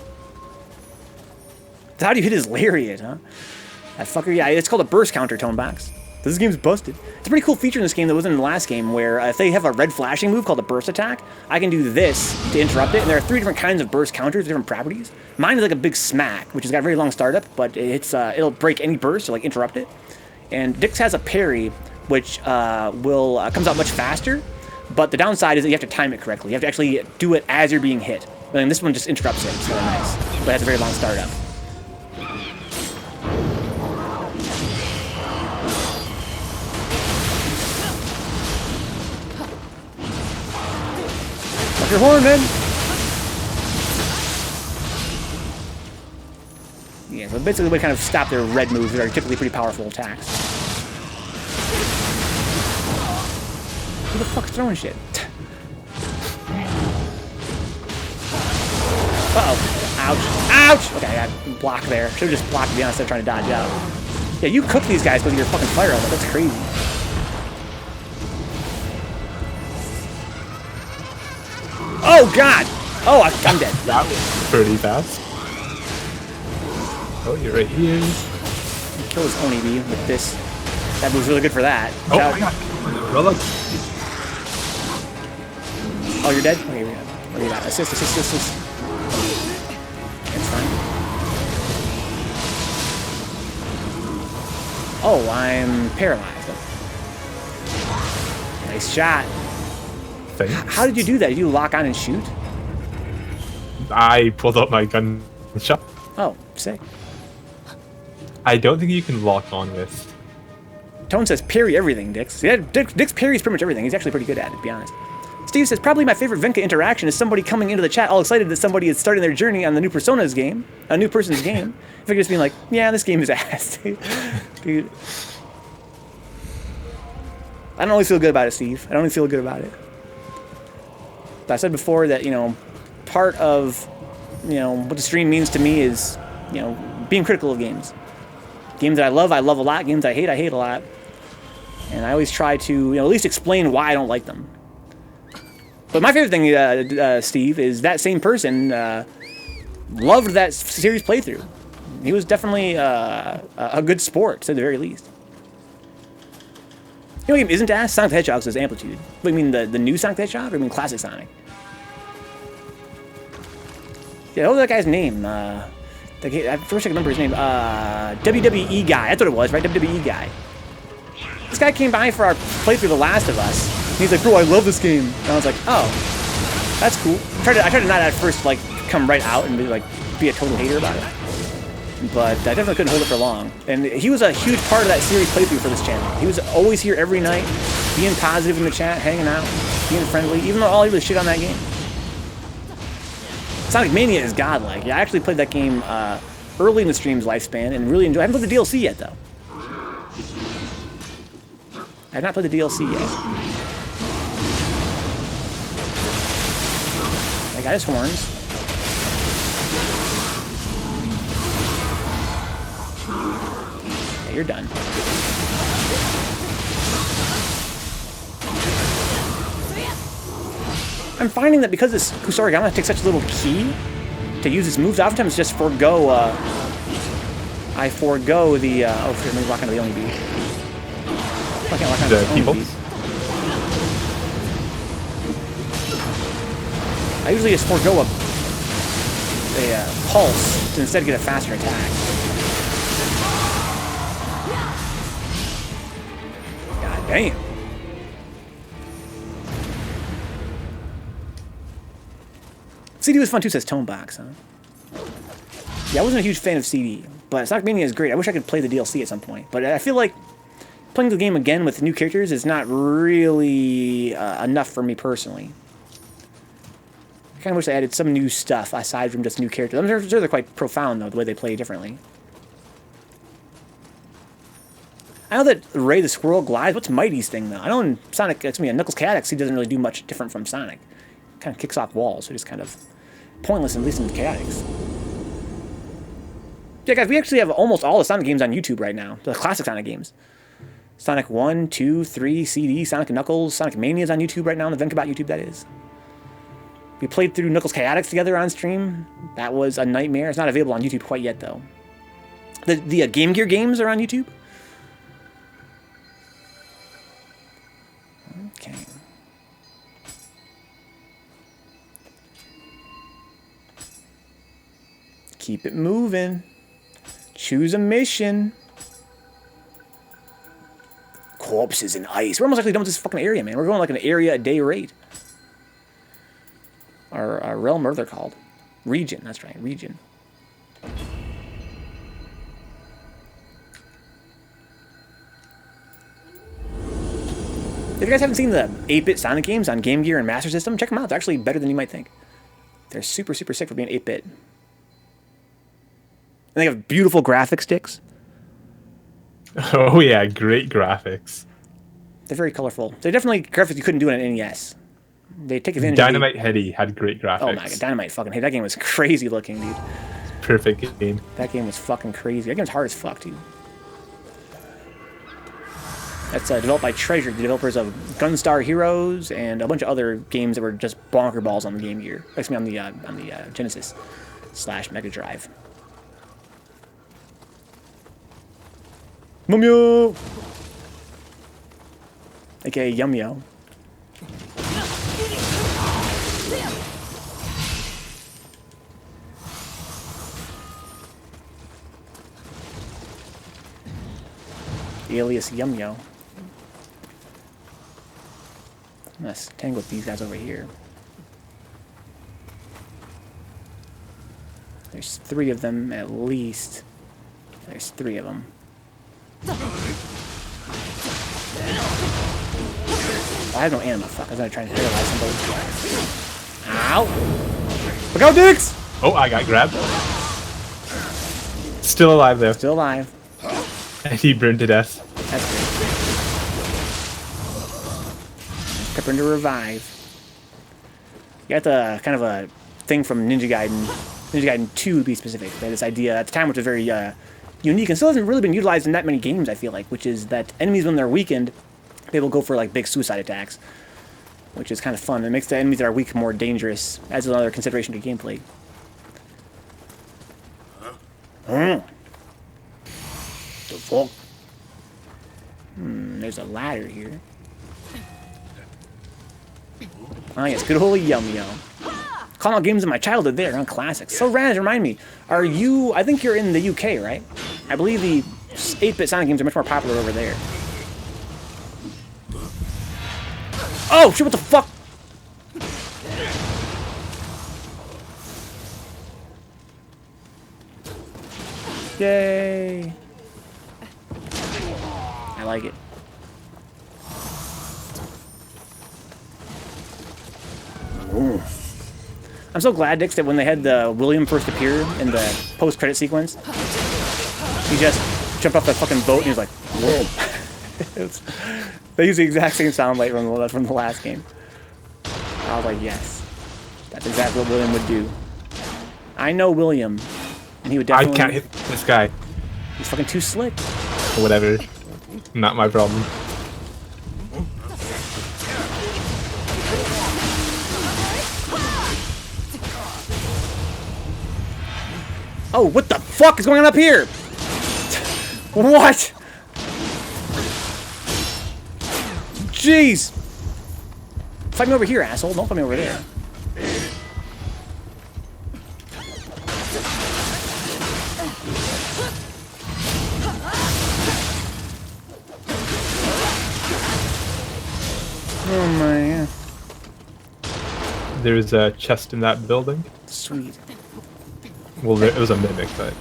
That's how do you hit his lariat, huh? That fucker, yeah, it's called a burst counter tone box. This game's busted. It's a pretty cool feature in this game that wasn't in the last game, where if they have a red flashing move called a burst attack, I can do this to interrupt it, and there are 3 different kinds of burst counters, different properties. Mine is like a big smack, which has got a very long startup, but it'll break any burst or like interrupt it. And Dix has a parry, which comes out much faster, but the downside is that you have to time it correctly. You have to actually do it as you're being hit. And this one just interrupts it, so nice. But it has a very long startup. Fuck your horn, man! Yeah, so basically we kind of stop their red moves that are typically pretty powerful attacks. Who the fuck's throwing shit? Uh-oh. Ouch. Ouch! Okay, I got blocked there. Should've just blocked, to be honest, instead of trying to dodge out. Yeah, you cook these guys with your fucking fire element. That's crazy. Oh, God! Oh, I'm dead. That was pretty fast. Oh, you're right here. Kill his Oni-B with this. That move's really good for that. Oh my god. Roll up. Oh, you're dead? Okay, what do you got? Assist. It's fine. Oh, I'm paralyzed. Nice shot. Thanks. How did you do that? Did you lock on and shoot? I pulled out my gun and shot. Oh, sick. I don't think you can lock on with. Tone says parry everything, Dix. Yeah, Dix parries pretty much everything. He's actually pretty good at it, to be honest. Steve says, probably my favorite Venka interaction is somebody coming into the chat all excited that somebody is starting their journey on the new Persona's game. A new person's game. If just being like, yeah, this game is ass, dude. I don't always feel good about it, Steve. I don't always feel good about it. But I said before that, part of, what the stream means to me is, being critical of games. Games that I love a lot. Games I hate a lot. And I always try to, at least explain why I don't like them. But my favorite thing, Steve, is that same person loved that series playthrough. He was definitely a good sport, to say the very least. You know what game isn't ass? Sonic the Hedgehog says Amplitude. What, you mean the new Sonic the Hedgehog, or you mean classic Sonic? Yeah, what was that guy's name? I first I can remember his name. WWE guy. That's what it was, right? WWE guy. This guy came by for our playthrough of The Last of Us. And he's like, bro, I love this game. And I was like, oh, that's cool. I tried to not at first come right out and be a total hater about it. But I definitely couldn't hold it for long. And he was a huge part of that series playthrough for this channel. He was always here every night, being positive in the chat, hanging out, being friendly, even though all he was shit on that game. Sonic Mania is godlike. Yeah, I actually played that game early in the stream's lifespan and really enjoyed it. I haven't played the DLC yet, though. I have not played the DLC yet. I got his horns. Yeah, you're done. I'm finding that because this Kusarigama takes such little ki to use his moves, oftentimes just forego, I forego the, oh shit, let me lock onto the only beat. I can't lock onto the only beat. I usually just forego a pulse to instead get a faster attack. Damn. CD was fun too, says Tonebox, huh? Yeah, I wasn't a huge fan of CD, but Sonic Mania is great. I wish I could play the DLC at some point, but I feel like playing the game again with new characters is not really enough for me personally. I kind of wish they added some new stuff aside from just new characters. I'm sure they're quite profound, though, the way they play differently. I know that Ray the Squirrel glides. What's Mighty's thing, though? I know in Sonic, Knuckles Chaotix, he doesn't really do much different from Sonic. Kind of kicks off walls, so just kind of pointless, at least in Chaotix. Yeah, guys, we actually have almost all the Sonic games on YouTube right now. The classic Sonic games. Sonic 1, 2, 3, CD, Sonic & Knuckles, Sonic Mania is on YouTube right now, on the Vencabot YouTube, that is. We played through Knuckles Chaotix together on stream. That was a nightmare. It's not available on YouTube quite yet, though. The Game Gear games are on YouTube. Okay. Keep it moving. Choose a mission. Corpses and ice. We're almost actually done with this fucking area, man. We're going like an area a day rate. Or realm, or they're called. Region, that's right, region. If you guys haven't seen the 8-bit Sonic games on Game Gear and Master System, check them out. They're actually better than you might think. They're super, super sick for being 8-bit. And they have beautiful graphic sticks. Oh yeah, great graphics. They're very colorful. They're definitely graphics you couldn't do on an NES. They take advantage Dynamite of Heady had great graphics. Oh my god, Dynamite fucking hey, that game was crazy looking, dude. Perfect game. That game was fucking crazy. That game's hard as fuck, dude. That's developed by Treasure, the developers of Gunstar Heroes and a bunch of other games that were just bonker balls on the Game Gear. Excuse me, on the Genesis / Mega Drive. Mumyo! AKA Yumyo. Alias Yumyo. Let's tangle with these guys over here. There's 3 of them at least. There's 3 of them. I have no ammo. Fuck, I was gonna try and paralyze somebody. Ow! Look out, Dix! Oh, I got grabbed. Still alive though. Still alive. And he burned to death. That's good. Kept him to revive. You got the kind of a thing from Ninja Gaiden 2 to be specific. They had this idea at the time, which was very unique and still hasn't really been utilized in that many games, I feel like, which is that enemies, when they're weakened, they will go for like big suicide attacks, which is kind of fun. It makes the enemies that are weak more dangerous, as another consideration to gameplay. The fuck? There's a ladder here. Oh yes, good old Yum-Yo. Calling out games in my childhood there on classics. So Raz, remind me, are you, I think you're in the UK, right? I believe the 8-bit Sonic games are much more popular over there. Oh shit, what the fuck? Yay! I like it. Ooh. I'm so glad, Dix, that when they had the William first appear in the post-credit sequence, he just jumped off the fucking boat and he was like, whoa. They use the exact same soundbite from the last game. I was like, yes. That's exactly what William would do. I know William, and he would definitely... I can't hit this guy. He's fucking too slick. Or whatever. Not my problem. Oh, what the fuck is going on up here? What? Jeez! Fight me over here, asshole. Don't fight me over there. There's a chest in that building. Sweet. Well, it was a mimic, but...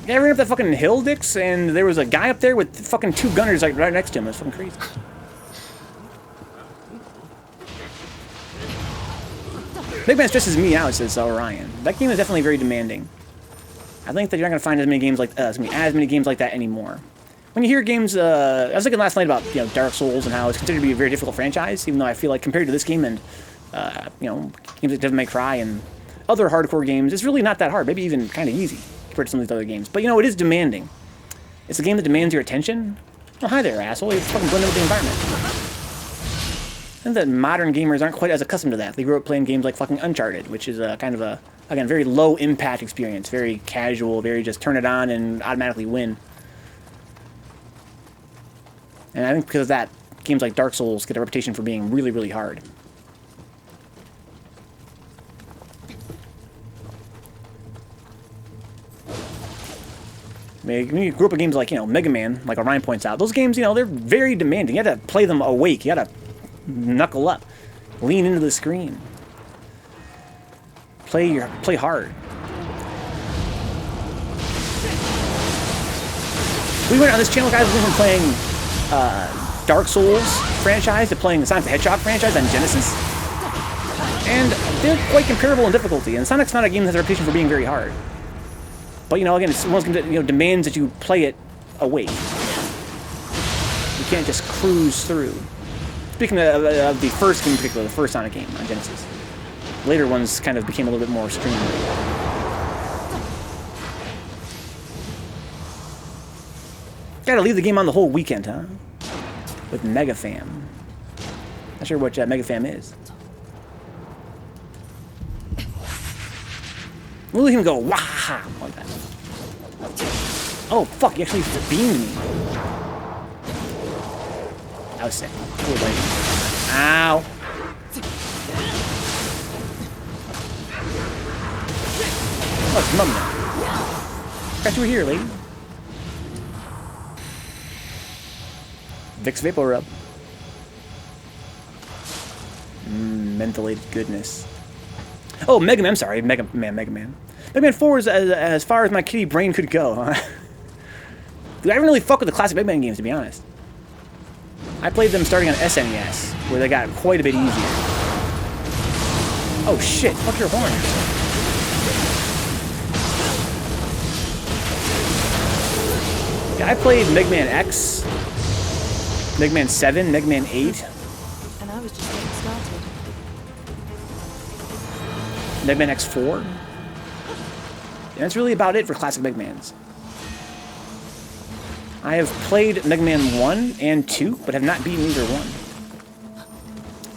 Yeah, I ran up that fucking hill, Dix, and there was a guy up there with fucking 2 gunners like right next to him. It was fucking crazy. Big Man stresses me out, says Orion. That game is definitely very demanding. I think that you're not gonna find as many games like as many games like that anymore. When you hear games, I was thinking last night about Dark Souls and how it's considered to be a very difficult franchise, even though I feel like compared to this game and games like Devil May Cry and other hardcore games, it's really not that hard. Maybe even kind of easy compared to some of these other games. But it is demanding. It's a game that demands your attention. Oh, hi there, asshole! You fucking blend in with the environment. I think that modern gamers aren't quite as accustomed to that. They grew up playing games like fucking Uncharted, which is a kind of a, again, very low impact experience, very casual, very just turn it on and automatically win. And I think because of that, games like Dark Souls get a reputation for being really, really hard. When you grew up with games like, Mega Man, like Orion points out, those games, they're very demanding. You have to play them awake. You got to knuckle up, lean into the screen, play hard. We went on this channel, guys. We went from playing Dark Souls franchise to playing the Sonic the Hedgehog franchise on Genesis, and they're quite comparable in difficulty. And Sonic's not a game that has a reputation for being very hard. But again, it's one of those games that demands that you play it awake. You can't just cruise through. Speaking of the first game in particular, the first Sonic game on Genesis, later ones kind of became a little bit more streamlined. Gotta leave the game on the whole weekend, huh? With MegaFam. Not sure what MegaFam is. We'll let him go, wah, like that. Oh, fuck, he actually beamed me. That was sick. Cool, buddy. Ow. Oh, it's Mum now. Got you here, lady. Vicks Vapor Rub. Mentholated goodness. Oh, Mega Man, I'm sorry. Mega Man. Mega Man 4 is as far as my kitty brain could go, huh? Dude, I didn't really fuck with the classic Mega Man games, to be honest. I played them starting on SNES, where they got quite a bit easier. Oh shit, fuck your horn. Yeah, I played Mega Man X, Mega Man 7, Mega Man 8. And I was just getting started. Mega Man X4. And that's really about it for classic Mega Mans. I have played Mega Man 1 and 2, but have not beaten either one.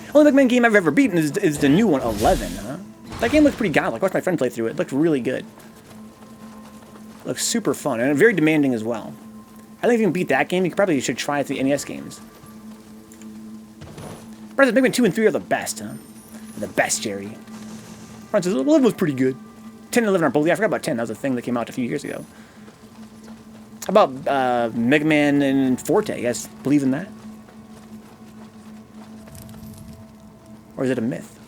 The only Mega Man game I've ever beaten is the new one, 11, huh? That game looked pretty godlike. I watched my friend play through it. It looked really good. It looks super fun, and very demanding as well. I think if you can beat that game, you probably should try the NES games. Mega Man 2 and 3 are the best, huh? The best, Jerry. 11 was pretty good. 10 and 11 are both. Yeah, I forgot about 10. That was a thing that came out a few years ago. How about Mega Man and Forte? You guys believe in that? Or is it a myth?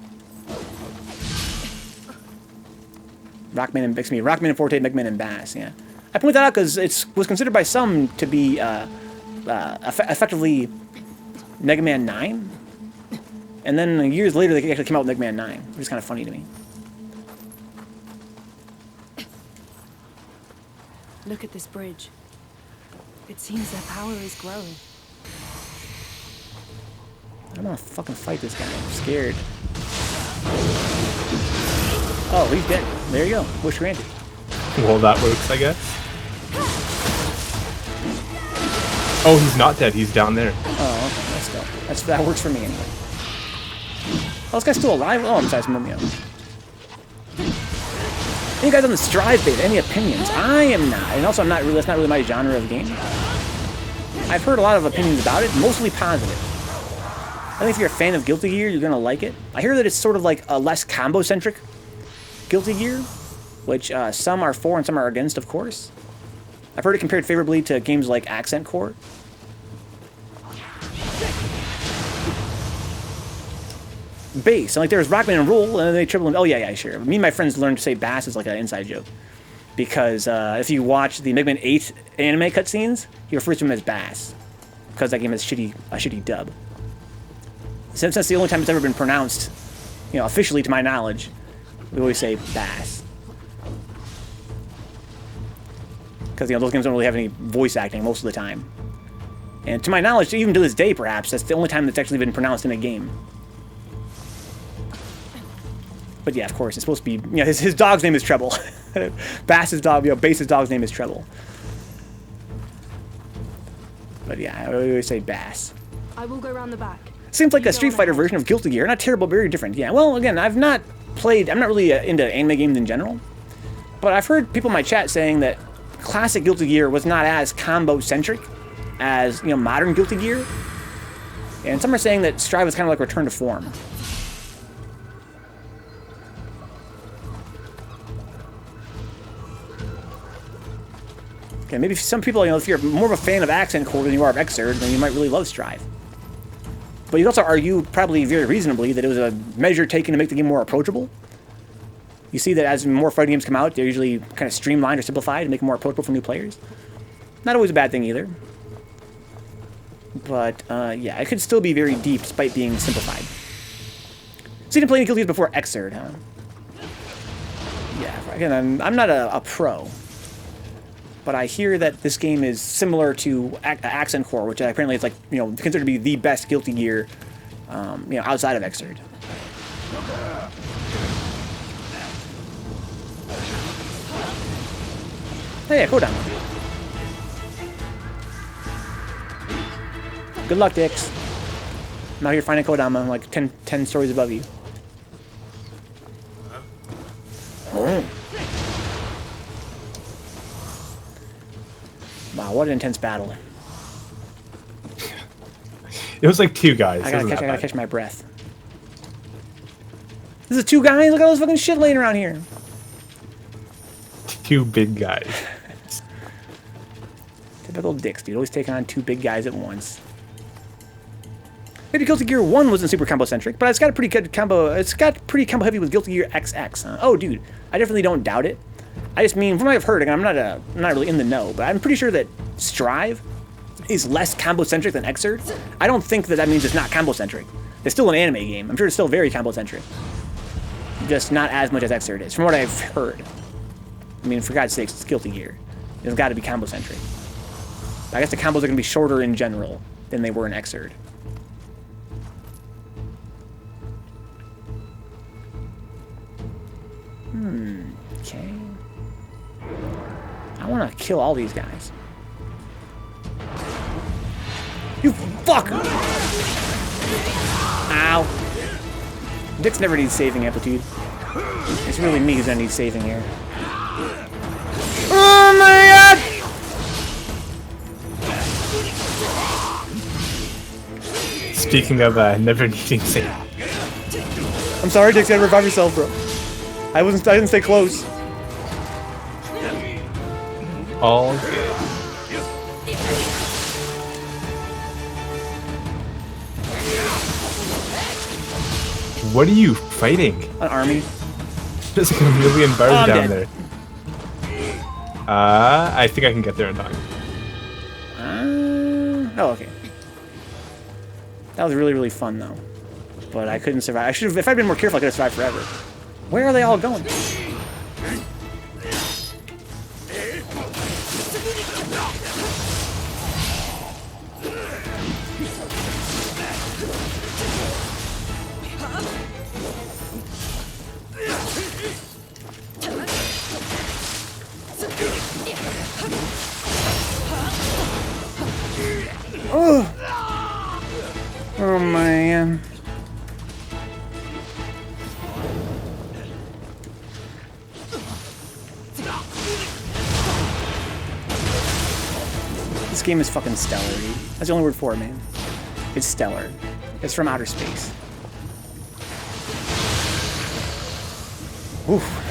Rockman and Forte, Mega Man and Bass, yeah. I point that out because it was considered by some to be effectively Mega Man 9. And then years later, they actually came out with Mega Man 9, which is kind of funny to me. Look at this bridge. It seems their power is growing. I don't want to fucking fight this guy. I'm scared. Oh, he's dead. There you go. Wish granted. Well, that works, I guess. Oh, he's not dead. He's down there. Oh, okay. Let's go. That works for me anyway. Oh, this guy's still alive? Oh, I'm sorry, it's Mumio. Any guys on the Strive beta, any opinions? I am not. And also, that's not really my genre of game. I've heard a lot of opinions about it, mostly positive. I think if you're a fan of Guilty Gear, you're going to like it. I hear that it's sort of like a less combo-centric Guilty Gear, which some are for and some are against, of course. I've heard it compared favorably to games like Accent Core. base. And like there's Rockman and Roll, and then they triple and oh yeah, sure. Me and my friends learned to say bass is like an inside joke. Because if you watch the Mega Man 8 anime cutscenes, he refers to him as Bass. Because that game has a shitty dub. Since that's the only time it's ever been pronounced, you know, officially to my knowledge, we always say Bass. Because, you know, those games don't really have any voice acting most of the time. And to my knowledge, even to this day, perhaps, that's the only time that's actually been pronounced in a game. But yeah, of course, it's supposed to be, you know, his dog's name is Treble. Bass's dog, you know, Bass's dog's name is Treble. But yeah, I always say Bass. I will go around the back. Seems like a Street Fighter version of Guilty Gear. Not terrible, very different. Yeah, well, again, I'm not really into anime games in general. But I've heard people in my chat saying that classic Guilty Gear was not as combo-centric as, you know, modern Guilty Gear. And some are saying that Strive was kind of like Return to Form. Okay, maybe some people, you know, if you're more of a fan of Accent Core than you are of Xrd, then you might really love Strive. But you'd also argue, probably very reasonably, that it was a measure taken to make the game more approachable. You see that as more fighting games come out, they're usually kind of streamlined or simplified to make them more approachable for new players. Not always a bad thing either. But, yeah, it could still be very deep despite being simplified. So you didn't play any Guilty Gears before Xrd, huh? Yeah, again, I'm not a pro. But I hear that this game is similar to Accent Core, which apparently is like, you know, considered to be the best Guilty Gear, you know, outside of Xrd. Hey, go down. Good luck, Dix. I'm out here finding Kodama, like 10 stories above you. Oh. Wow, what an intense battle. It was like two guys. I gotta catch my breath. This is two guys? Look at all this fucking shit laying around here. Two big guys. Typical Dix, dude. Always taking on two big guys at once. Maybe Guilty Gear 1 wasn't super combo-centric, but it's got a pretty good combo. It's got pretty combo-heavy with Guilty Gear XX. Huh? Oh, dude. I definitely don't doubt it. I just mean, from what I've heard, and I'm not really in the know, but I'm pretty sure that Strive is less combo-centric than Xrd. I don't think that means it's not combo-centric. It's still an anime game. I'm sure it's still very combo-centric. Just not as much as Xrd is, from what I've heard. I mean, for God's sakes, it's Guilty Gear. It's got to be combo-centric. I guess the combos are going to be shorter in general than they were in Xrd. Okay. I want to kill all these guys. You fucker! Ow. Dix never needs saving, Amplitude. It's really me who's gonna need saving here. Oh my god! Speaking of never needing saving. I'm sorry, Dix, you gotta revive yourself, bro. I didn't stay close. All good. What are you fighting? An army. There's like a million bars down dead. there. I think I can get there in time. Oh, okay. That was really, really fun, though. But I couldn't survive. I should have, if I'd been more careful, I could have survived forever. Where are they all going? Oh man. This game is fucking stellar, dude. That's the only word for it, man. It's stellar. It's from outer space. Oof.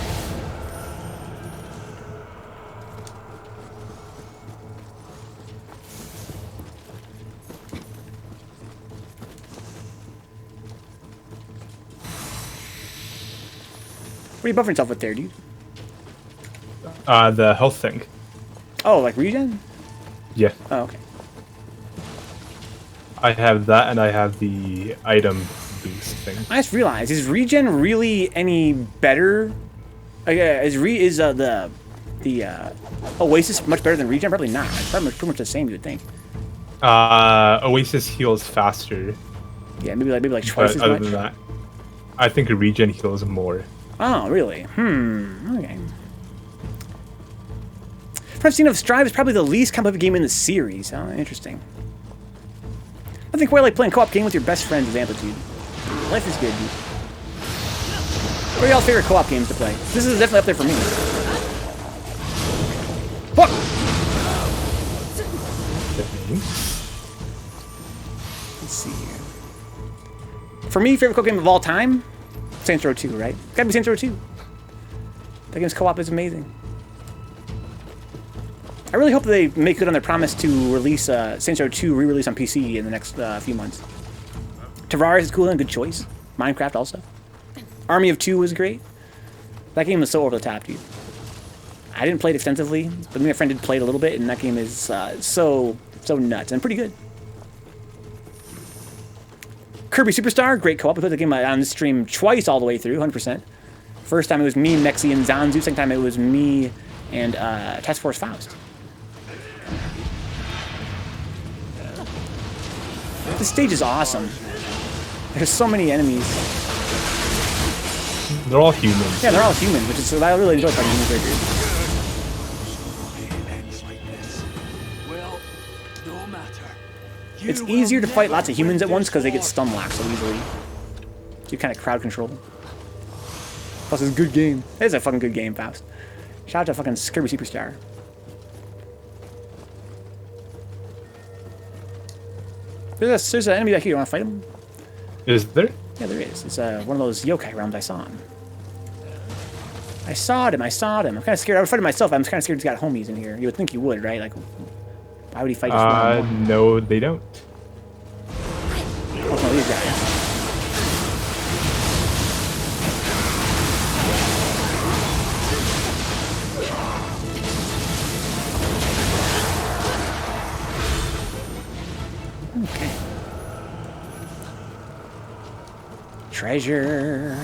What are you buffing yourself with there, dude? The health thing. Oh, like regen? Yeah. Oh, okay. I have that, and I have the item boost thing. I just realized, is regen really any better? Is the Oasis much better than regen? Probably not. It's pretty much the same, you would think. Oasis heals faster. Yeah, maybe like twice as other much. than that, I think regen heals more. Oh, really? Okay. From I've seen of Strive is probably the least competitive game in the series. Oh, interesting. I think quite like playing co-op game with your best friends with Amplitude. Life is good, dude. What are y'all's favorite co-op games to play? This is definitely up there for me. Fuck! Let's see here. For me, favorite co-op game of all time? Saints Row 2, right? Gotta be Saints Row 2. That game's co-op is amazing. I really hope they make good on their promise to release Saints Row 2 re-release on PC in the next few months. Tavares is cool and a good choice. Minecraft also. Army of Two was great. That game was so over the top, dude. I didn't play it extensively, but me and my friend did play it a little bit, and that game is so nuts and pretty good. Kirby Superstar, great co-op. We played the game on the stream twice all the way through, 100%. First time it was me, Mexi, and Zanzu. Second time it was me and Task Force Faust. This stage is awesome. There's so many enemies. They're all humans. Yeah, they're all humans, which is I really enjoy fighting human characters. Well, no matter. It's easier to fight lots of humans at once because they get stun locked so easily. So you kind of crowd control. Plus, it's a good game. It is a fucking good game, Faust. Shout out to fucking Kirby Superstar. There's an enemy back here. You want to fight him? Is there? Yeah, there is. It's one of those yokai realms I saw him. I saw him. I'm kind of scared. I would fight him myself. I'm kind of scared he's got homies in here. You would think he would, right? Like, why would he fight just one? No, they don't. Oh, no, these guys. Okay. Treasure.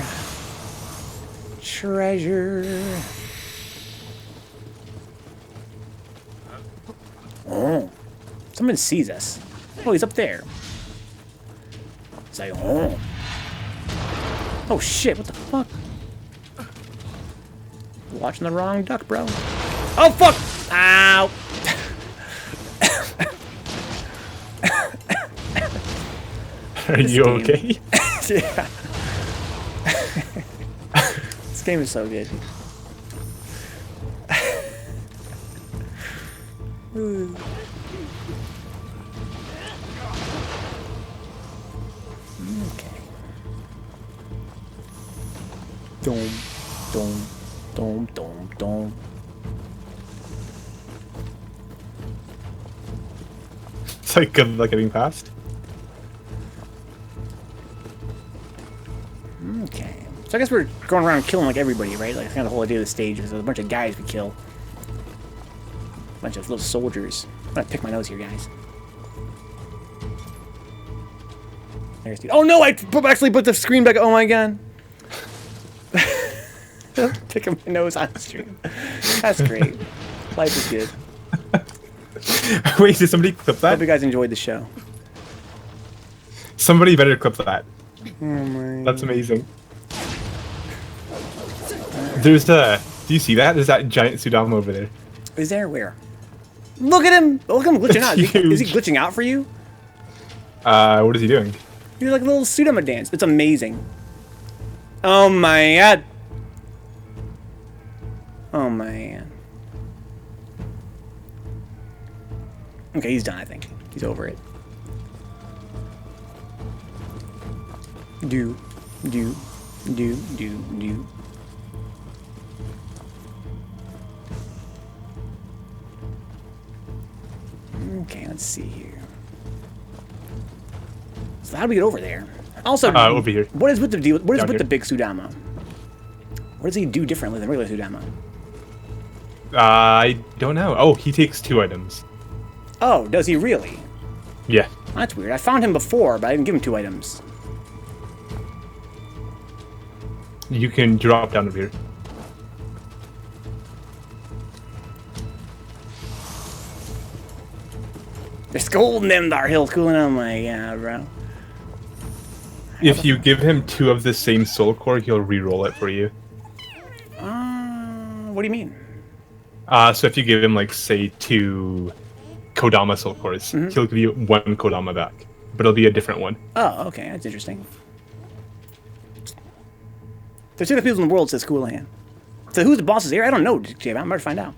Oh. Someone sees us. Oh, he's up there. It's like, oh. Oh shit, what the fuck? Watching the wrong duck, bro. Oh fuck! Ow! Are you okay? Yeah. This game is so good. Okay. Dom, dom, dom, dom, dom. It's like good luck getting past. Okay. So I guess we're going around killing like everybody, right? Like kind of the whole idea of the stage is there's a bunch of guys we kill. A bunch of little soldiers. I'm gonna pick my nose here, guys. There's dude. Oh no! I actually put the screen back. Oh my god! Picking my nose on the stream. That's great. Life is good. Wait, did somebody clip that? Hope you guys enjoyed the show. Somebody better clip that. Oh my. That's amazing. There's the. Do you see that? There's that giant Sudama over there. Is there where? Look at him! Look at him glitching out. Is he glitching out for you? What is he doing? He's like a little Sudama dance. It's amazing. Oh my god. Oh man. Okay, he's done, I think. He's over it. Do. Okay, let's see here. So how do we get over there? Also, over here. what is with the deal? What is Down with here. the big Sudama? What does he do differently than regular Sudama? I don't know. Oh, he takes 2 items. Oh, does he really? Yeah. That's weird. I found him before, but I didn't give him 2 items. You can drop down over here. They're scolding them, our hill cooling. Oh my god, bro. If you give him 2 of the same soul core, he'll re-roll it for you. What do you mean? So if you give him, like, say, 2 Kodama soul cores, he'll give you 1 Kodama back. But it'll be a different one. Oh, okay. That's interesting. There's 2 people in the world, says Coolahan. So who's the bosses here? I don't know, Jay. I'm about to find out.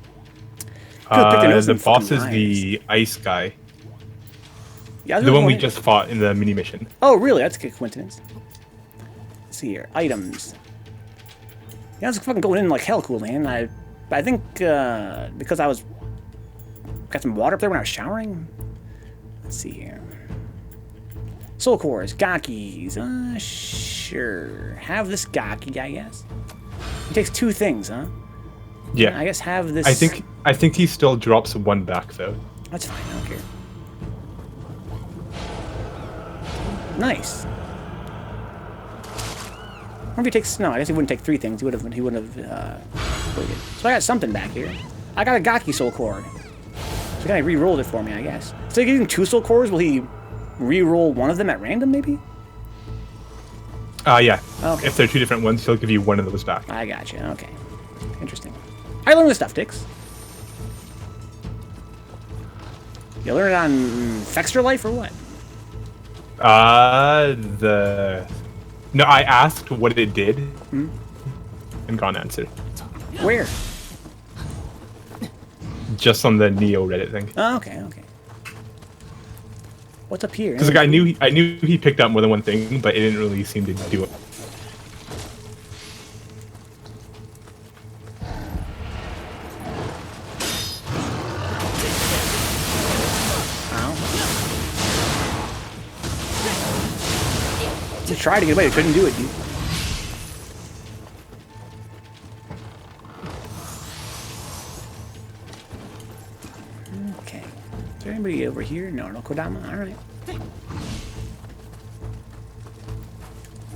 The boss is the ice guy. Yeah, the one we just fought in the mini mission. Oh, really? That's a good coincidence. Let's see here. Items. Yeah, I was fucking going in like hell, Coolahan. I think because I was got some water up there when I was showering. Let's see here. Soul cores, Gakis. Sure. Have this Gaki, I guess. He takes 2 things, huh? Yeah. I guess have this. I think he still drops 1 back though. That's fine. I don't care. Nice. I wonder if he takes. No, I guess he wouldn't take 3 things. He wouldn't have waited. So I got something back here. I got a Gaki soul core. So he kind of re-rolled it for me, I guess. So he getting 2 soul cores. Will he re-roll 1 of them at random, maybe? Yeah. Okay. If they're 2 different ones, he'll give you 1 of those back. I got you. Okay. Interesting. I learned this stuff, Dix. You learn it on Fextra Life or what? No, I asked what it did, and got an answer. Where? Just on the Nioh Reddit thing. Oh, okay, okay. What's up here? Because like, I knew he picked up more than 1 thing, but it didn't really seem to do it. He tried to get away, he couldn't do it, dude. Okay. Is there anybody over here? No, no Kodama? Alright.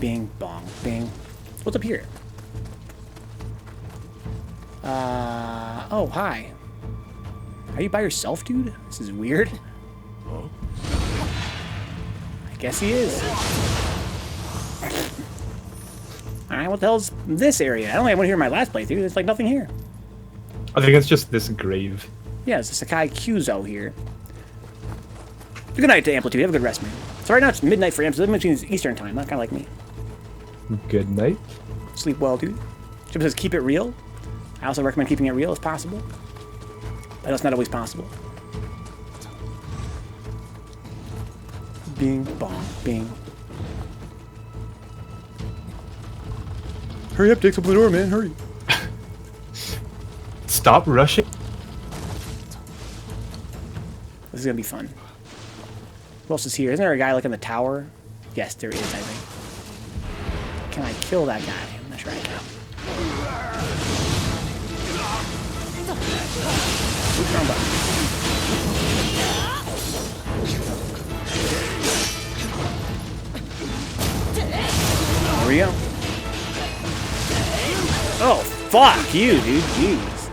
Bing, bong, bing. What's up here? Oh, hi. Are you by yourself, dude? This is weird. I guess he is. Alright, what the hell's this area? I only had one here in my last playthrough. There's like nothing here. I think it's just this grave. Yeah, it's a Sakai Kyuzo here. Good night to Amplitude. Have a good rest, man. So right now it's midnight for Amplitude. That means it's Eastern time. Not kind of like me. Good night. Sleep well, dude. Chip says keep it real. I also recommend keeping it real as possible. But that's not always possible. Bing, bong, bing. Hurry up, Dix, open the door, man. Hurry. Stop rushing. This is gonna be fun. Who else is here? Isn't there a guy like in the tower? Yes, there is, I think. Can I kill that guy? I'm not sure I can. Oops, wrong button. There we go. Oh, fuck you, dude. Jeez.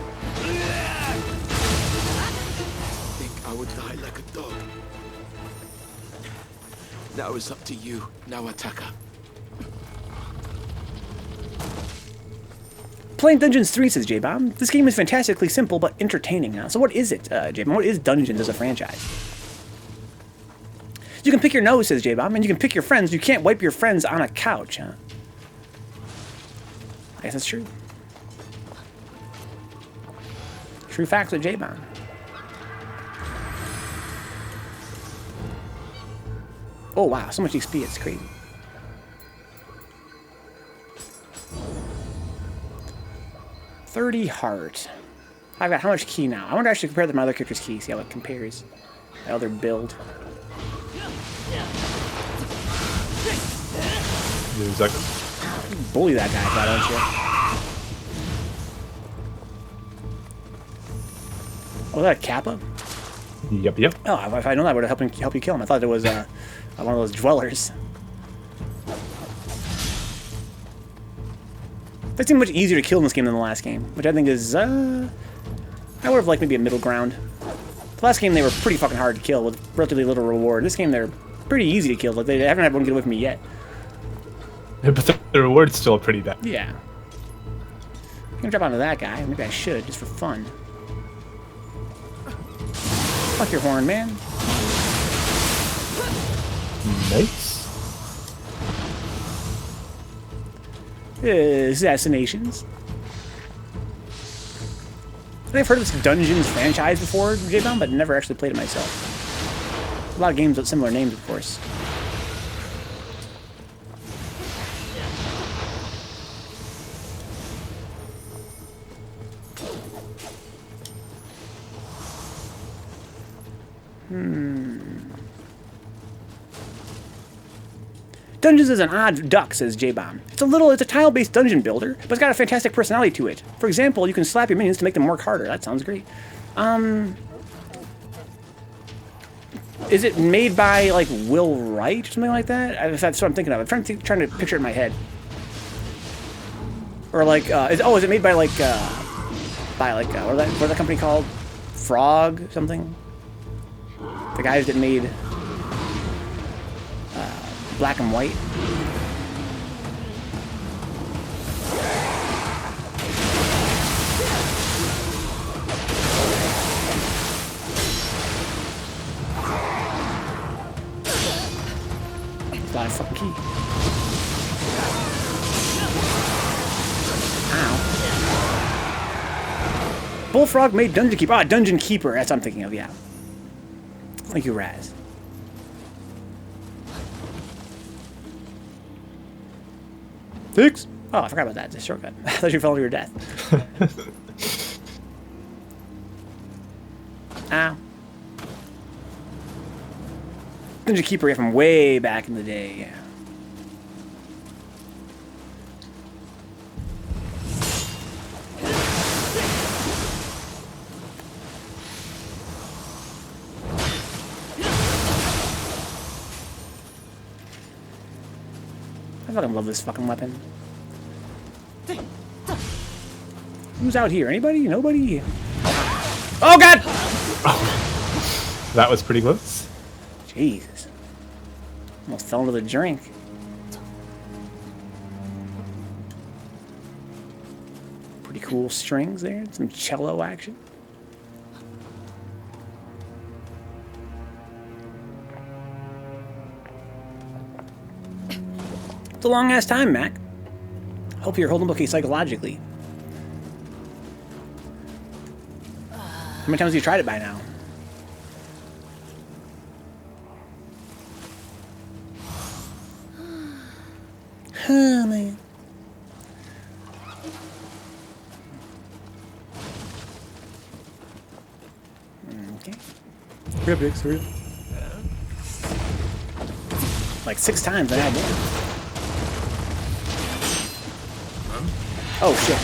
Think I would die like a dog. Now it's up to you. Now attacker. Playing Dungeons 3, says J-Bomb. This game is fantastically simple but entertaining. Huh? So what is it, J-Bomb? What is Dungeons as a franchise? You can pick your nose, says J-Bomb, and you can pick your friends. You can't wipe your friends on a couch, huh? I guess that's true. True facts with J-Bomb. Oh, wow. So much XP. It's crazy. $30 heart. I've got how much key now? I want to actually compare my other character's key, see how it compares. My other build. There's like... Bully that guy, why don't you? Was that a Kappa? Yep, yep. Oh, if I know that, I would have helped you kill him. I thought it was one of those dwellers. They seem much easier to kill in this game than the last game, which I think is, I would have liked maybe a middle ground. The last game, they were pretty fucking hard to kill with relatively little reward. This game, they're pretty easy to kill. Like, they haven't had one get away from me yet. But the reward's still pretty bad. Yeah. I'm gonna drop onto that guy. Maybe I should, just for fun. Fuck your horn, man. Nice. Assassinations. I've heard of this Dungeons franchise before, J-Bomb, but never actually played it myself. A lot of games with similar names, of course. Dungeons is an odd duck, says J-Bomb. It's a tile-based dungeon builder, but it's got a fantastic personality to it. For example, you can slap your minions to make them work harder. That sounds great. Is it made by, like, Will Wright or something like that? That's what I'm thinking of. I'm trying to picture it in my head. Or, like, is it made by, like, what is that company called? Frog something? The guys that made Black and White. Got a fucking key. Ow. Bullfrog made Dungeon Keeper. Ah, Dungeon Keeper. That's what I'm thinking of, yeah. Thank you, Raz. Six? Oh, I forgot about that. It's a shortcut. I thought you fell to your death. Ow. Dungeon Keeper from way back in the day, yeah. I fucking love this fucking weapon. Who's out here? Anybody? Nobody? Oh, God! Oh. That was pretty close. Jesus. Almost fell into the drink. Pretty cool strings there. Some cello action. It's a long ass time, Mac. Hope you're holding okay psychologically. How many times have you tried it by now? Oh, man. Okay. Like 6 times, and I had more. Oh, shit.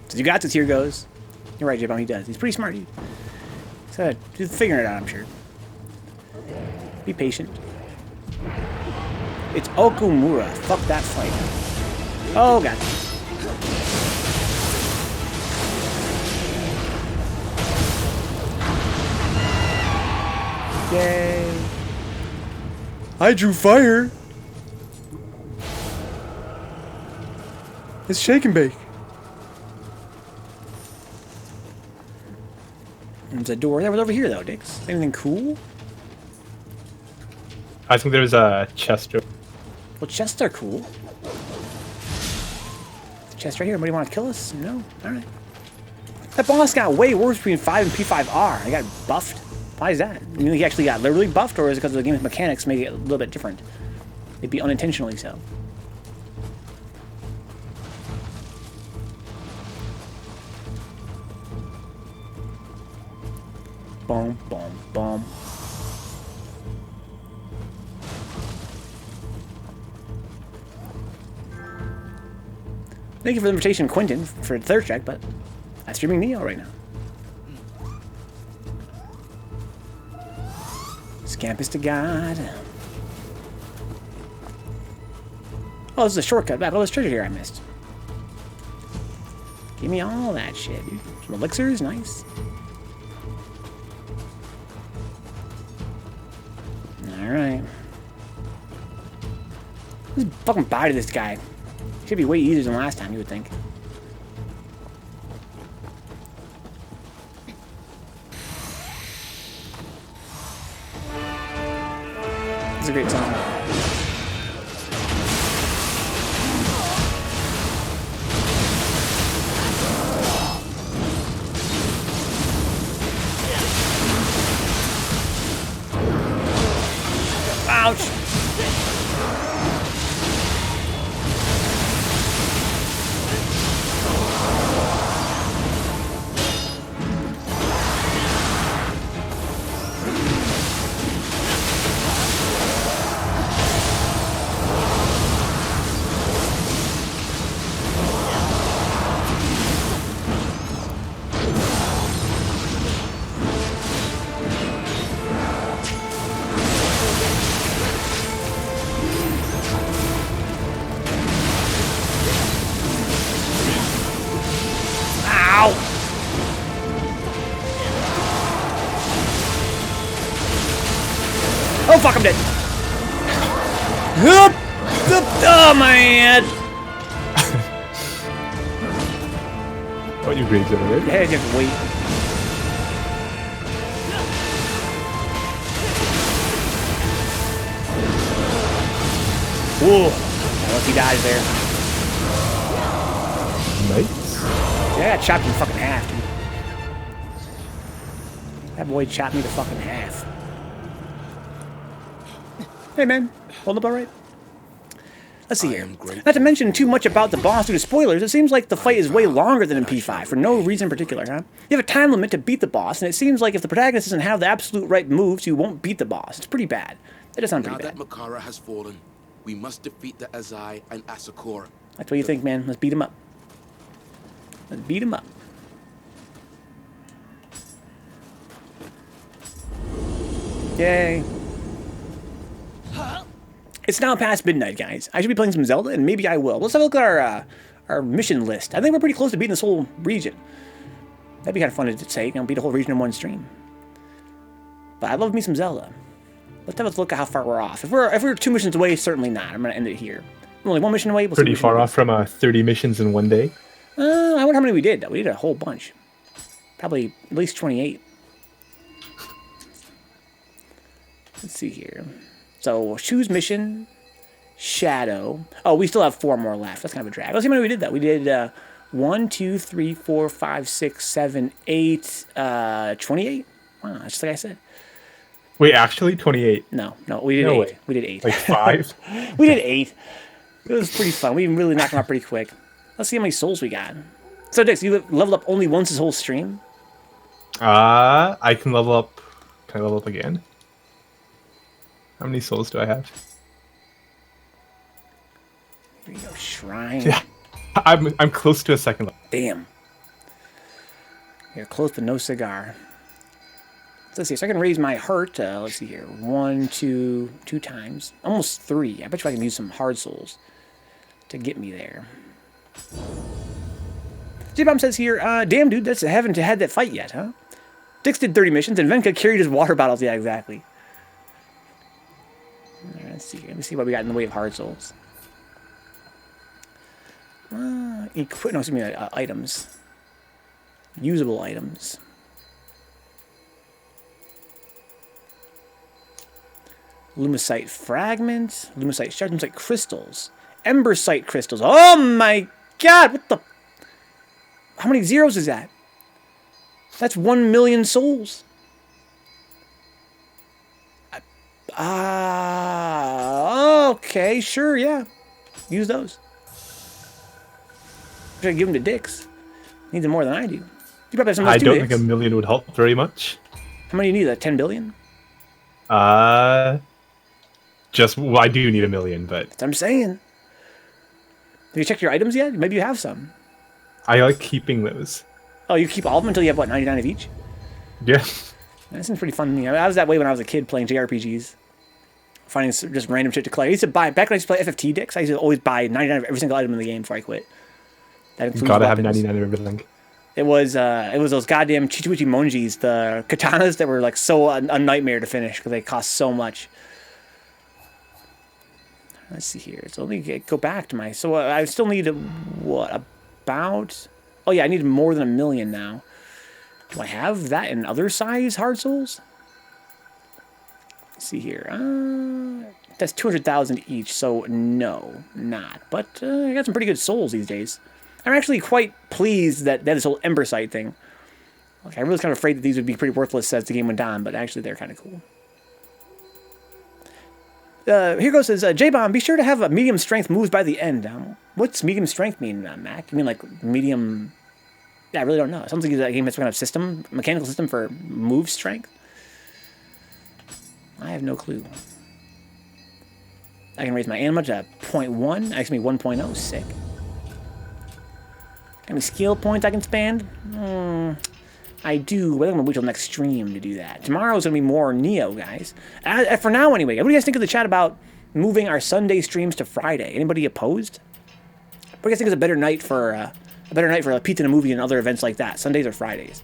So you got this, here goes. You're right, J-Bomb, he does. He's pretty smart. He's figuring it out, I'm sure. Be patient. It's Okumura. Fuck that fight. Oh, God. Yay. I drew fire. It's shake and bake. There's a door that was over here, though, Dix. Anything cool? I think there's a chest. Well, chests are cool. Chest right here. Anybody want to kill us? No? Alright. That boss got way worse between 5 and P5R. He got buffed. Why is that? You mean he actually got literally buffed, or is it because the game's mechanics make it a little bit different? It'd be unintentionally so. boom, boom, boom. Thank you for the invitation, Quentin, for the third check, but I'm streaming Nioh right now. Scampus to God. Oh, this is a shortcut. Back all this treasure here I missed. Give me all that shit, dude. Some elixirs, nice. Alright. Let's fucking bye to this guy. Should be way easier than last time, you would think. It's a great song. Ouch! Oh fuck, I'm dead. Oh my head. Oh, you grazed over there? Yeah, just wait. Whoa. Unless he dies there. Nice. Yeah, I got chopped in fucking half, dude. That boy chopped me to fucking half. Hey man, hold up alright? Let's see here. Not to mention too much about the boss due to spoilers, it seems like the fight is way longer than in P5, for no reason in particular, huh? You have a time limit to beat the boss, and it seems like if the protagonist doesn't have the absolute right moves, you won't beat the boss. It's pretty bad. That does sound pretty bad. Now that Makara has fallen, we must defeat the Azai and Asakura. That's what you think, man. Let's beat him up. Let's beat him up. Yay. It's now past midnight, guys. I should be playing some Zelda, and maybe I will. Let's have a look at our mission list. I think we're pretty close to beating this whole region. That'd be kind of fun to say, you know, beat a whole region in one stream. But I'd love me some Zelda. Let's have a look at how far we're off. If we're 2 missions away, certainly not. I'm gonna end it here. We're only 1 mission away. We'll pretty far off from 30 missions in one day. I wonder how many we did. We did a whole bunch. Probably at least 28. Let's see here. So, choose mission, shadow. Oh, we still have 4 more left. That's kind of a drag. Let's see how many we did that. We did 1, 2, 3, 4, 5, 6, 7, 8, 28. Wow, that's just like I said. Wait, actually 28? No, we did 8. Way. We did 8. Like 5? We did 8. It was pretty fun. We really knocked them out pretty quick. Let's see how many souls we got. So, Dix, you leveled up only once this whole stream? I can level up. Can I level up again? How many souls do I have? Here you go, shrine. Yeah, I'm close to a second level. Damn. You're close but no cigar. So let's see, so I can raise my heart, let's see here, 1, 2 times. Almost 3. I bet you I can use some hard souls to get me there. J-Bomb says here, damn dude, that's haven't had that fight yet, huh? Dix did 30 missions and Venka carried his water bottles. Yeah, exactly. Alright, let's see here. Let me see what we got in the way of hard souls. Items. Usable items. Lumicite fragments. Lumicite shards. Lumicite crystals. Embersite crystals. Oh my god! What the... How many zeros is that? That's 1 million souls. Okay, sure, yeah. Use those. Should I give them to Dix? Needs them more than I do. You probably have some of those I too, don't Dix. think 1 million would help very much. How many do you need? 10 billion? Well, I do need 1 million, but That's what I'm saying. Have you checked your items yet? Maybe you have some. I like keeping those. Oh, you keep all of them until you have, what, 99 of each? Yeah. That seems pretty fun to me. I was that way when I was a kid playing JRPGs. Finding just random shit to collect. I used to buy, back when I used to play FFT Dix, I used to always buy 99 of every single item in the game before I quit. That includes Gotta weapons. have 99 of everything. It was those goddamn Chichibuchi Monjis, the katanas that were like so a nightmare to finish because they cost so much. Let's see here. So let me go back to my... So I still need, what, about... Oh yeah, I need more than 1 million now. Do I have that in other size Hard Souls? Let's see here. That's 200,000 each, so no, not. But I got some pretty good souls these days. I'm actually quite pleased that this whole Ember Sight thing. Okay, I was kind of afraid that these would be pretty worthless as the game went on, but actually they're kind of cool. Here goes says, J-Bomb, be sure to have a medium strength moves by the end. What's medium strength mean, Mac? You mean like medium... Yeah, I really don't know. It sounds like that game has some kind of system, mechanical system for move strength. I have no clue. I can raise my anima to 0.1. Actually, 1.0. Sick. Any skill points I can spend? I do, but I'm going to wait till next stream to do that. Tomorrow's going to be more Nioh, guys. For now, anyway. What do you guys think of the chat about moving our Sunday streams to Friday? Anybody opposed? What do you guys think is a better night for a pizza and a movie and other events like that? Sundays or Fridays?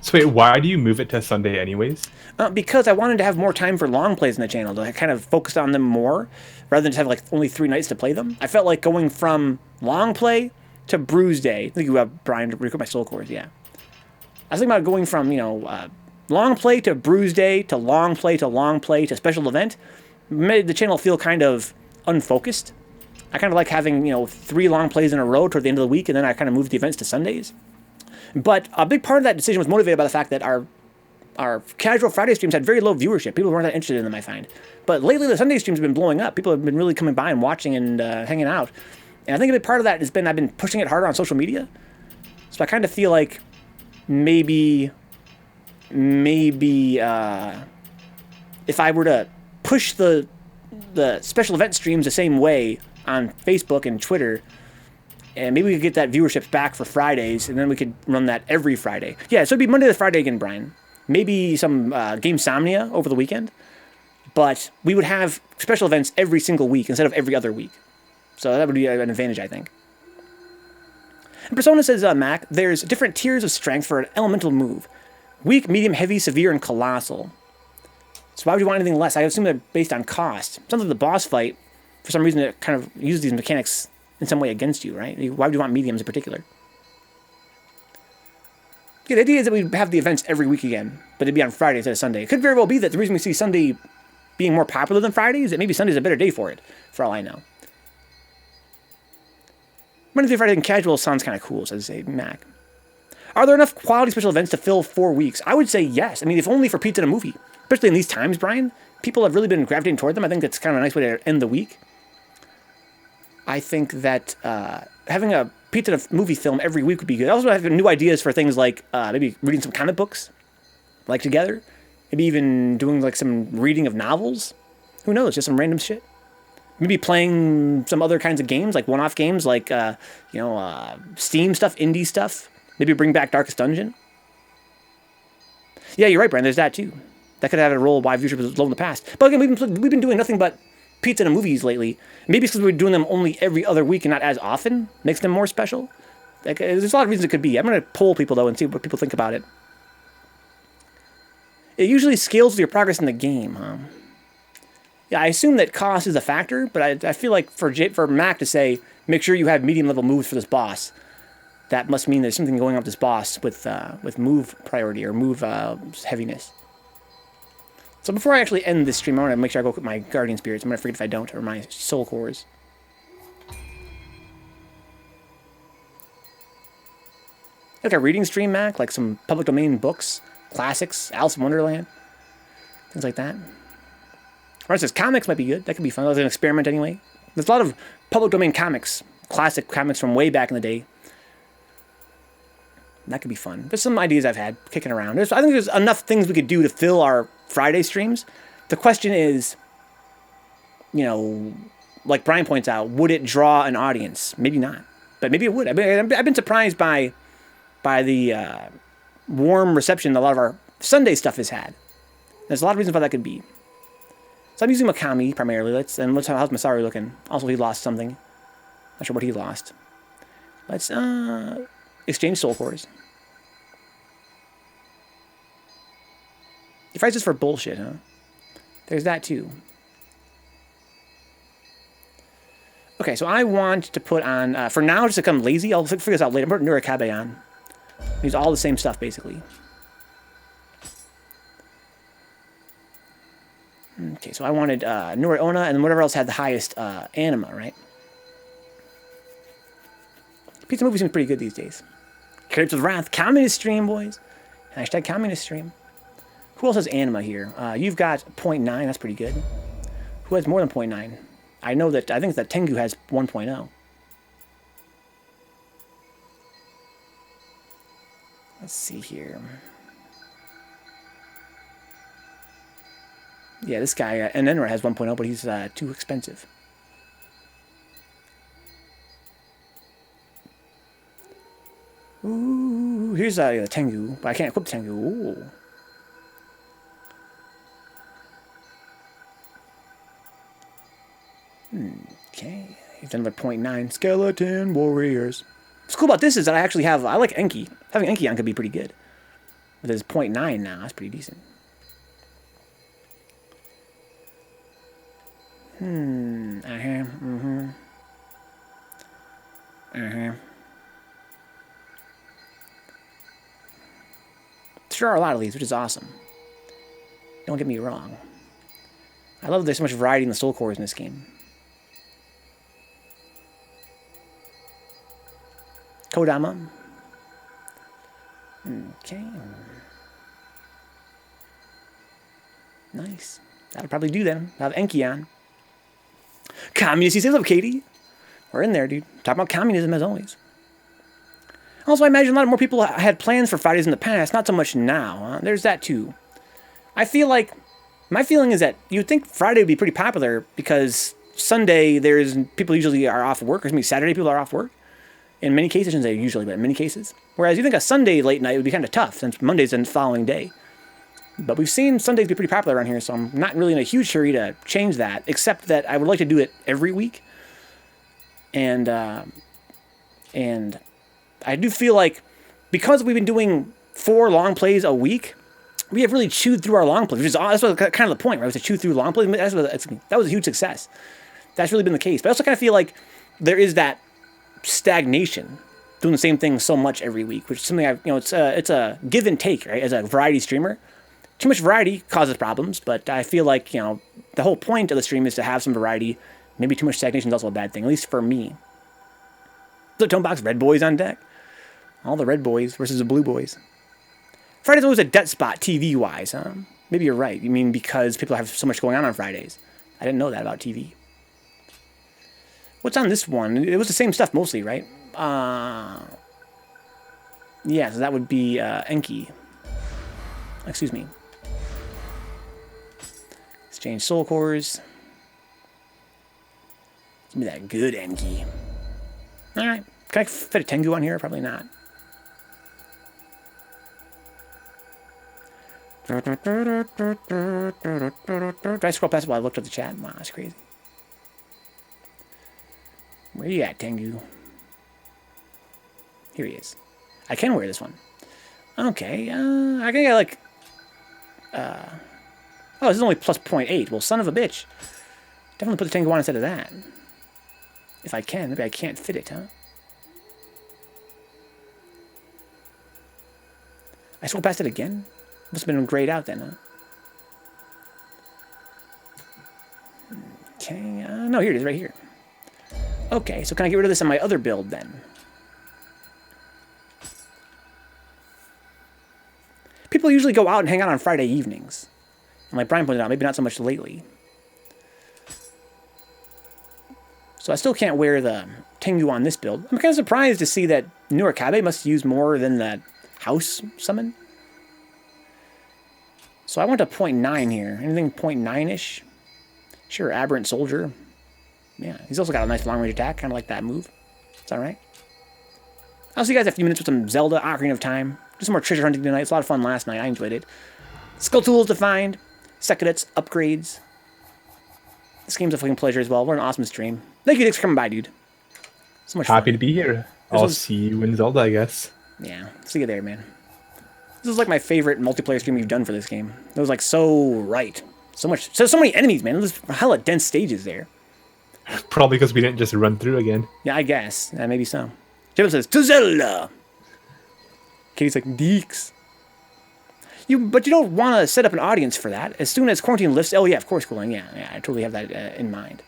So wait, why do you move it to Sunday anyways? Because I wanted to have more time for long plays in the channel. I kind of focused on them more, rather than just have like only 3 nights to play them. I felt like going from long play to Bruise Day. I think you have Brian to record my soul cores, yeah. I was thinking about going from, long play to Bruise Day to long play to long play to special event. Made the channel feel kind of unfocused. I kind of like having, 3 long plays in a row toward the end of the week, and then I kind of moved the events to Sundays. But a big part of that decision was motivated by the fact that our casual Friday streams had very low viewership. People weren't that interested in them, I find. But lately, the Sunday streams have been blowing up. People have been really coming by and watching and hanging out. And I think a big part of that has been I've been pushing it harder on social media. So I kind of feel like maybe if I were to push the special event streams the same way on Facebook and Twitter, and maybe we could get that viewership back for Fridays, and then we could run that every Friday. Yeah, so it'd be Monday to Friday again, Brian. Maybe some Game Somnia over the weekend. But we would have special events every single week instead of every other week. So that would be an advantage, I think. And Persona says, Mac, there's different tiers of strength for an elemental move. Weak, medium, heavy, severe, and colossal. So why would you want anything less? I assume they're based on cost. Sounds like the boss fight, for some reason, it kind of uses these mechanics in some way against you, right? Why would you want mediums in particular? Yeah, the idea is that we'd have the events every week again, but it'd be on Friday instead of Sunday. It could very well be that the reason we see Sunday being more popular than Friday is that maybe Sunday's a better day for it, for all I know. Monday through Friday and casual sounds kind of cool, says Mac. Are there enough quality special events to fill 4 weeks? I would say yes. I mean, if only for pizza and a movie. Especially in these times, Brian. People have really been gravitating toward them. I think that's kind of a nice way to end the week. I think that having a pizza and a movie film every week would be good. I also have new ideas for things like maybe reading some comic books, like together. Maybe even doing like some reading of novels. Who knows? Just some random shit. Maybe playing some other kinds of games, like one-off games, like Steam stuff, indie stuff. Maybe bring back Darkest Dungeon. Yeah, you're right, Brian. There's that too. That could have had a role why viewership was low in the past. But again, we've been doing nothing but pizza and movies lately. Maybe it's because we're doing them only every other week and not as often. Makes them more special. Like, there's a lot of reasons it could be. I'm going to poll people, though, and see what people think about it. It usually scales with your progress in the game, huh? Yeah, I assume that cost is a factor, but I feel like for Mac to say, make sure you have medium-level moves for this boss, that must mean there's something going on with this boss with move priority or move heaviness. So before I actually end this stream, I want to make sure I go with my Guardian Spirits. I'm going to forget if I don't, or my Soul Cores. Like a reading stream, Mac, like some public domain books, classics, Alice in Wonderland, things like that. Or it says comics might be good. That could be fun. That was an experiment anyway. There's a lot of public domain comics, classic comics from way back in the day. That could be fun. There's some ideas I've had kicking around. I think there's enough things we could do to fill our Friday streams. The question is, you know, like Brian points out, would it draw an audience? Maybe not, but maybe it would. I've been surprised by the warm reception a lot of our Sunday stuff has had. There's a lot of reasons why that could be. So I'm using Makami primarily. How's Masaru looking? Also, he lost something. Not sure what he lost. Let's exchange soul cores. He fights us for bullshit, huh? There's that too. Okay, so I want to put on, for now, just to become lazy, I'll figure this out later. I'm putting Nurikabe on. Use all the same stuff, basically. Okay, so I wanted Nuriona and whatever else had the highest anima, right? Pizza movie seems pretty good these days. Chariots of Wrath, communist stream, boys. Hashtag communist stream. Who else has anima here? You've got 0.9, that's pretty good. Who has more than 0.9? I think that Tengu has 1.0. Let's see here. Yeah, this guy, Enenra has 1.0, but he's too expensive. Ooh, here's the Tengu, but I can't equip Tengu. Ooh. Okay, he's done by 0.9. Skeleton Warriors. What's cool about this is that I like Enki. Having Enki on could be pretty good. But there's 0.9 now, that's pretty decent. There are a lot of these, which is awesome. Don't get me wrong. I love that there's so much variety in the soul cores in this game. Kodama. Okay. Nice. That'll probably do then. I'll have Enki on. Communist, you say, look, Katie. We're in there, dude. Talking about communism as always. Also, I imagine a lot more people had plans for Fridays in the past, not so much now. Huh? There's that too. I feel like, my feeling is that you'd think Friday would be pretty popular because Sunday, people usually are off work, or maybe Saturday people are off work. In many cases, I shouldn't say usually, but in many cases. Whereas you think a Sunday late night would be kind of tough, since Monday's the following day. But we've seen Sundays be pretty popular around here, so I'm not really in a huge hurry to change that, except that I would like to do it every week. And I do feel like, because we've been doing 4 long plays a week, we have really chewed through our long plays, which is that's what, kind of the point, right? Was to chew through long plays. That was a huge success. That's really been the case. But I also kind of feel like there is that stagnation, doing the same thing so much every week, which is something it's a give and take, right? As a variety streamer, too much variety causes problems, but I feel like, the whole point of the stream is to have some variety. Maybe too much stagnation is also a bad thing, at least for me. The Tone Box, Red Boys on deck. All the Red Boys versus the Blue Boys. Friday's always a dead spot TV-wise, huh? Maybe you're right. You mean because people have so much going on Fridays. I didn't know that about TV. What's on this one? It was the same stuff mostly, right? Yeah, so that would be Enki. Excuse me. Exchange soul cores. Give me that good Enki. Alright. Can I fit a Tengu on here? Probably not. Do I scroll past it while I looked at the chat? Wow, that's crazy. Where you at, Tengu? Here he is. I can wear this one. Okay, I think I like... oh, this is only plus 0.8. Well, son of a bitch. Definitely put the Tengu on instead of that. If I can. Maybe I can't fit it, huh? I scrolled past it again? Must have been grayed out then, huh? Okay, no, here it is, right here. Okay, so can I get rid of this on my other build then? People usually go out and hang out on Friday evenings. And like Brian pointed out, maybe not so much lately. So I still can't wear the Tengu on this build. I'm kind of surprised to see that Nurikabe must use more than that house summon. So I went to 0.9 here. Anything 0.9-ish? Sure, Aberrant Soldier. Yeah, he's also got a nice long-range attack. Kind of like that move. Is that right? I'll see you guys in a few minutes with some Zelda Ocarina of Time. Do some more treasure hunting tonight. It's a lot of fun last night. I enjoyed it. Skull tools to find. Secondets, upgrades. This game's a fucking pleasure as well. What an awesome stream. Thank you, Dix, for coming by, dude. So much Happy fun. to be here. I'll see you in Zelda, I guess. Yeah, see you there, man. This is like my favorite multiplayer stream you've done for this game. It was like so right. So many enemies, man. There's hella dense stages there. Probably because we didn't just run through again. Yeah, I guess. Maybe so. Jim says, to Zelda! Katie's like, Deeks. But you don't want to set up an audience for that. As soon as quarantine lifts... Oh, yeah, of course, cooling. Yeah, I totally have that in mind.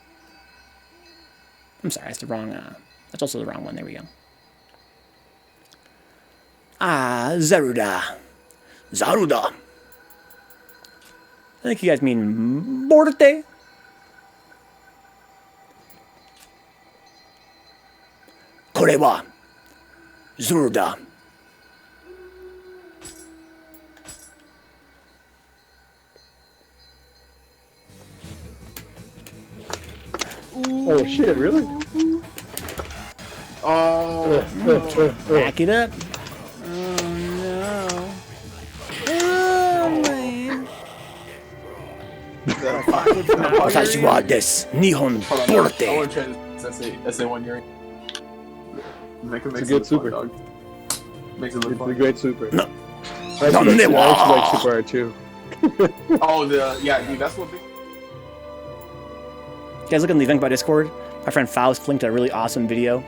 I'm sorry, that's the wrong... that's also the wrong one. There we go. Zaruda. Zaruda. I think you guys mean Morte. Kore wa Zaruda. Oh shit, really? Back it up. Oh no. Oh man. Watashi wa desu. Nihon I Morte. want to try this SA1 Yuri. Make it It's a good super. Dog. Makes it look It's a fun. great super. No. I actually like Super R2. Oh, yeah, dude, that's what. You guys look in the Vencabot Discord. My friend Faust linked a really awesome video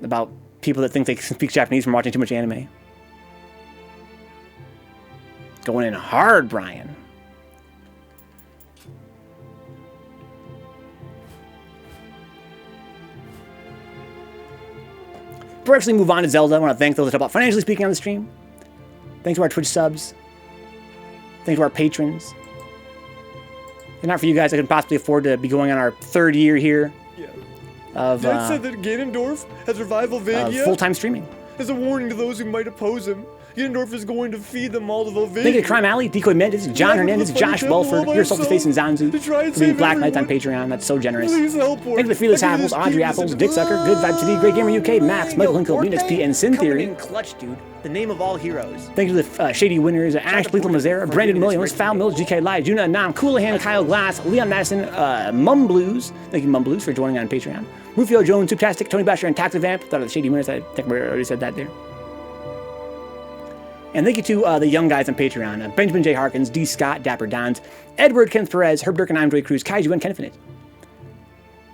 about people that think they can speak Japanese from watching too much anime. Going in hard, Brian. Before we actually move on to Zelda, I want to thank those that help out financially speaking on the stream. Thanks to our Twitch subs. Thanks to our patrons. If not for you guys, I couldn't possibly afford to be going on our 3rd year here of Dad said that Ganondorf has revival Vagia full-time streaming. as a warning to those who might oppose him. Ganondorf is going to feed them all to Volvagia. Thank you to Crime Alley, Decoy Mendes, John Hernandez, Josh Welford, Your Soul Face, and Zanzu for being Black Knights on Patreon. That's so generous. Please help her. Thank you to Felix I need Apples, this Audrey piece Apples, of- Dixxucker, Good Vibe TV, Great Gamer UK, Max, Michael Hinkle, Unix P, and Sin Theory. in clutch, dude. The name of all heroes. Thank you to the Shady Winners, Ash Lethal Mazera, Brandon Williams, Foul Mills, GK Live, Juna Anam, Coolahan, Kyle Glass, Leon Madison, Mum Blues. Thank you, Mum Blues, for joining on Patreon. Rufio Jones, Souptastic, Tony Basher, and Taxivamp. Thought of the Shady Winners. I think we already said that there. And thank you to the young guys on Patreon. Benjamin J. Harkins, D. Scott, Dapper Dons, Edward, Kenneth Perez, Herb Durkin, I'm Dre Cruz, Kaiju, and Ken Infinite.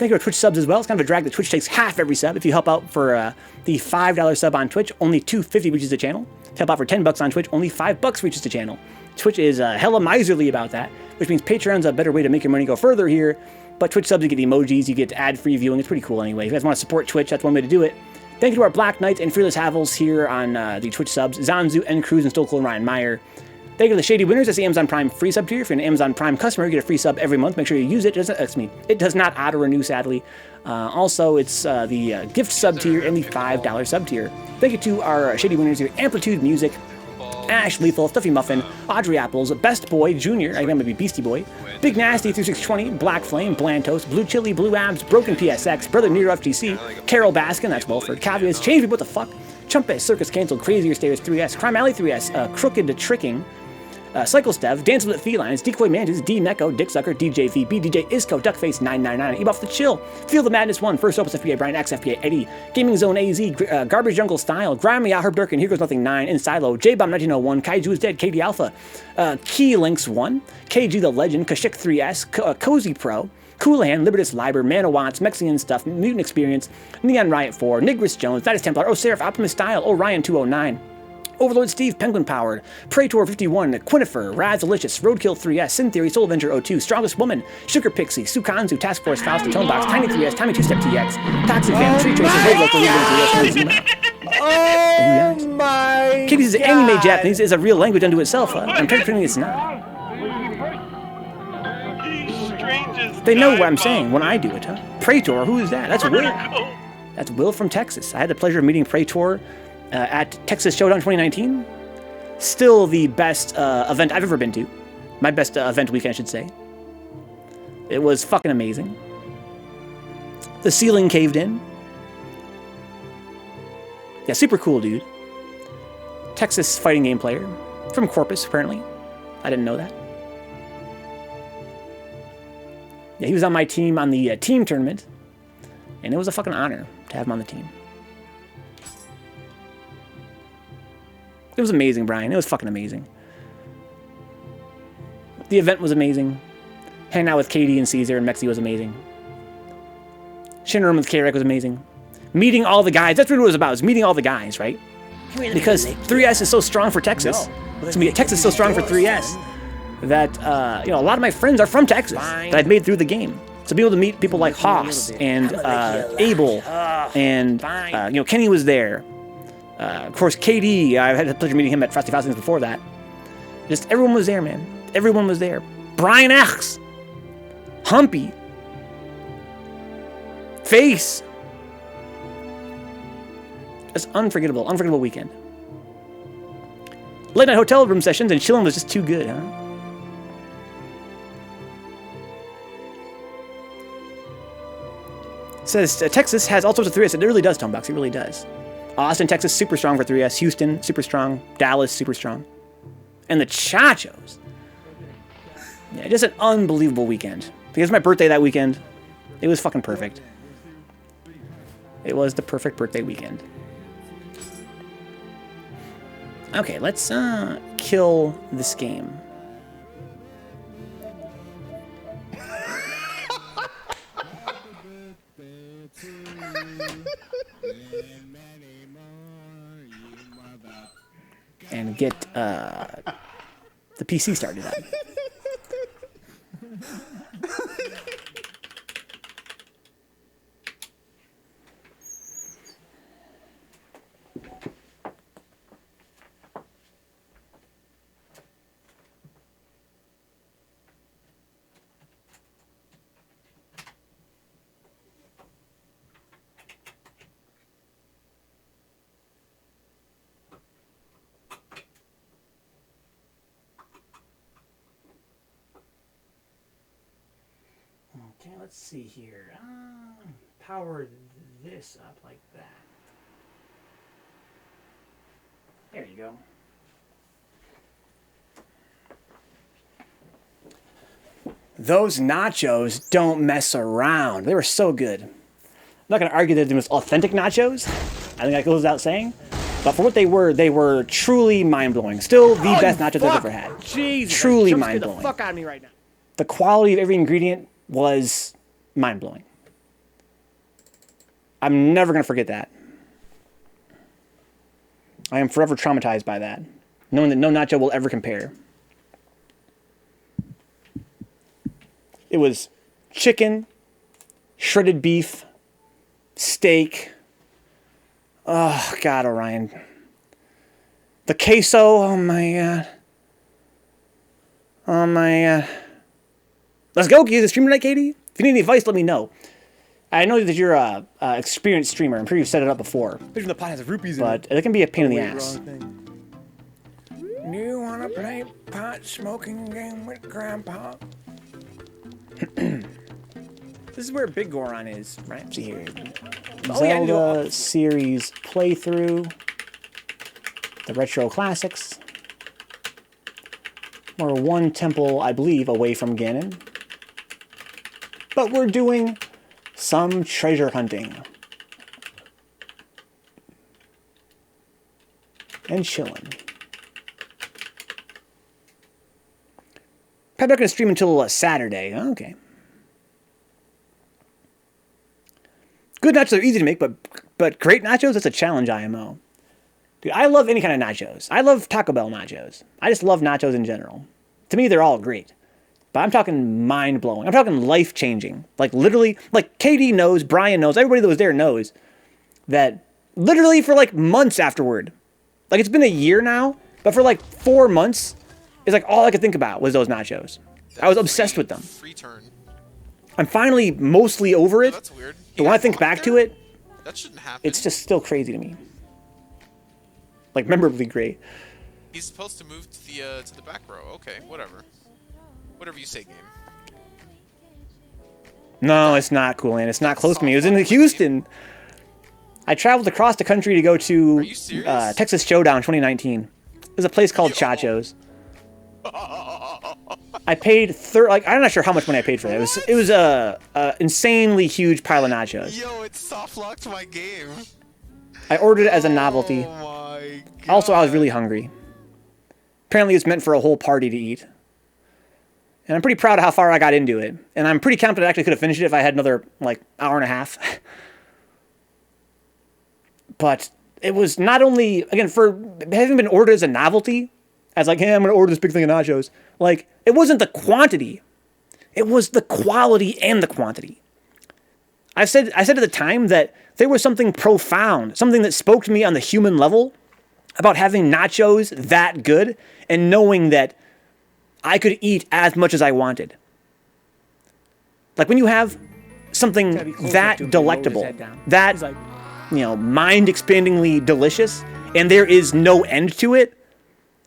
Thank you to our Twitch subs as well. It's kind of a drag that Twitch takes half every sub. If you help out for the $5 sub on Twitch, only $2.50 reaches the channel. To help out for $10 on Twitch, only $5 reaches the channel. Twitch is hella miserly about that, which means Patreon's a better way to make your money go further here. But Twitch subs, you get emojis, you get ad-free viewing. It's pretty cool anyway. If you guys want to support Twitch, that's one way to do it. Thank you to our Black Knights and Fearless Havels here on the Twitch subs. Zanzu, N. Cruz, and Stokel and Ryan Meyer. Thank you to the Shady Winners. That's the Amazon Prime free sub tier. If you're an Amazon Prime customer, you get a free sub every month. Make sure you use it. It does not auto-renew, sadly. Also, it's the gift sub tier and the $5 sub tier. Thank you to our Shady Winners here. Amplitude Music, Ash Lethal, Stuffy Muffin, Audrey Apples, Best Boy, Junior, I remember Beastie Boy, Big Nasty 3620, Black Flame, Blantos, Blue Chili, Blue Abs, Broken PSX, Brother Nero FGC, Carol Baskin, that's Wilford, Cavias, Change Me, what the fuck, Chumpus, Circus Canceled, Crazier Stairs 3S, Crime Alley 3S, Crooked Tricking, Cycle Stev, Dance with Felines, Decoy Mantis, D Neko, Dixxucker, DJ VB, DJ Isco, Duckface 999, Eboff the Chill, Feel the Madness 1, First Opus FPA, Brian X FPA, Eddie, Gaming Zone AZ, Garbage Jungle Style, Grimy Herb Durkin, Here Goes Nothing 9, In Silo, J Bomb 1901, Kaiju is Dead, KD Alpha, Key Links 1, KG the Legend, Kashik 3S, Cozy Pro, Coolahan, Libertus Liber, Manawats, Mexican Stuff, Mutant Experience, Neon Riot 4, Nigris Jones, That is Templar, Seraph, Optimus Style, Orion 209. Overlord Steve, Penguin Powered, Praetor 51, Quinifer, Razalicious, Roadkill 3S, Sin Theory, Soul Avenger 02, Strongest Woman, Sugar Pixie, Sukanzu, Task Force, Faust, Tonebox, Tiny 3S, Tiny 2-Step TX, Toxic Fan, Tree Tracer, Ray Local, Oh my Kitty's anime Japanese is a real language unto itself. I'm trying to pretend it's not. They know what I'm saying when I do it, huh? Praetor, who is that? That's weird. That's Will from Texas. I had the pleasure of meeting Praetor at Texas Showdown 2019. Still the best event I've ever been to. My best event weekend, I should say. It was fucking amazing. The ceiling caved in. Yeah, super cool, dude. Texas fighting game player. From Corpus, apparently. I didn't know that. Yeah, he was on my team on the team tournament. And it was a fucking honor to have him on the team. It was amazing, Brian. It was fucking amazing. The event was amazing. Hanging out with Katie and Caesar and Mexi was amazing. Shinra with K-Rec was amazing. Meeting all the guys. That's what it was about. It was meeting all the guys, right? Because 3S is so strong for Texas. Texas is so strong for 3S that you know, a lot of my friends are from Texas that I've made through the game. So be able to meet people like Haas and Abel and you know, Kenny was there. Of course, KD. I had the pleasure of meeting him at Frosty Faustings before that. Just everyone was there, man. Everyone was there. Brian X, Humpy, Face. It's unforgettable weekend. Late night hotel room sessions and chilling was just too good, huh? Says Texas has all sorts of 3S. It really does, Tomebox. It really does. Austin, Texas, super strong for 3S. Houston, super strong. Dallas, super strong. And the Chachos. Yeah, just an unbelievable weekend. Because my birthday that weekend, it was fucking perfect. It was the perfect birthday weekend. Okay, let's kill this game. And get the PC started up. Okay, let's see here. Power this up like that. There you go. Those nachos don't mess around. They were so good. I'm not going to argue that they're the most authentic nachos. I think that goes without saying. But for what they were truly mind-blowing. Still the best nachos I've ever had. Jesus, truly mind-blowing. The fuck out of me right now. The quality of every ingredient was mind-blowing. I'm never going to forget that. I am forever traumatized by that. Knowing that no nacho will ever compare. It was chicken, shredded beef, steak. Oh, God, Orion. The queso, oh my God. Oh my God. Let's go, you the stream tonight, Katie? If you need any advice, let me know. I know that you're a experienced streamer. I'm sure you've set it up before. The pot has rupees in but it can be a pain in the ass. Do you want to play pot smoking game with Grandpa? This is where Big Goron is, right? See here. Zelda series playthrough. The retro classics. We're one temple, I believe, away from Ganon. But we're doing some treasure hunting. And chilling. Probably not going to stream until Saturday. Okay. Good nachos are easy to make, but great nachos, that's a challenge, IMO. Dude, I love any kind of nachos. I love Taco Bell nachos. I just love nachos in general. To me, they're all great. But I'm talking mind-blowing. I'm talking life-changing. Like, literally, like, KD knows, Brian knows, everybody that was there knows that literally for, like, months afterward, like, it's been a year now, but for, like, 4 months, it's like all I could think about was those nachos. I was obsessed with them. Free turn. I'm finally mostly over it. Oh, that's weird. But when I think back to it, That shouldn't happen. It's just still crazy to me. Like, memorably great. He's supposed to move to the back row. Okay, whatever. Whatever you say, game. No, it's not cool, man. It's not close to me. It was in Houston. I traveled across the country to go to Texas Showdown 2019. There's a place called Chacho's. I paid I'm not sure how much money I paid for that. It was a insanely huge pile of nachos. Yo, it soft locked my game. I ordered it as a novelty. Oh my God. Also, I was really hungry. Apparently, it's meant for a whole party to eat. And I'm pretty proud of how far I got into it. And I'm pretty confident I actually could have finished it if I had another, like, hour and a half. But it was not only, again, for having been ordered as a novelty, as like, hey, I'm going to order this big thing of nachos. Like, it wasn't the quantity. It was the quality and the quantity. I said at the time that there was something profound, something that spoke to me on the human level about having nachos that good and knowing that I could eat as much as I wanted. Like when you have something that delectable, that, you know, mind-expandingly delicious, and there is no end to it,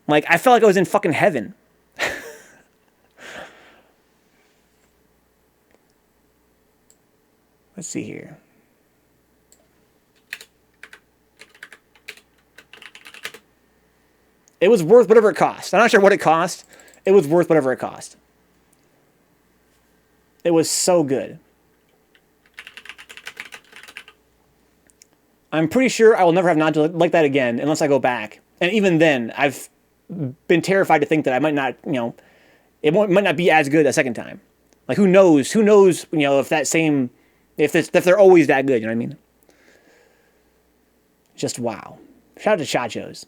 like, I felt like I was in fucking heaven. Let's see here. It was worth whatever it cost. I'm not sure what it cost. It was worth whatever it cost. It was so good. I'm pretty sure I will never have nachos like that again unless I go back. And even then, I've been terrified to think that I might not, you know, might not be as good a second time. Like, who knows? Who knows, you know, if they're always that good, you know what I mean? Just wow. Shout out to Chacho's.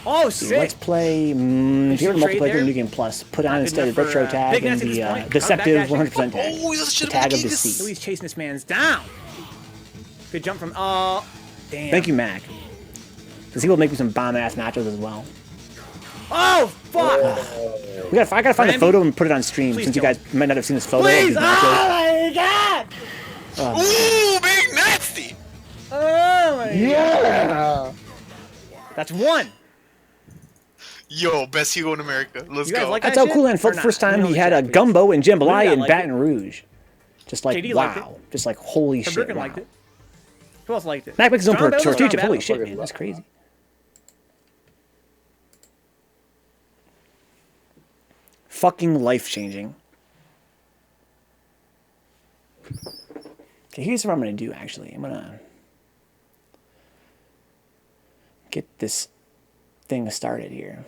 Oh, sick. Let's play favorite multiplayer New Game Plus. Put on instead of retro tag and the deceptive 100% tag. Oh, the tag of deceit. So he's chasing this man's down. Good jump from. Oh, damn. Thank you, Mac. Because he will make me some bomb-ass nachos as well. Oh, fuck. I gotta find the photo and put it on stream since you guys might not have seen this photo. Please. Oh, my God. Ooh, big nasty. Oh, my God. Yeah. That's one. Yo, best hero in America. Let's You guys go. like That's that how shit? Cool and felt Or the not? first time Let me he know had in a the chat, gumbo in Jambalaya Maybe in I Baton liked Rouge. Just like, JD liked wow. Just like, holy shit. Brooklyn Wow. liked it. Who else liked it? Mac makes his own John Bell or tortilla John chip. Bell? Holy shit, man. That's crazy. Fucking life-changing. Okay, here's what I'm going to do, actually. I'm going to get this thing started here.